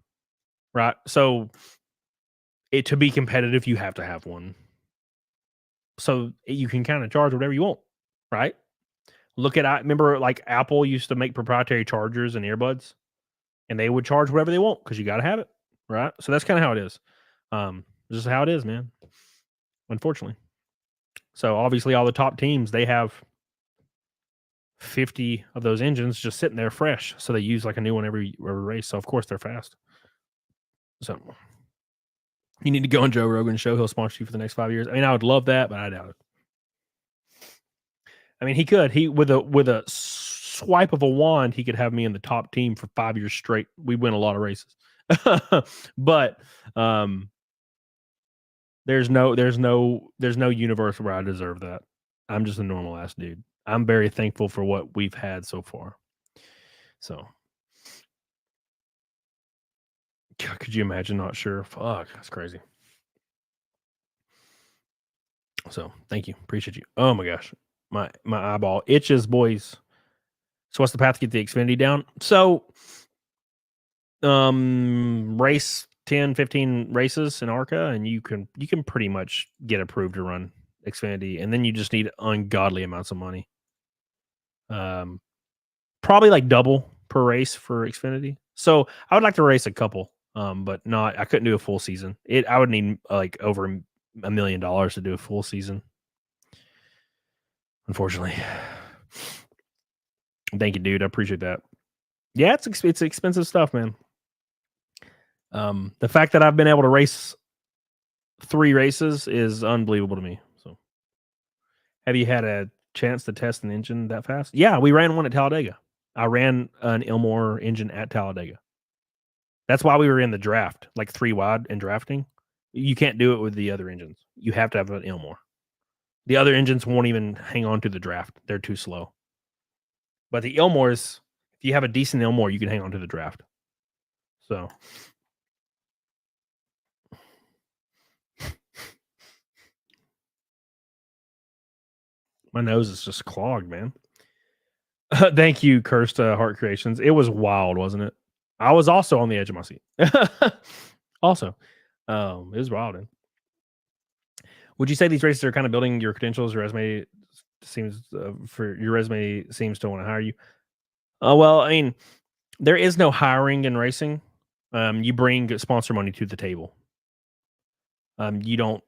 right? So to be competitive, you have to have one. So you can kind of charge whatever you want, right? Remember, like Apple used to make proprietary chargers and earbuds, and they would charge whatever they want because you got to have it, right? So that's kind of how it is. This is how it is, man. Unfortunately. So obviously, all the top teams, they have 50 of those engines just sitting there fresh. So they use like a new one every race. So of course they're fast. So you need to go on Joe Rogan's show. He'll sponsor you for the next 5 years. I mean, I would love that, but I doubt it. I mean, he could. With a swipe of a wand, he could have me in the top team for 5 years straight. We win a lot of races. But there's no universe where I deserve that. I'm just a normal ass dude. I'm very thankful for what we've had so far. So, God, could you imagine? Not sure. Fuck, that's crazy. So, thank you. Appreciate you. Oh my gosh. My eyeball itches, boys. So what's the path to get the Xfinity down? So race 10, 15 races in ARCA, and you can pretty much get approved to run Xfinity, and then you just need ungodly amounts of money. Probably like double per race for Xfinity. So I would like to race a couple, but I couldn't do a full season. I would need like over $1 million to do a full season. Unfortunately. Thank you, dude. I appreciate that. Yeah, it's expensive stuff, man. The fact that I've been able to race 3 races is unbelievable to me. So, have you had a chance to test an engine that fast? Yeah, we ran one at Talladega. I ran an Ilmor engine at Talladega. That's why we were in the draft, like 3 wide and drafting. You can't do it with the other engines. You have to have an Ilmor. The other engines won't even hang on to the draft. They're too slow. But the Ilmors, if you have a decent Ilmor, you can hang on to the draft. So, my nose is just clogged, man. Thank you, Cursed Heart Creations. It was wild, wasn't it? I was also on the edge of my seat. Also, it was wild. Man. Would you say these races are kind of building your credentials? Your resume seems to want to hire you. Well, I mean, there is no hiring in racing. You bring sponsor money to the table. You don't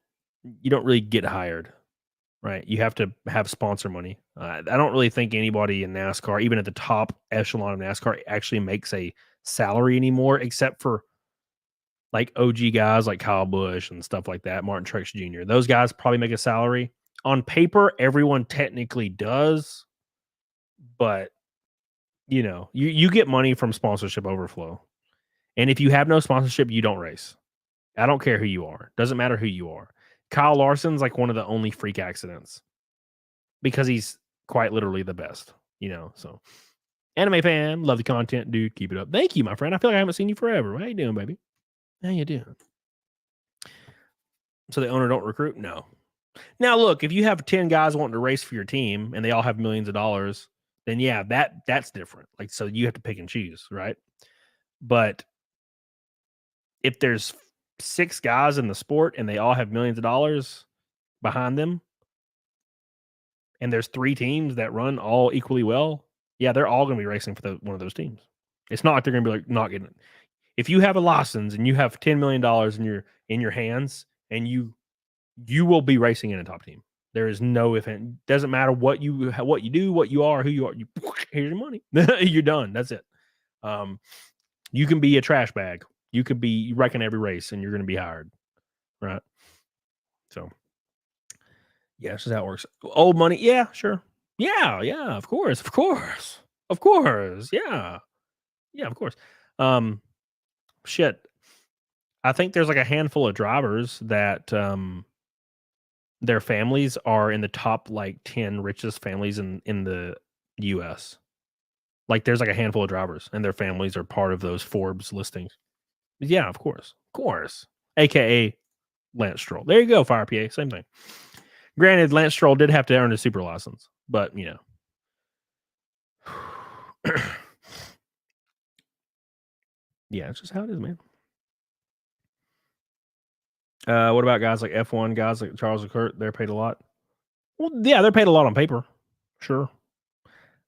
really get hired. Right. You have to have sponsor money. I don't really think anybody in NASCAR, even at the top echelon of NASCAR, actually makes a salary anymore, except for like OG guys like Kyle Busch and stuff like that, Martin Truex Jr. Those guys probably make a salary. On paper, everyone technically does, but you get money from sponsorship overflow. And if you have no sponsorship, you don't race. I don't care who you are. Doesn't matter who you are. Kyle Larson's like one of the only freak accidents because he's quite literally the best, so anime fan, love the content, dude. Keep it up. Thank you, my friend. I feel like I haven't seen you forever. How you doing, baby? How you doing? So the owner don't recruit? No. Now look, if you have 10 guys wanting to race for your team and they all have millions of dollars, then yeah, that's different. Like, so you have to pick and choose, right? But if there's 6 guys in the sport and they all have millions of dollars behind them, and there's 3 teams that run all equally well, yeah, they're all going to be racing for one of those teams. It's not like they're going to be like not getting it. If you have a license and you have $10 million in your hands, and you will be racing in a top team. There is no if and doesn't matter what you do, what you are, who you are. Here's your money. You're done. That's it. You can be a trash bag. You could be wrecking every race, and you're going to be hired, right? So, yeah, that's just how it works. Old money, yeah, sure, yeah, of course, yeah, of course. Shit. I think there's like a handful of drivers that their families are in the top like 10 richest families in the US. Like there's like a handful of drivers and their families are part of those Forbes listings. Yeah, of course. AKA Lance Stroll. There you go, Fire PA. Same thing. Granted, Lance Stroll did have to earn a super license, but you know. Yeah, it's just how it is, man. What about guys like F1 guys like Charles Leclerc? They're paid a lot. Well, yeah, they're paid a lot on paper, sure.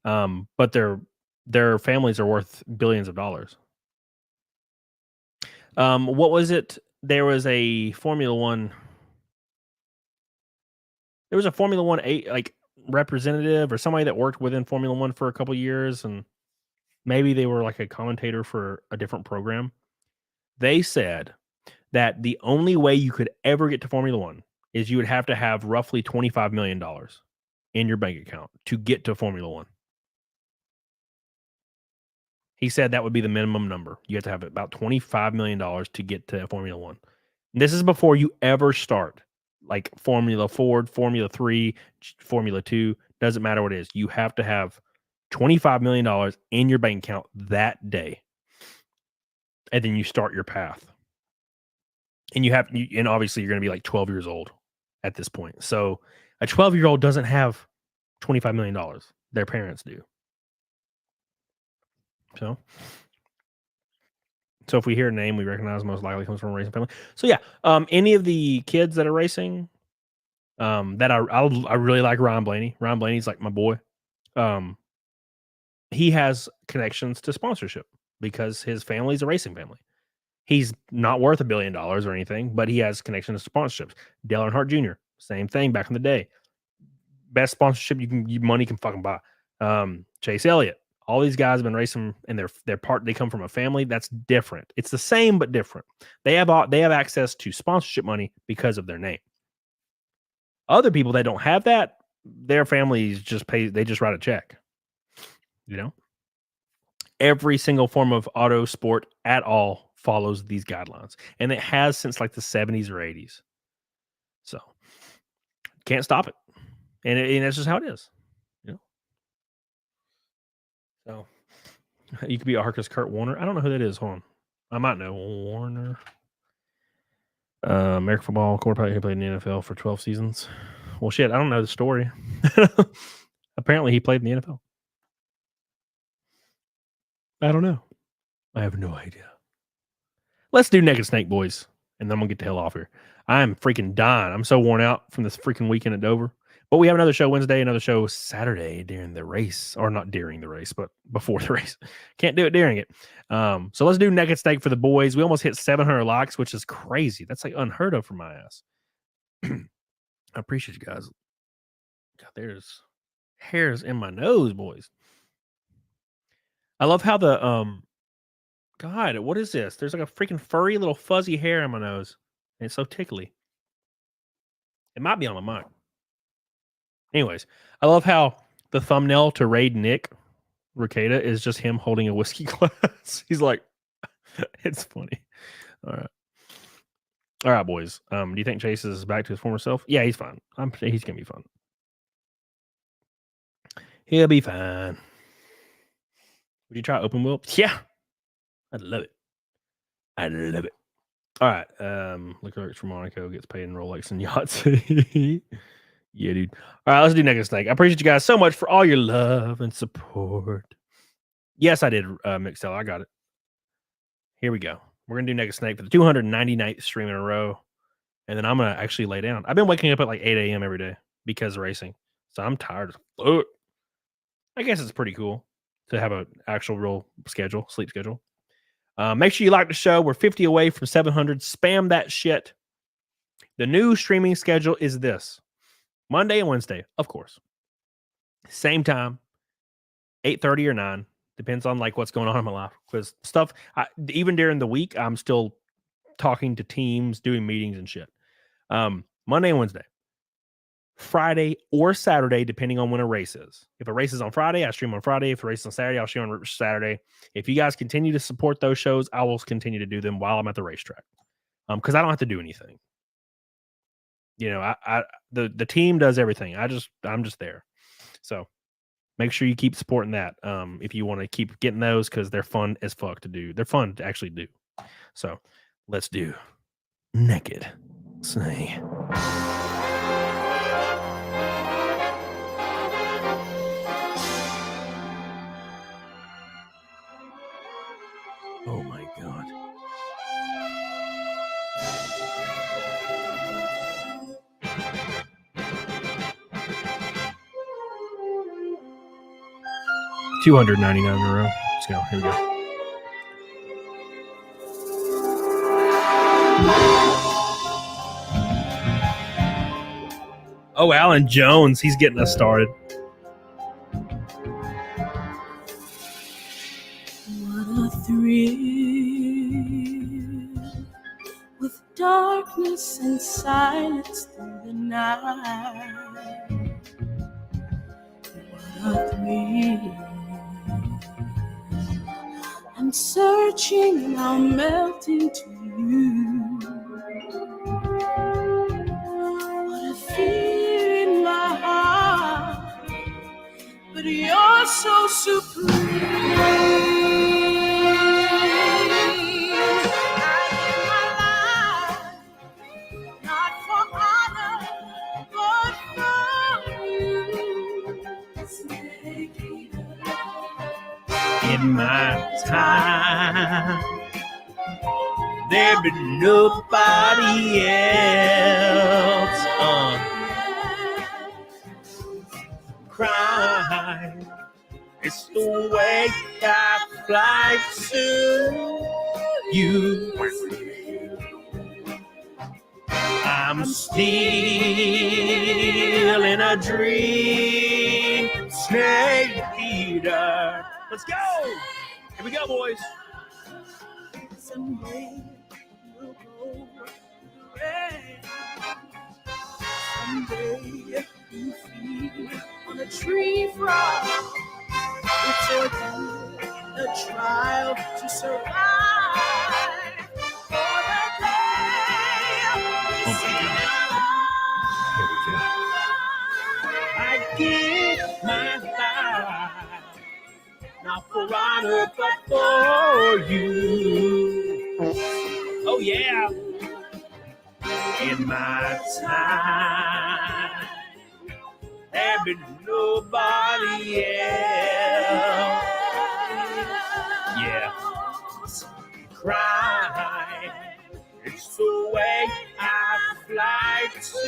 But their families are worth billions of dollars. What was it? There was a Formula One. There was a Formula One like representative or somebody that worked within Formula One for a couple years, and maybe they were like a commentator for a different program. They said that the only way you could ever get to Formula One is you would have to have roughly $25 million in your bank account to get to Formula One. He said that would be the minimum number. You have to have about $25 million to get to Formula One. And this is before you ever start. Like Formula Ford, Formula 3, Formula 2, doesn't matter what it is. You have to have $25 million in your bank account that day. And then you start your path. And and obviously you're going to be like 12 years old at this point. So a 12-year-old doesn't have $25 million. Their parents do. So if we hear a name we recognize, most likely comes from a racing family. So yeah, any of the kids that are racing, that I really like Ryan Blaney. Ryan Blaney's like my boy. He has connections to sponsorship because his family's a racing family. He's not worth $1 billion or anything, but he has connections to sponsorships. Dale Earnhardt Jr., same thing back in the day. Best sponsorship money can fucking buy. Chase Elliott. All these guys have been racing, and they come from a family that's different. It's the same but different. They have access to sponsorship money because of their name. Other people that don't have that, their families just pay. They just write a check. You know, every single form of auto sport at all follows these guidelines, and it has since like the 70s or 80s. So can't stop it, and that's just how it is. So you could be Arcus Kurt Warner. I don't know who that is. Hold on. I might know Warner. American football quarterback who played in the NFL for 12 seasons. Well, shit, I don't know the story. Apparently he played in the NFL. I don't know. I have no idea. Let's do Naked Snake, boys, and then I'm going to get the hell off here. I'm freaking dying. I'm so worn out from this freaking weekend at Dover. But we have another show Wednesday, another show Saturday during the race, or not during the race, but before the race. Can't do it during it. So let's do Naked Snake for the boys. We almost hit 700 likes, which is crazy. That's like unheard of for my ass. I appreciate you guys. God, there's hairs in my nose, boys. I love how the God, what is this? There's like a freaking furry little fuzzy hair in my nose. And it's so tickly. It might be on my mic. Anyways, I love how the thumbnail to Raid Nick Ricada is just him holding a whiskey glass. He's like, it's funny. All right, boys. Do you think Chase is back to his former self? Yeah, he's fine. He's gonna be fine. He'll be fine. Would you try open wheel? Yeah, I love it. I love it. All right. Leclerc from Monaco gets paid in Rolex and yachts. Yeah, dude. All right, let's do Naked Snake. I appreciate you guys so much for all your love and support. Yes, I did, Mixel. I got it. Here we go. We're going to do Naked Snake for the 299th stream in a row. And then I'm going to actually lay down. I've been waking up at like 8 a.m. every day because of racing. So I'm tired as fuck. I guess it's pretty cool to have an actual real schedule, sleep schedule. Make sure you like the show. We're 50 away from 700. Spam that shit. The new streaming schedule is this. Monday and Wednesday, of course. Same time, 8:30 or 9. Depends on like what's going on in my life. Because stuff, even during the week, I'm still talking to teams, doing meetings and shit. Monday and Wednesday. Friday or Saturday, depending on when a race is. If a race is on Friday, I stream on Friday. If a race is on Saturday, I'll stream on Saturday. If you guys continue to support those shows, I will continue to do them while I'm at the racetrack. Because I don't have to do anything. You know, the team does everything. I'm just there. So make sure you keep supporting that. If you want to keep getting those, because they're fun as fuck to do. They're fun to actually do. So let's do Naked Snake. Oh my God. $299 in a row. Let's go. Here we go. Oh, Alan Jones. He's getting us started. What a thrill with darkness and silence through the night. What a thrill. I'm searching and I'm melting to you. What a fear in my heart, but you're so supreme. In my time, there be nobody else crying. It's the way I fly to you. I'm still in a dream, snake eater. Let's go. Here we go, boys. Someday we'll go red. Someday you feed on a tree frog. It's a trial to survive. For the day we see I give my life. Not for honor, but for you. Oh, yeah. In my time, there been nobody else. Yeah. Cry. It's the way I fly to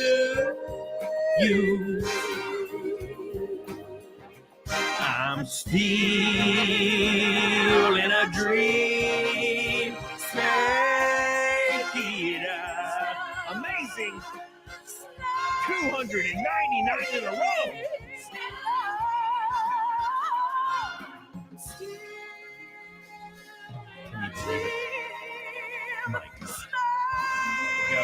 you. I'm still in a dream, snake eater. Amazing. 299 in a row. Can you believe it? My God. Go.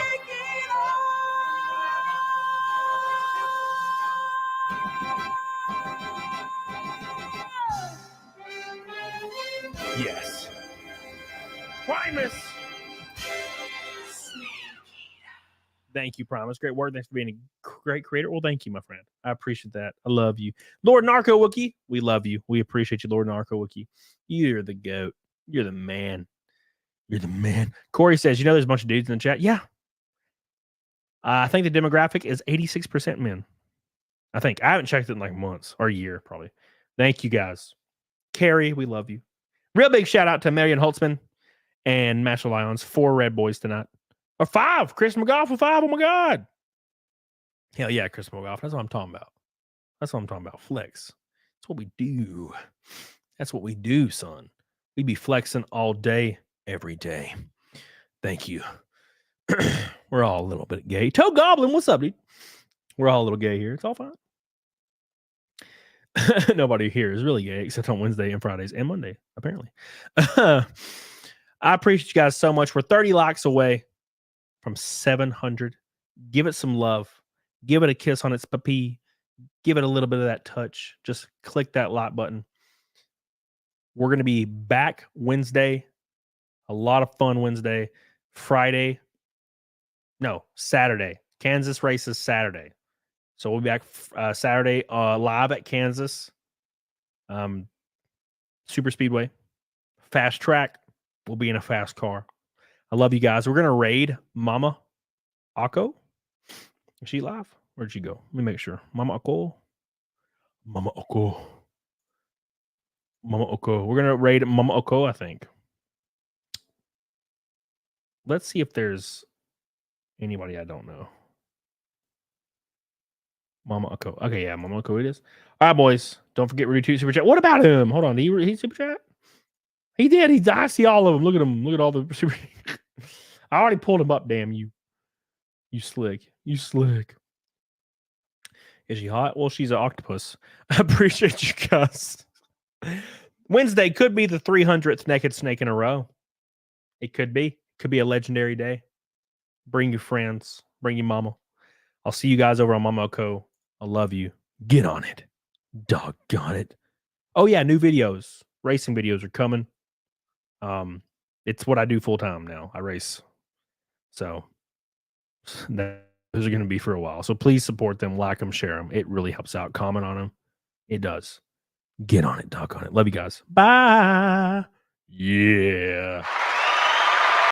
Yes. Primus. Thank you, Primus. Great word. Thanks for being a great creator. Well, thank you, my friend. I appreciate that. I love you. Lord Narco Wookie, we love you. We appreciate you, Lord Narco Wookie. You're the goat. You're the man. You're the man. Corey says, you know there's a bunch of dudes in the chat? Yeah. I think the demographic is 86% men. I think. I haven't checked it in like months or a year, probably. Thank you, guys. Carrie, we love you. Real big shout out to Marion Holtzman and Master Lions. 4 Red Boys tonight. Or 5. Chris McGough for 5. Oh my God. Hell yeah, Chris McGough. That's what I'm talking about. That's what I'm talking about. Flex. That's what we do. That's what we do, son. We be flexing all day, every day. Thank you. We're all a little bit gay. Toe Goblin, what's up, dude? We're all a little gay here. It's all fine. Nobody here is really gay except on Wednesday and Fridays and Monday, apparently. I appreciate you guys so much. We're 30 likes away from 700. Give it some love. Give it a kiss on its papi. Give it a little bit of that touch. Just click that like button. We're going to be back Wednesday. A lot of fun Wednesday. Friday. No, Saturday. Kansas races Saturday. So we'll be back Saturday live at Kansas. Super Speedway. Fast track. We'll be in a fast car. I love you guys. We're going to raid Mama Akko. Is she live? Where'd she go? Let me make sure. Mama Akko. Mama Akko. Mama Akko. We're going to raid Mama Akko, I think. Let's see if there's anybody I don't know. Mama Akko. Okay, yeah, Mama Akko it is. All right, boys. Don't forget Rudy 2 Super Chat. What about him? Hold on. Did he Super Chat? He did. I see all of them. Look at him. Look at all the Super I already pulled him up, damn you. You slick. You slick. Is she hot? Well, she's an octopus. I appreciate you guys. Wednesday could be the 300th naked snake in a row. It could be. Could be a legendary day. Bring your friends. Bring your mama. I'll see you guys over on Mama Co. I love you. Get on it. Doggone it. Oh, yeah, new videos. Racing videos are coming. It's what I do full time now. I race. So those are going to be for a while. So please support them, like them, share them. It really helps out. Comment on them. It does. Get on it. Doggone it. Love you guys. Bye. Yeah.